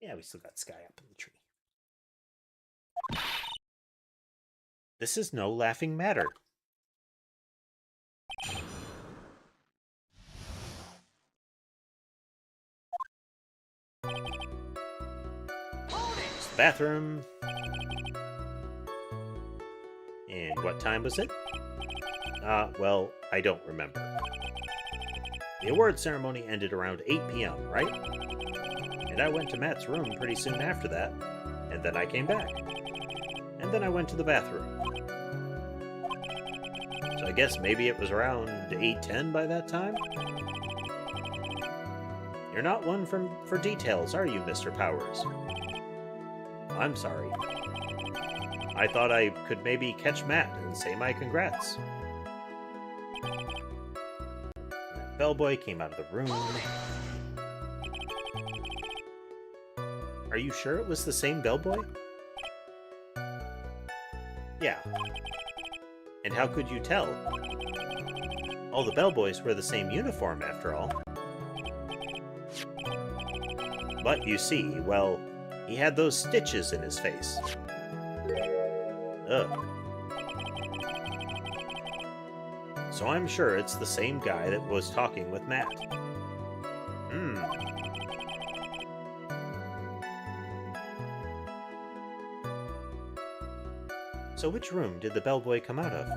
Speaker 1: Yeah, we still got Sky up in the tree. This is no laughing matter. Bathroom. And what time was it? Well, I don't remember. The award ceremony ended around 8 p.m., right? And I went to Matt's room pretty soon after that, and then I came back. And then I went to the bathroom. So I guess maybe it was around 8:10 by that time? You're not one for details, are you, Mr. Powers? I'm sorry. I thought I could maybe catch Matt and say my congrats. That bellboy came out of the room. Are you sure it was the same bellboy? Yeah. And how could you tell? All the bellboys wear the same uniform, after all. But you see, well, he had those stitches in his face. Ugh. So I'm sure it's the same guy that was talking with Matt. So which room did the bellboy come out of?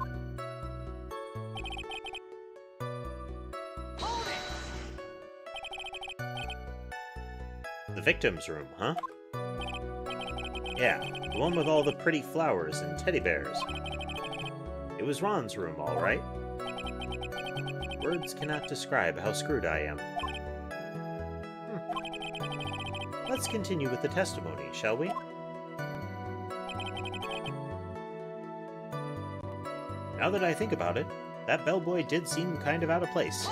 Speaker 1: The victim's room, huh? Yeah, the one with all the pretty flowers and teddy bears. It was Ron's room, all right. Words cannot describe how screwed I am. Let's continue with the testimony, shall we? Now that I think about it, that bellboy did seem kind of out of place.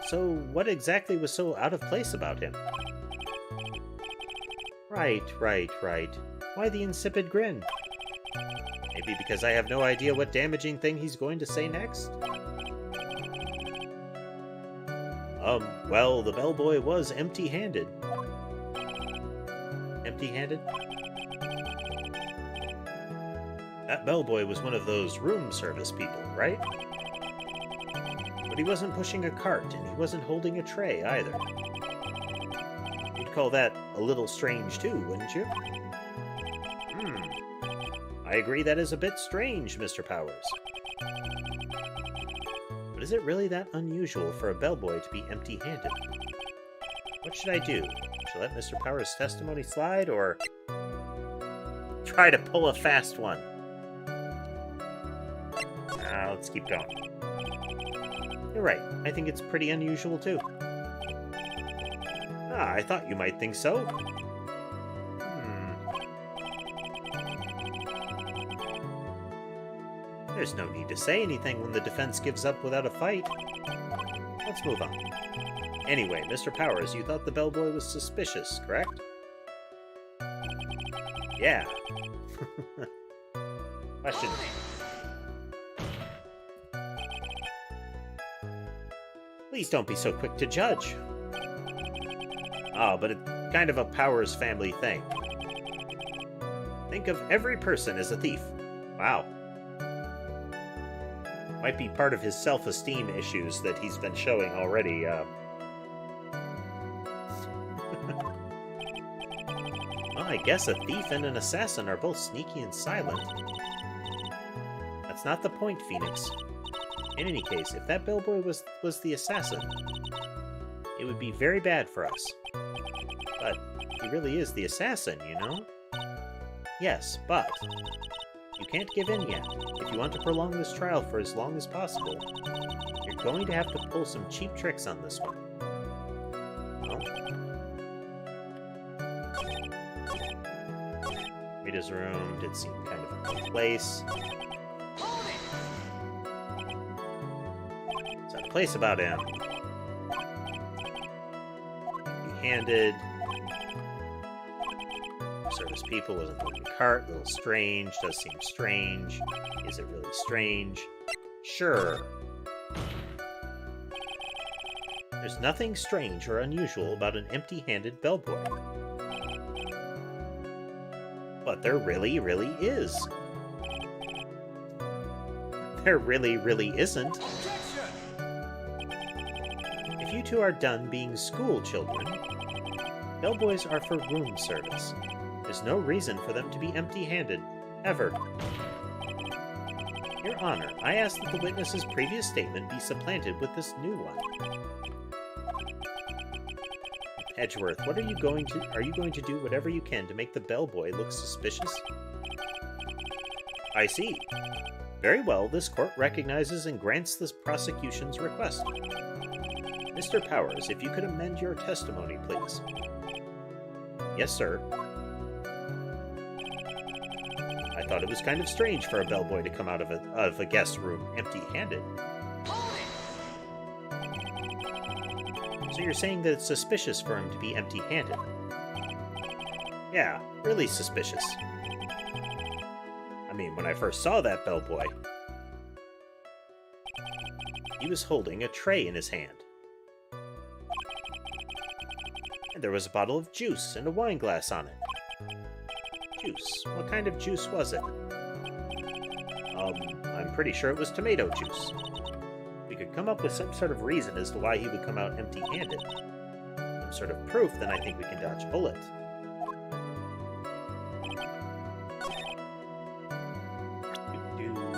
Speaker 1: So what exactly was so out of place about him? Right. Why the insipid grin? Maybe because I have no idea what damaging thing he's going to say next? Well, the bellboy was empty-handed. Empty-handed? That bellboy was one of those room service people, right? But he wasn't pushing a cart, and he wasn't holding a tray, either. call that a little strange too, wouldn't you? I agree that is a bit strange, Mr. Powers. But is it really that unusual for a bellboy to be empty-handed? What should I do? Should I let Mr. Powers' testimony slide, or try to pull a fast one? Let's keep going. You're right. I think it's pretty unusual, too. I thought you might think so. There's no need to say anything when the defense gives up without a fight. Let's move on. Anyway, Mr. Powers, you thought the bellboy was suspicious, correct? Yeah. Question. Please don't be so quick to judge. But it's kind of a Powers family thing. Think of every person as a thief. Wow. Might be part of his self-esteem issues that he's been showing already. Well, I guess a thief and an assassin are both sneaky and silent. That's not the point, Phoenix. In any case, if that bellboy was the assassin, it would be very bad for us. But he really is the assassin, you know? Yes, but you can't give in yet. If you want to prolong this trial for as long as possible, you're going to have to pull some cheap tricks on this one. Well, Rita's room did seem kind of a good place. So the place about him. Empty-handed. Service people wasn't moving the cart. A little strange. Does seem strange. Is it really strange? Sure. There's nothing strange or unusual about an empty-handed bellboy. But there really, really is. There really, really isn't. If you two are done being school children, bellboys are for room service. There's no reason for them to be empty-handed, ever. Your Honor, I ask that the witness's previous statement be supplanted with this new one. Edgeworth, what are you going to do whatever you can to make the bellboy look suspicious? I see. Very well, this court recognizes and grants this prosecution's request. Mr. Powers, if you could amend your testimony, please. Yes, sir. I thought it was kind of strange for a bellboy to come out of a guest room empty-handed. So you're saying that it's suspicious for him to be empty-handed? Yeah, really suspicious. I mean, when I first saw that bellboy, he was holding a tray in his hand. And there was a bottle of juice and a wine glass on it. Juice? What kind of juice was it? I'm pretty sure it was tomato juice. If we could come up with some sort of reason as to why he would come out empty-handed, some sort of proof, then I think we can dodge a bullet.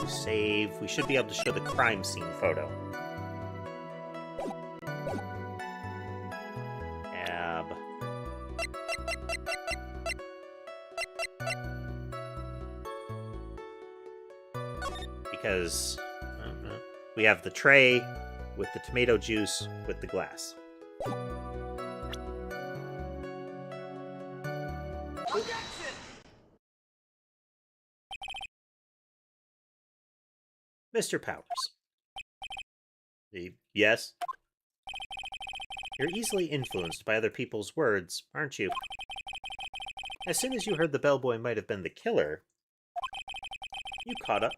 Speaker 1: Save. We should be able to show the crime scene photo. Ab. Because we have the tray with the tomato juice with the glass. Mr. Powers. Yes? You're easily influenced by other people's words, aren't you? As soon as you heard the bellboy might have been the killer,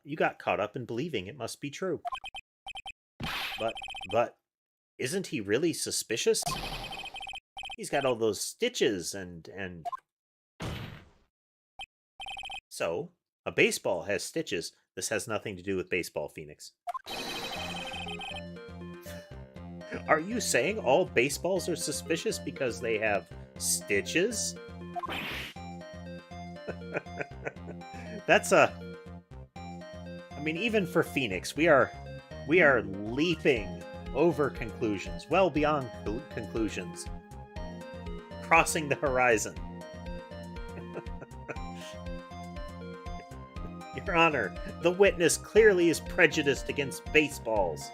Speaker 1: you got caught up in believing it must be true. But, isn't he really suspicious? He's got all those stitches and... So, a baseball has stitches. This has nothing to do with baseball, Phoenix. Are you saying all baseballs are suspicious because they have Stitches? That's a... I mean, even for Phoenix, we are leaping over conclusions, well beyond conclusions, crossing the horizon. Your Honor, the witness clearly is prejudiced against baseballs.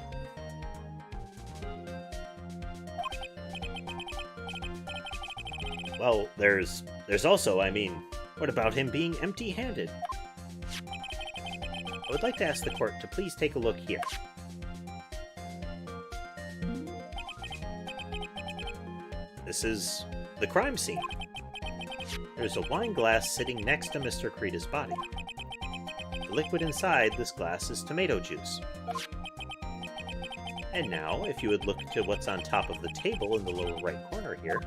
Speaker 1: Well, there's also, I mean, what about him being empty-handed? I would like to ask the court to please take a look here. This is the crime scene. There's a wine glass sitting next to Mr. Kreda's body. The liquid inside this glass is tomato juice. And now, if you would look to what's on top of the table in the lower right corner here,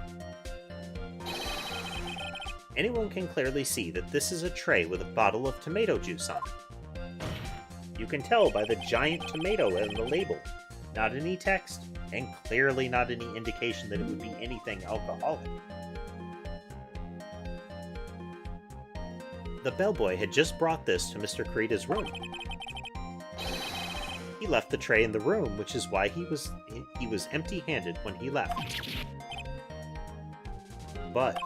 Speaker 1: anyone can clearly see that this is a tray with a bottle of tomato juice on it. You can tell by the giant tomato and the label. Not any text, and clearly not any indication that it would be anything alcoholic. The bellboy had just brought this to Mr. Kreda's room. He left the tray in the room, which is why he was empty-handed when he left. But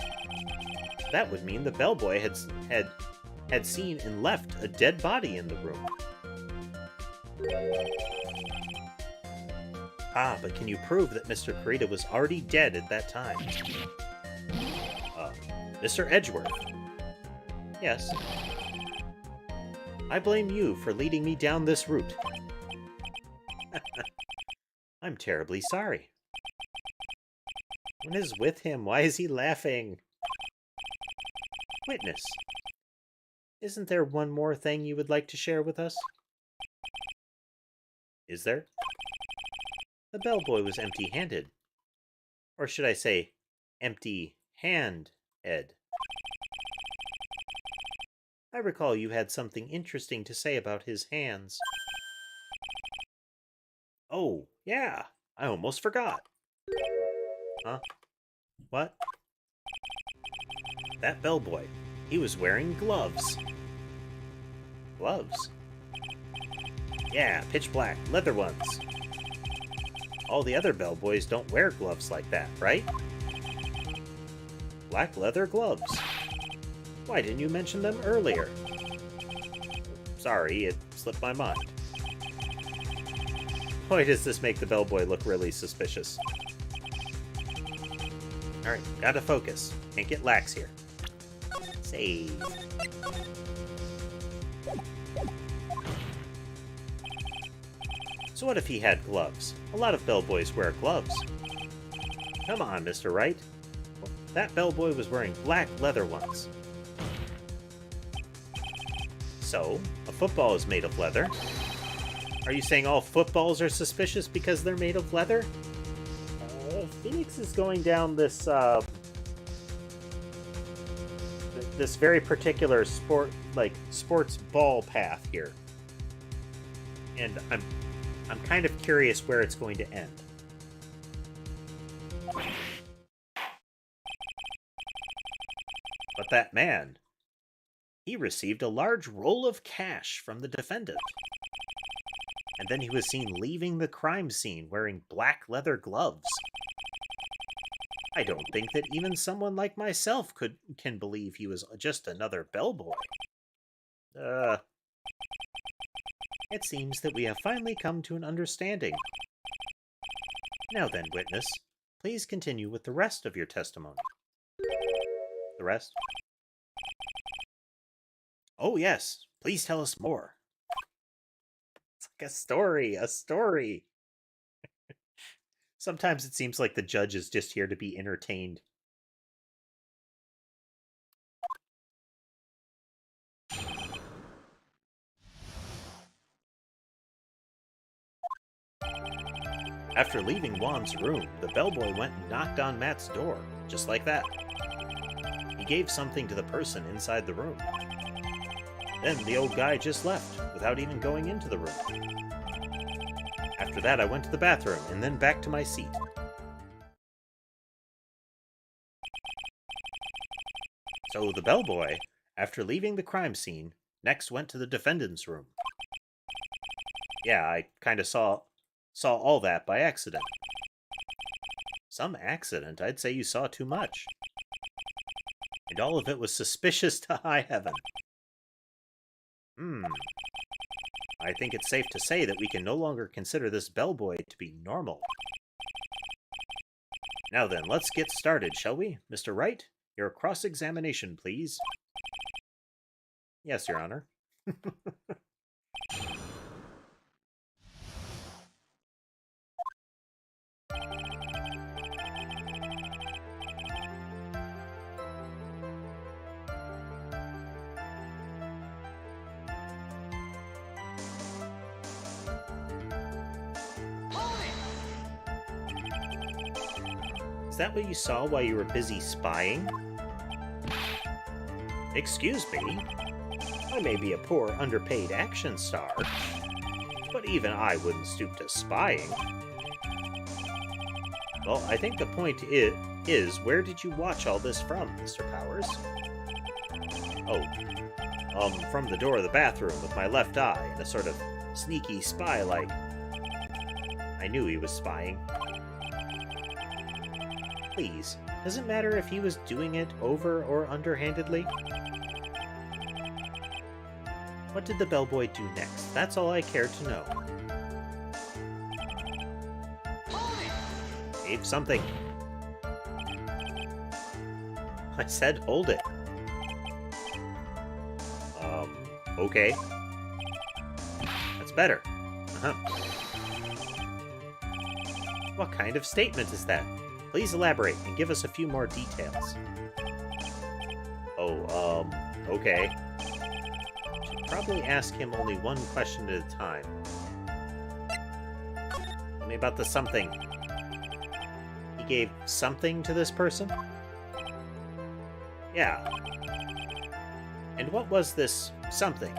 Speaker 1: that would mean the bellboy had seen and left a dead body in the room. Ah, but can you prove that Mr. Kreda was already dead at that time? Mr. Edgeworth. Yes. I blame you for leading me down this route. I'm terribly sorry. What is with him? Why is he laughing? Witness. Isn't there one more thing you would like to share with us? Is there? The bellboy was empty-handed. Or should I say, empty-hand-ed. I recall you had something interesting to say about his hands. Oh, yeah, I almost forgot. Huh? What? That bellboy, he was wearing gloves. Gloves? Yeah, pitch black, leather ones. All the other bellboys don't wear gloves like that, right? Black leather gloves. Why didn't you mention them earlier? Sorry, it slipped my mind. Boy, does this make the bellboy look really suspicious. Alright, gotta focus. Can't get lax here. Save. So what if he had gloves? A lot of bellboys wear gloves. Come on, Mr. Wright. That bellboy was wearing black leather ones. So, a football is made of leather. Are you saying all footballs are suspicious because they're made of leather? Phoenix is going down this this very particular sports ball path here, and I'm kind of curious where it's going to end. But that man, he received a large roll of cash from the defendant. And then he was seen leaving the crime scene wearing black leather gloves. I don't think that even someone like myself can believe he was just another bellboy. It seems that we have finally come to an understanding. Now then, witness, please continue with the rest of your testimony. The rest? Oh yes, please tell us more. It's like a story. Sometimes it seems like the judge is just here to be entertained. After leaving Juan's room, the bellboy went and knocked on Matt's door, just like that. He gave something to the person inside the room. Then the old guy just left, without even going into the room. After that, I went to the bathroom, and then back to my seat. So the bellboy, after leaving the crime scene, next went to the defendant's room. Yeah, I kind of saw all that by accident. Some accident? I'd say you saw too much. And all of it was suspicious to high heaven. I think it's safe to say that we can no longer consider this bellboy to be normal. Now then, let's get started, shall we? Mr. Wright, your cross-examination, please. Yes, Your Honor. Is that what you saw while you were busy spying? Excuse me? I may be a poor, underpaid action star, but even I wouldn't stoop to spying. Well, I think the point is where did you watch all this from, Mr. Powers? Oh, from the door of the bathroom with my left eye and a sort of sneaky spy-like. I knew he was spying. Please, does it matter if he was doing it over or underhandedly? What did the bellboy do next? That's all I care to know. Gave something. I said hold it. Okay. That's better. What kind of statement is that? Please elaborate and give us a few more details. Oh, okay. Should probably ask him only one question at a time. Tell me about the something. He gave something to this person? Yeah. And what was this something?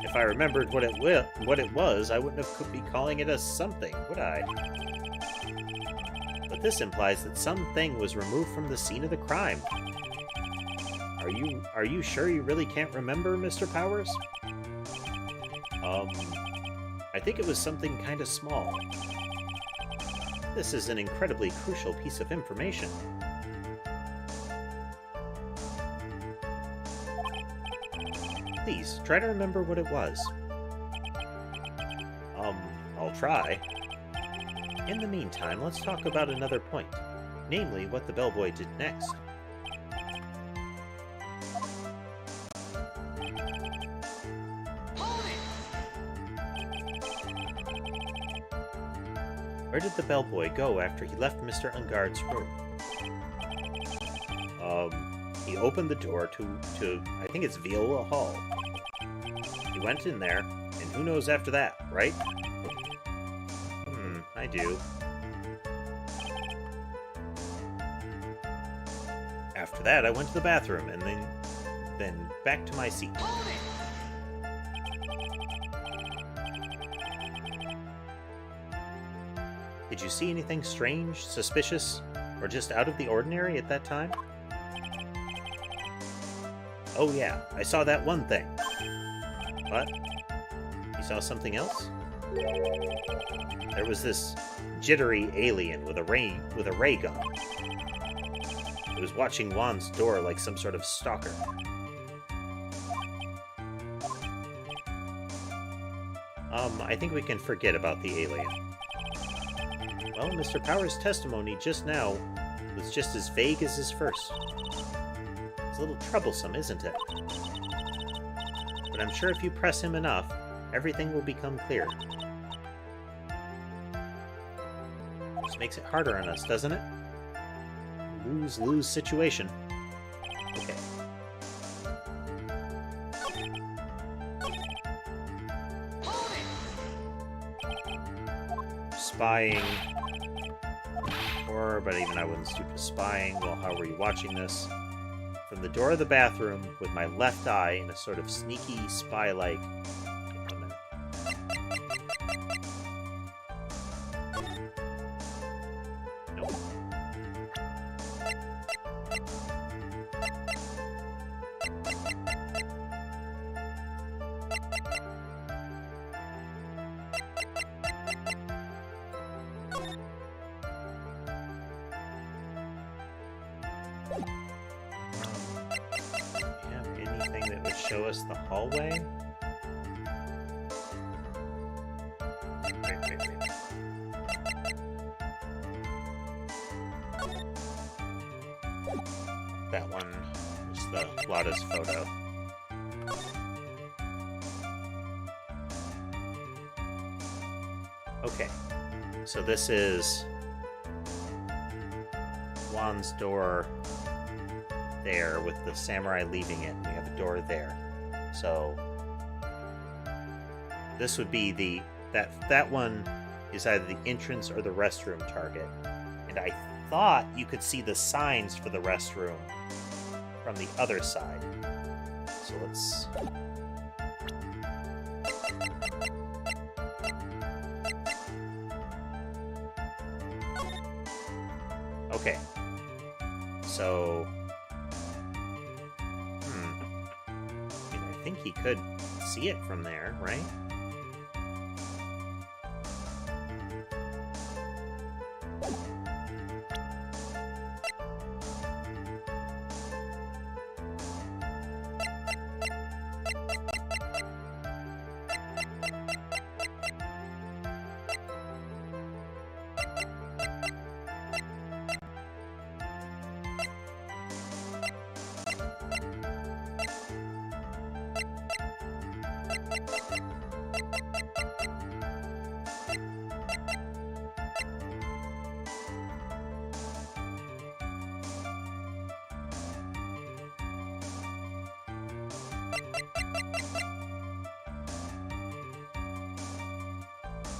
Speaker 1: If I remembered what it was, I wouldn't have be calling it a something, would I? But this implies that something was removed from the scene of the crime. Are you sure you really can't remember, Mr. Powers? I think it was something kind of small. This is an incredibly crucial piece of information. Please, try to remember what it was. I'll try. In the meantime, let's talk about another point, namely what the bellboy did next. Where did the bellboy go after he left Mr. Ungard's room? He opened the door to I think it's Viola Hall. He went in there, and who knows after that, right? I do. After that, I went to the bathroom, and then back to my seat. Did you see anything strange, suspicious, or just out of the ordinary at that time? Oh yeah, I saw that one thing. What? You saw something else? There was this jittery alien with a ray gun. It was watching Juan's door like some sort of stalker. I think we can forget about the alien. Well, Mr. Powers' testimony just now was just as vague as his first. It's a little troublesome, isn't it? But I'm sure if you press him enough, everything will become clear. Just makes it harder on us, doesn't it? Lose-lose situation. Okay. Spying. But even I wouldn't stoop to spying. Well, how were you watching this? From the door of the bathroom, with my left eye in a sort of sneaky, spy-like... Nope. show us the hallway? Wait. That one is the Lotta's photo. Okay, so this is Juan's door there with the samurai leaving it. We have a door there. So this would be the that one is either the entrance or the restroom target. And I thought you could see the signs for the restroom from the other side. So let's okay. So I think he could see it from there, right?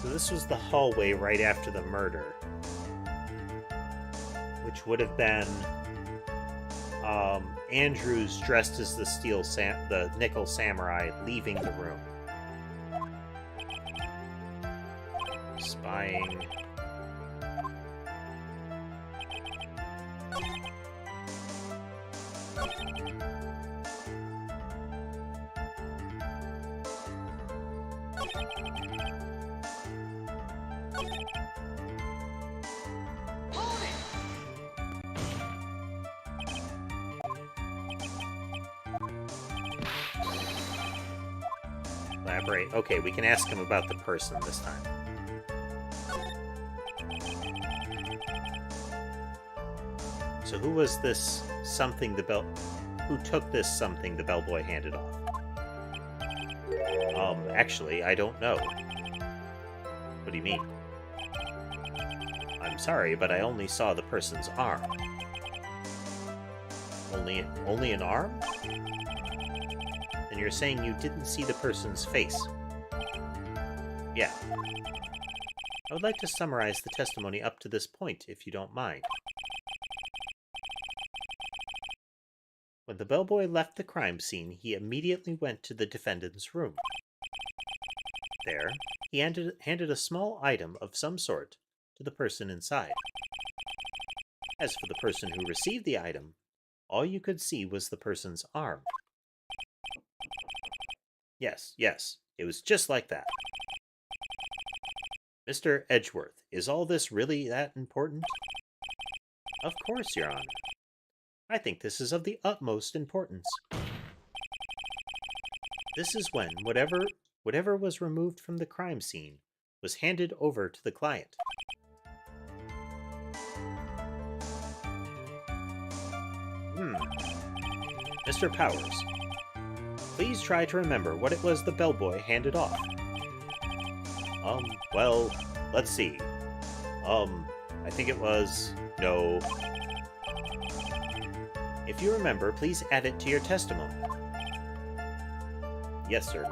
Speaker 1: So this was the hallway right after the murder, which would have been Andrews dressed as the nickel samurai leaving the room, spying. Elaborate. Okay, we can ask him about the person this time. So who was this something who took this something the bellboy handed off? Actually, I don't know. What do you mean? I'm sorry, but I only saw the person's arm. Only an arm? Then you're saying you didn't see the person's face? Yeah. I would like to summarize the testimony up to this point, if you don't mind. When the bellboy left the crime scene, he immediately went to the defendant's room. There, he handed a small item of some sort to the person inside. As for the person who received the item, all you could see was the person's arm. Yes, it was just like that. Mr. Edgeworth, is all this really that important? Of course, Your Honor. I think this is of the utmost importance. This is when whatever was removed from the crime scene was handed over to the client. Mr. Powers, please try to remember what it was the bellboy handed off. Well, let's see. I think it was... No. If you remember, please add it to your testimony. Yes, sir.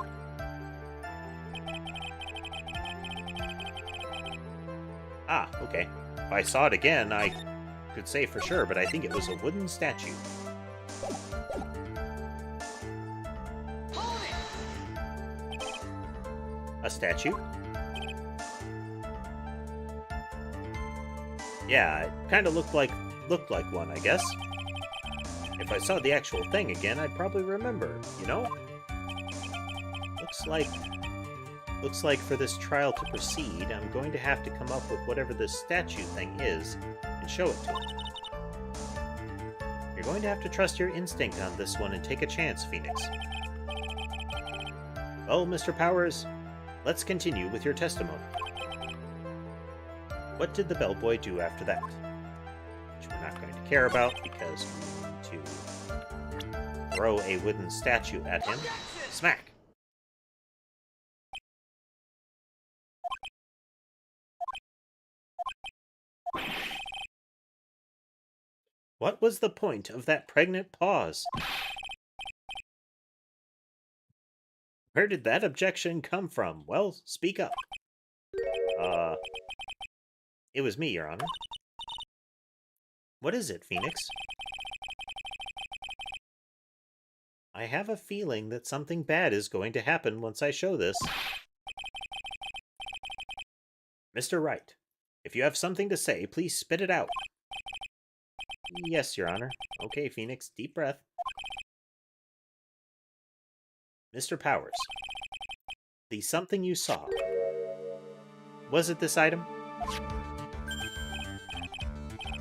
Speaker 1: Ah, okay. If I saw it again, I could say for sure, but I think it was a wooden statue. A statue? Yeah, it kind of looked like one, I guess. If I saw the actual thing again, I'd probably remember, you know? Looks like for this trial to proceed, I'm going to have to come up with whatever this statue thing is and show it to him. You're going to have to trust your instinct on this one and take a chance, Phoenix. Well, Mr. Powers, let's continue with your testimony. What did the bellboy do after that? Which we're not going to care about because we're going to throw a wooden statue at him. Smack! What was the point of that pregnant pause? Where did that objection come from? Well, speak up. It was me, Your Honor. What is it, Phoenix? I have a feeling that something bad is going to happen once I show this. Mr. Wright, if you have something to say, please spit it out. Yes, Your Honor. Okay, Phoenix, deep breath. Mr. Powers, the something you saw, was it this item?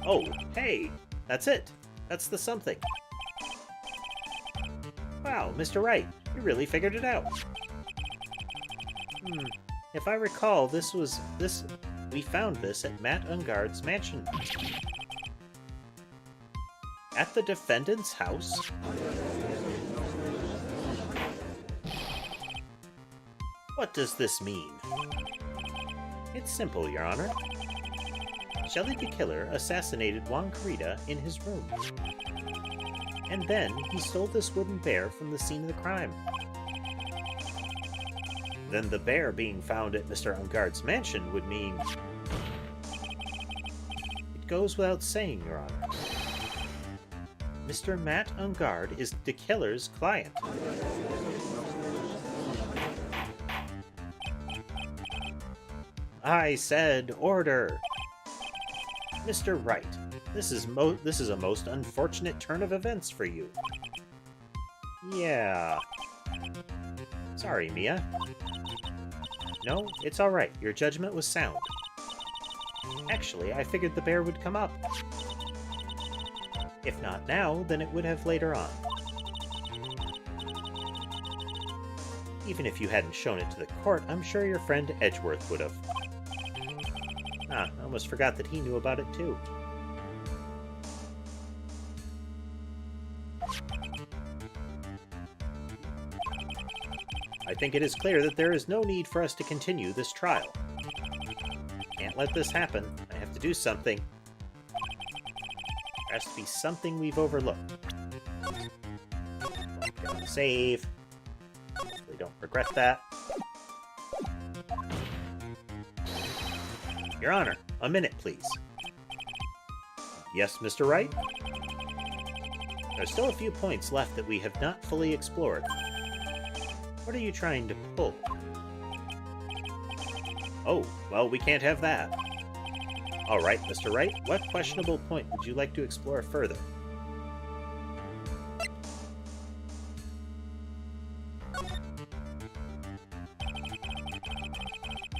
Speaker 1: Oh, hey, that's it. That's the something. Wow, Mr. Wright, you really figured it out. If I recall, we found this at Matt Ungard's mansion. At the defendant's house? What does this mean? It's simple, Your Honor. Shelley the Killer assassinated Juan Carita in his room. And then he stole this wooden bear from the scene of the crime. Then the bear being found at Mr. Ungard's mansion would mean... It goes without saying, Your Honor. Mr. Matt Ungard is the killer's client. I said order! Mr. Wright, this is a most unfortunate turn of events for you. Yeah. Sorry, Mia. No, it's alright. Your judgment was sound. Actually, I figured the bear would come up. If not now, then it would have later on. Even if you hadn't shown it to the court, I'm sure your friend Edgeworth would have. I almost forgot that he knew about it too. I think it is clear that there is no need for us to continue this trial. Can't let this happen. I have to do something. There has to be something we've overlooked. Save. Hopefully don't regret that. Your Honor, a minute, please. Yes, Mr. Wright? There's still a few points left that we have not fully explored. What are you trying to pull? Oh, well, we can't have that. All right, Mr. Wright, what questionable point would you like to explore further?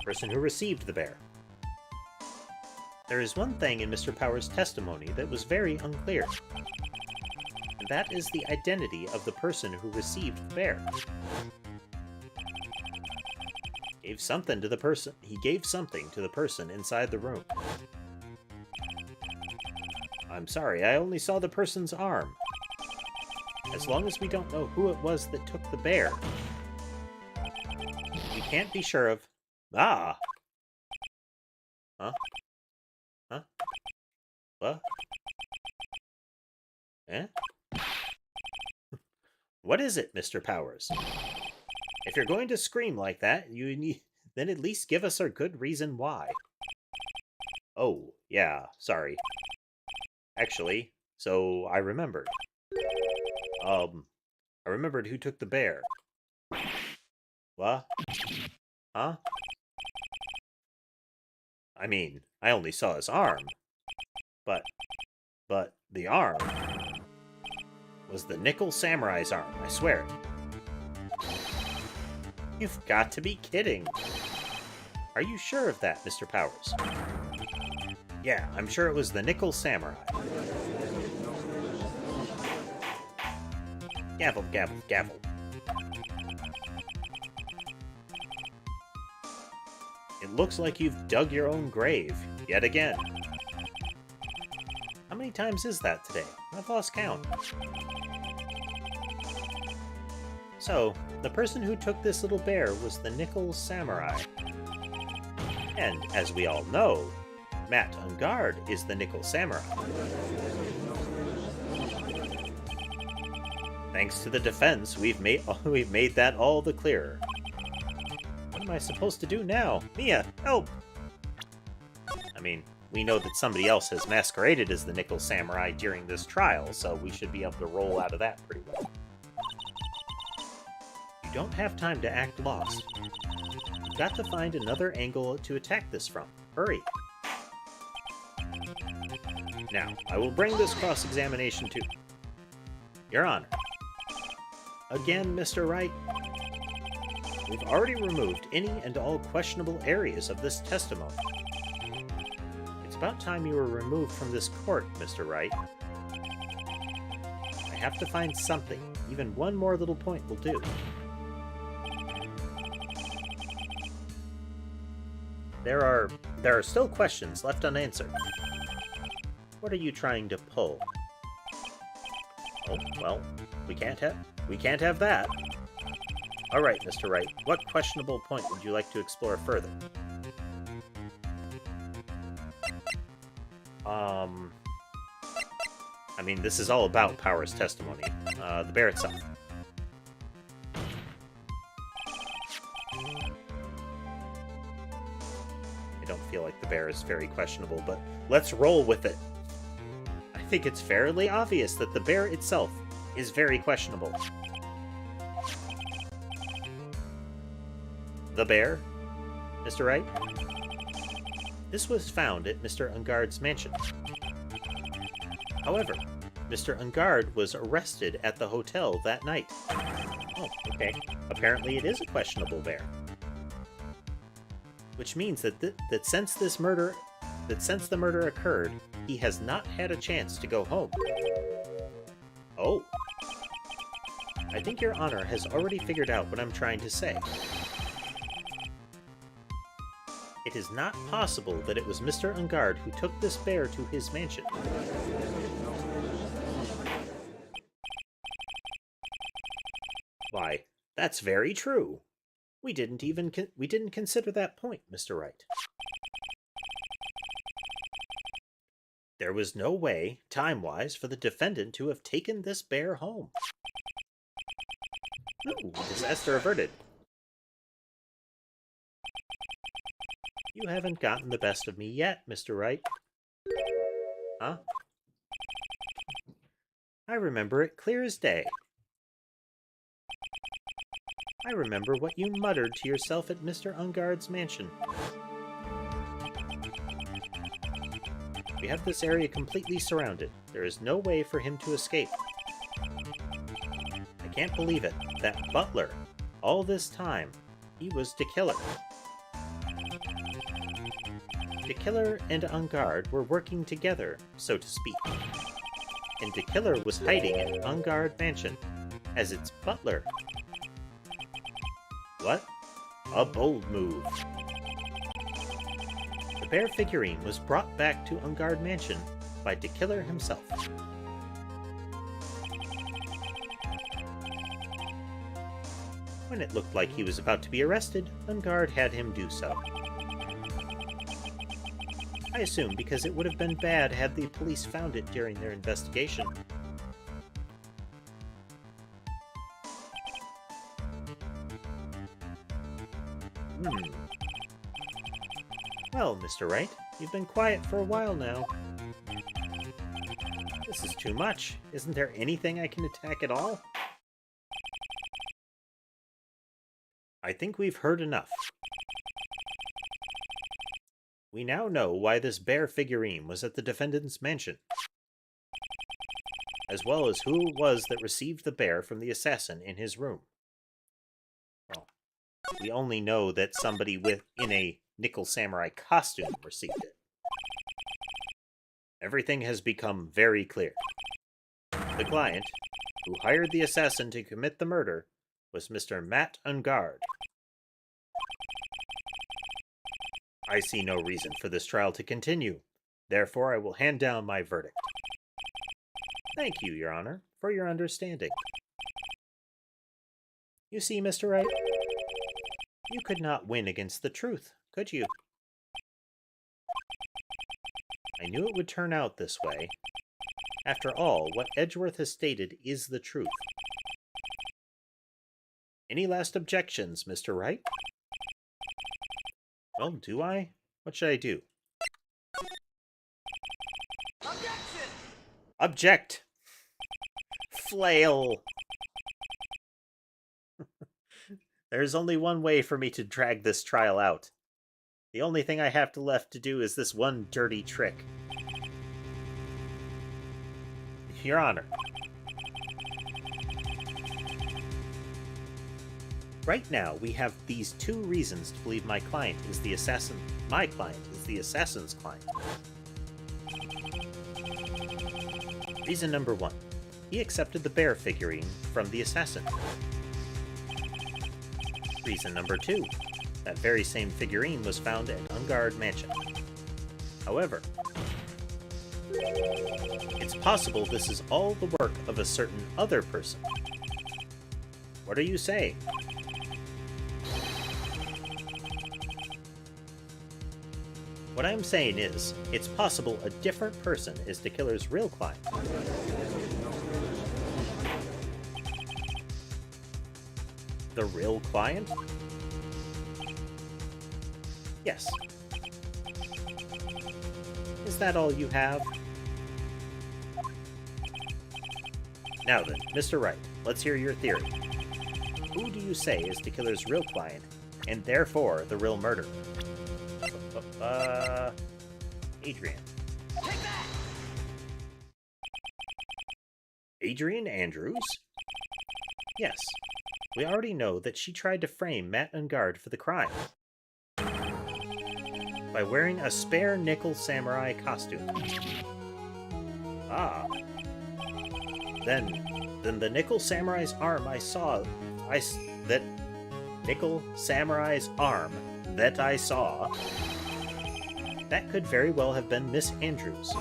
Speaker 1: Person who received the bear. There is one thing in Mr. Powers' testimony that was very unclear, and that is the identity of the person who received the bear. He gave something to the person inside the room. I'm sorry, I only saw the person's arm. As long as we don't know who it was that took the bear, we can't be sure of... Ah! Huh? Huh? What? Eh? What is it, Mr. Powers? If you're going to scream like that, then at least give us a good reason why. Oh, yeah, sorry. Actually, so I remembered. I remembered who took the bear. What? Huh? I mean, I only saw his arm. But the arm was the Nickel Samurai's arm, I swear. You've got to be kidding. Are you sure of that, Mr. Powers? Yeah, I'm sure it was the Nickel Samurai. Gavel, gavel, gavel. It looks like you've dug your own grave, yet again. How many times is that today? I've lost count. So, the person who took this little bear was the Nickel Samurai. And, as we all know, Matt Ungard is the Nickel Samurai. Thanks to the defense, we've made that all the clearer. What am I supposed to do now? Mia, help! I mean, we know that somebody else has masqueraded as the Nickel Samurai during this trial, so we should be able to roll out of that pretty well. You don't have time to act lost. You've got to find another angle to attack this from. Hurry! Now, I will bring this cross-examination to Your Honor. Again, Mr. Wright. We've already removed any and all questionable areas of this testimony. It's about time you were removed from this court, Mr. Wright. I have to find something. Even one more little point will do. There are still questions left unanswered. What are you trying to pull? Oh, well, we can't have that. All right, Mr. Wright, what questionable point would you like to explore further? I mean, this is all about Power's testimony. The bear itself. I don't feel like the bear is very questionable, but let's roll with it. I think it's fairly obvious that the bear itself is very questionable. The bear, Mr. Wright? This was found at Mr. Ungard's mansion. However, Mr. Ungard was arrested at the hotel that night. Oh, okay. Apparently it is a questionable bear. Which means that since the murder occurred, he has not had a chance to go home. Oh. I think Your Honor has already figured out what I'm trying to say. It is not possible that it was Mr. Ungard who took this bear to his mansion. Why, that's very true. We didn't consider that point, Mr. Wright. There was no way, time-wise, for the defendant to have taken this bear home. Ooh, disaster averted. You haven't gotten the best of me yet, Mr. Wright. Huh? I remember it clear as day. I remember what you muttered to yourself at Mr. Ungard's mansion. We have this area completely surrounded. There is no way for him to escape. I can't believe it. That butler, all this time, he was the killer. The killer and Ungard were working together, so to speak. And the killer was hiding at Ungard Mansion as its butler. What? A bold move. The bear figurine was brought back to Ungard Mansion by the killer himself. When it looked like he was about to be arrested, Ungard had him do so. I assume because it would have been bad had the police found it during their investigation. Well, Mr. Wright, you've been quiet for a while now. This is too much. Isn't there anything I can attack at all? I think we've heard enough. We now know why this bear figurine was at the defendant's mansion, as well as who it was that received the bear from the assassin in his room. Well, we only know that somebody in a Nickel Samurai costume received it. Everything has become very clear. The client, who hired the assassin to commit the murder, was Mr. Matt Ungard. I see no reason for this trial to continue. Therefore, I will hand down my verdict. Thank you, Your Honor, for your understanding. You see, Mr. Wright, you could not win against the truth, could you? I knew it would turn out this way. After all, what Edgeworth has stated is the truth. Any last objections, Mr. Wright? Well, do I? What should I do?
Speaker 2: Objection!
Speaker 1: Object! Flail! There's only one way for me to drag this trial out. The only thing I have left to do is this one dirty trick. Your Honor. Right now, we have these two reasons to believe my client is the assassin. My client is the assassin's client. Reason number one. He accepted the bear figurine from the assassin. Reason number two. That very same figurine was found at Ungard Mansion. However, it's possible this is all the work of a certain other person. What are you saying? What I'm saying is, it's possible a different person is the killer's real client. The real client? Yes. Is that all you have? Now then, Mr. Wright, let's hear your theory. Who do you say is the killer's real client, and therefore the real murderer? Adrian.
Speaker 2: Take that!
Speaker 1: Adrian Andrews? Yes. We already know that she tried to frame Matt Ungard for the crime by wearing a spare nickel samurai costume. Ah. Then the nickel samurai's arm that nickel samurai's arm that I saw, that could very well have been Miss Andrews.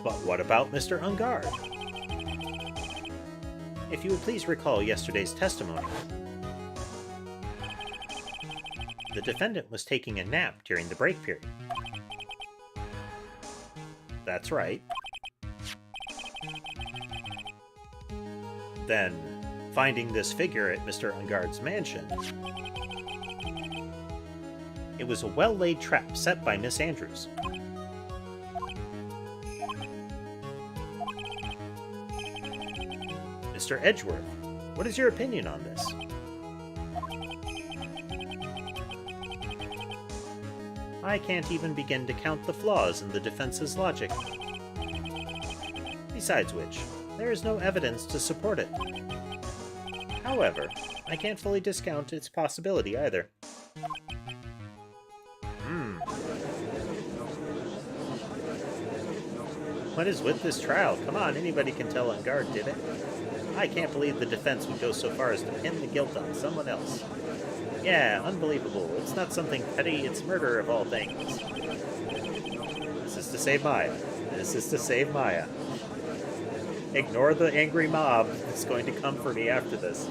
Speaker 1: But what about Mr. Ungard? If you would please recall yesterday's testimony, the defendant was taking a nap during the break period. That's right. Then, finding this figure at Mr. Ungard's mansion, it was a well-laid trap set by Miss Andrews. Mr. Edgeworth, what is your opinion on this? I can't even begin to count the flaws in the defense's logic. Besides which, there is no evidence to support it. However, I can't fully discount its possibility either. What is with this trial? Come on, anybody can tell Ungard did it. I can't believe the defense would go so far as to pin the guilt on someone else. Yeah, unbelievable. It's not something petty, it's murder of all things. This is to save Maya. This is to save Maya. Ignore the angry mob that's going to come for me after this.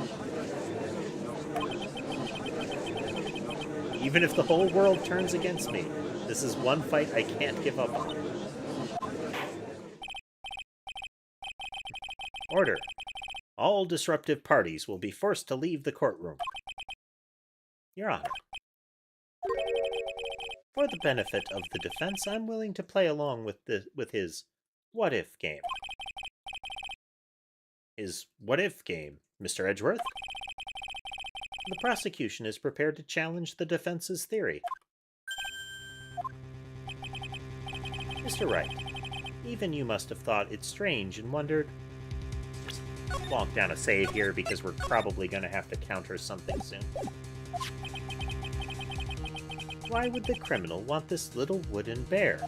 Speaker 1: Even if the whole world turns against me, this is one fight I can't give up on. Order. All disruptive parties will be forced to leave the courtroom. Your Honor. For the benefit of the defense, I'm willing to play along with his what-if game. His what-if game, Mr. Edgeworth? The prosecution is prepared to challenge the defense's theory. Mr. Wright, even you must have thought it strange and wondered... Plonk down a save here because we're probably going to have to counter something soon. Why would the criminal want this little wooden bear?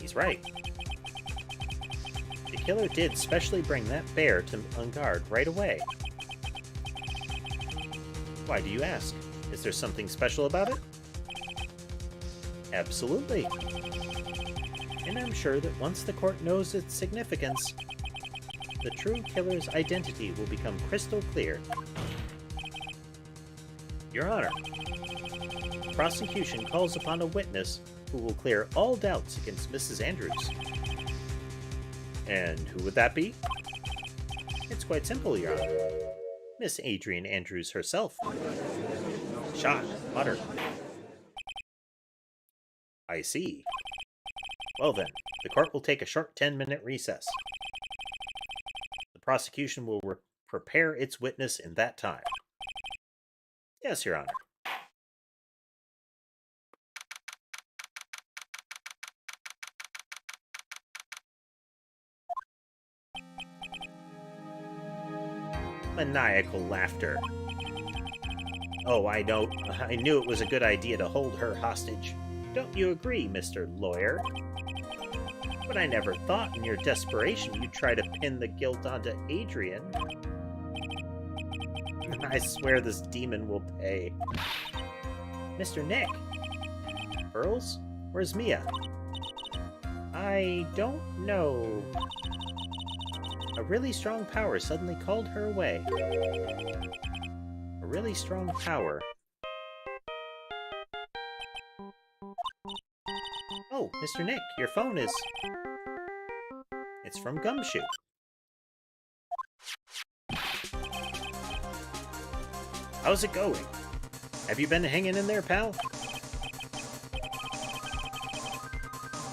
Speaker 1: He's right. The killer did specially bring that bear to Ungard right away. Why do you ask? Is there something special about it? Absolutely. And I'm sure that once the court knows its significance, the true killer's identity will become crystal clear. Your Honor, the prosecution calls upon a witness who will clear all doubts against Mrs. Andrews. And who would that be? It's quite simple, Your Honor. Miss Adrian Andrews herself. Shot. Butter. I see. Well then, the court will take a short 10-minute recess. The prosecution will prepare its witness in that time. Yes, Your Honor. Maniacal laughter. Oh, I know. I knew it was a good idea to hold her hostage. Don't you agree, Mr. Lawyer? But I never thought in your desperation you'd try to pin the guilt onto Adrian. I swear this demon will pay. Mr. Nick? Pearls? Where's Mia? I don't know. A really strong power suddenly called her away. A really strong power. Oh, Mr. Nick, your phone is... It's from Gumshoe. How's it going? Have you been hanging in there, pal?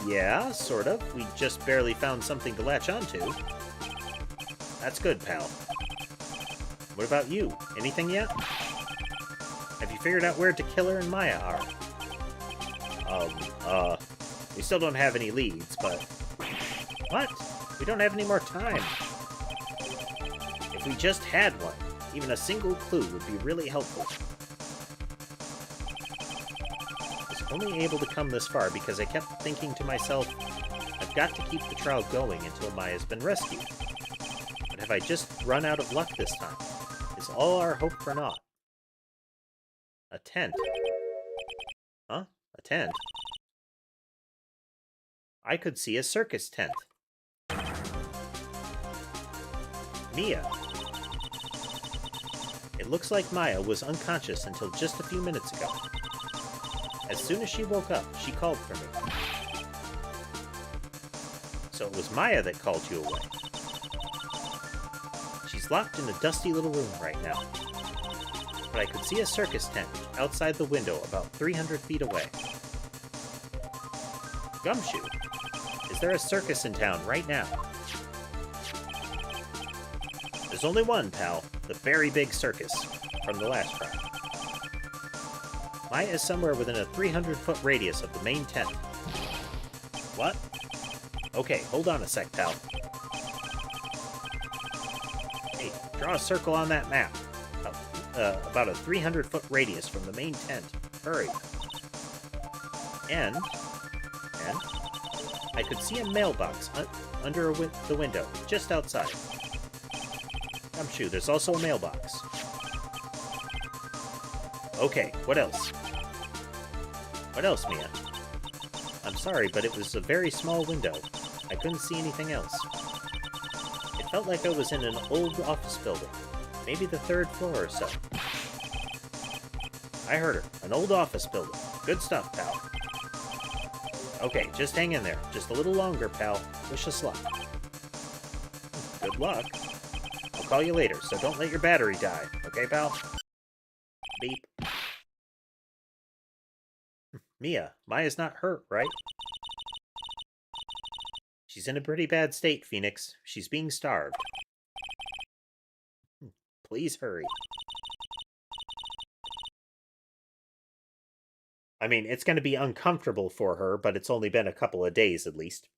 Speaker 1: Yeah, sort of. We just barely found something to latch onto. That's good, pal. What about you? Anything yet? Have you figured out where Killer and Maya are? We still don't have any leads, but... What? We don't have any more time. If we just had one, even a single clue would be really helpful. I was only able to come this far because I kept thinking to myself, I've got to keep the trial going until Maya's been rescued. But have I just run out of luck this time? Is all our hope for naught? A tent. Huh? A tent? I could see a circus tent. Mia. It looks like Maya was unconscious until just a few minutes ago. As soon as she woke up, she called for me. So it was Maya that called you away. She's locked in a dusty little room right now. But I could see a circus tent outside the window about 300 feet away. Gumshoe, is there a circus in town right now? There's only one, pal. The very big circus from the last trial. Maya is somewhere within a 300-foot radius of the main tent. What? Okay, hold on a sec, pal. Hey, draw a circle on that map. About a 300-foot radius from the main tent. Hurry. And I could see a mailbox under the window, just outside. Gumshoe, there's also a mailbox. Okay, what else? What else, Mia? I'm sorry, but it was a very small window. I couldn't see anything else. It felt like I was in an old office building. Maybe the 3rd floor or so. I heard her. An old office building. Good stuff, pal. Okay, just hang in there. Just a little longer, pal. Wish us luck. Good luck. I'll call you later, so don't let your battery die. Okay, pal? Beep. Mia, Maya's not hurt, right? She's in a pretty bad state, Phoenix. She's being starved. Please hurry. I mean, it's going to be uncomfortable for her, but it's only been a couple of days at least.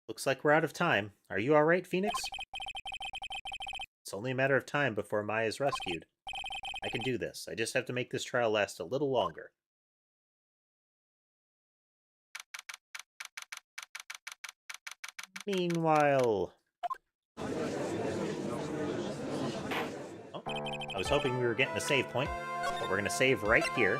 Speaker 1: Looks like we're out of time. Are you alright, Phoenix? It's only a matter of time before Maya's rescued. I can do this. I just have to make this trial last a little longer. Meanwhile... I was hoping we were getting a save point, but we're going to save right here.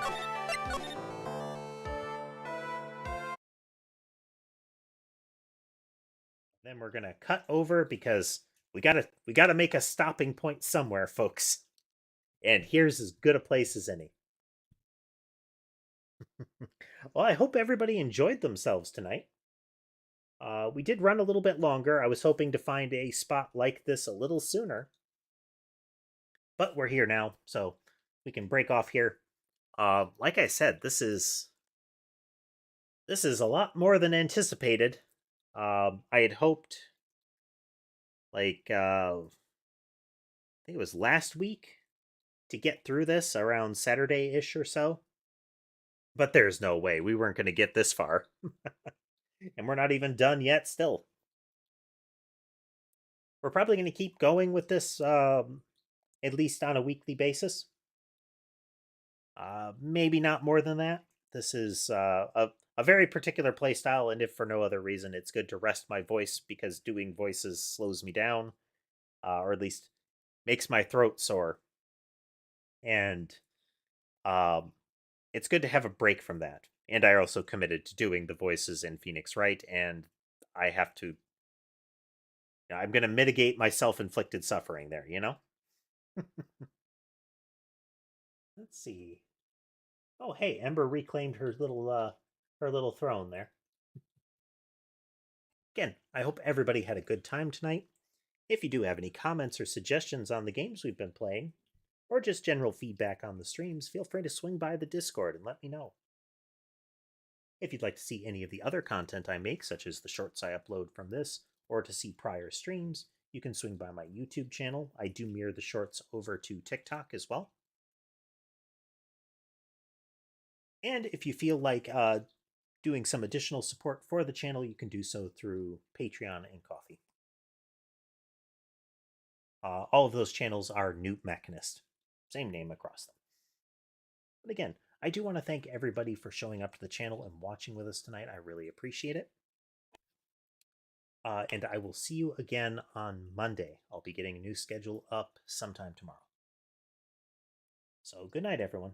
Speaker 1: Then we're going to cut over because we gotta make a stopping point somewhere, folks. And here's as good a place as any. Well, I hope everybody enjoyed themselves tonight. We did run a little bit longer. I was hoping to find a spot like this a little sooner. But we're here now, so we can break off here. Like I said, this is a lot more than anticipated. I had hoped, like, I think it was last week, to get through this around Saturday-ish or so. But there's no way we weren't going to get this far. And we're not even done yet still. We're probably going to keep going with this at least on a weekly basis. Maybe not more than that. This is a very particular playstyle, and if for no other reason, it's good to rest my voice because doing voices slows me down, or at least makes my throat sore. And it's good to have a break from that. And I also committed to doing the voices in Phoenix Wright, and I have to. I'm going to mitigate my self-inflicted suffering there, you know? Let's see. Oh, hey, Ember reclaimed her little throne there. Again, I hope everybody had a good time tonight. If you do have any comments or suggestions on the games we've been playing, or just general feedback on the streams, feel free to swing by the Discord and let me know. If you'd like to see any of the other content I make, such as the shorts I upload from this, or to see prior streams, you can swing by my YouTube channel. I do mirror the shorts over to TikTok as well. And if you feel like doing some additional support for the channel, you can do so through Patreon and Ko-fi. All of those channels are Newt Mechanist. Same name across them. But again, I do want to thank everybody for showing up to the channel and watching with us tonight. I really appreciate it. And I will see you again on Monday. I'll be getting a new schedule up sometime tomorrow. So good night, everyone.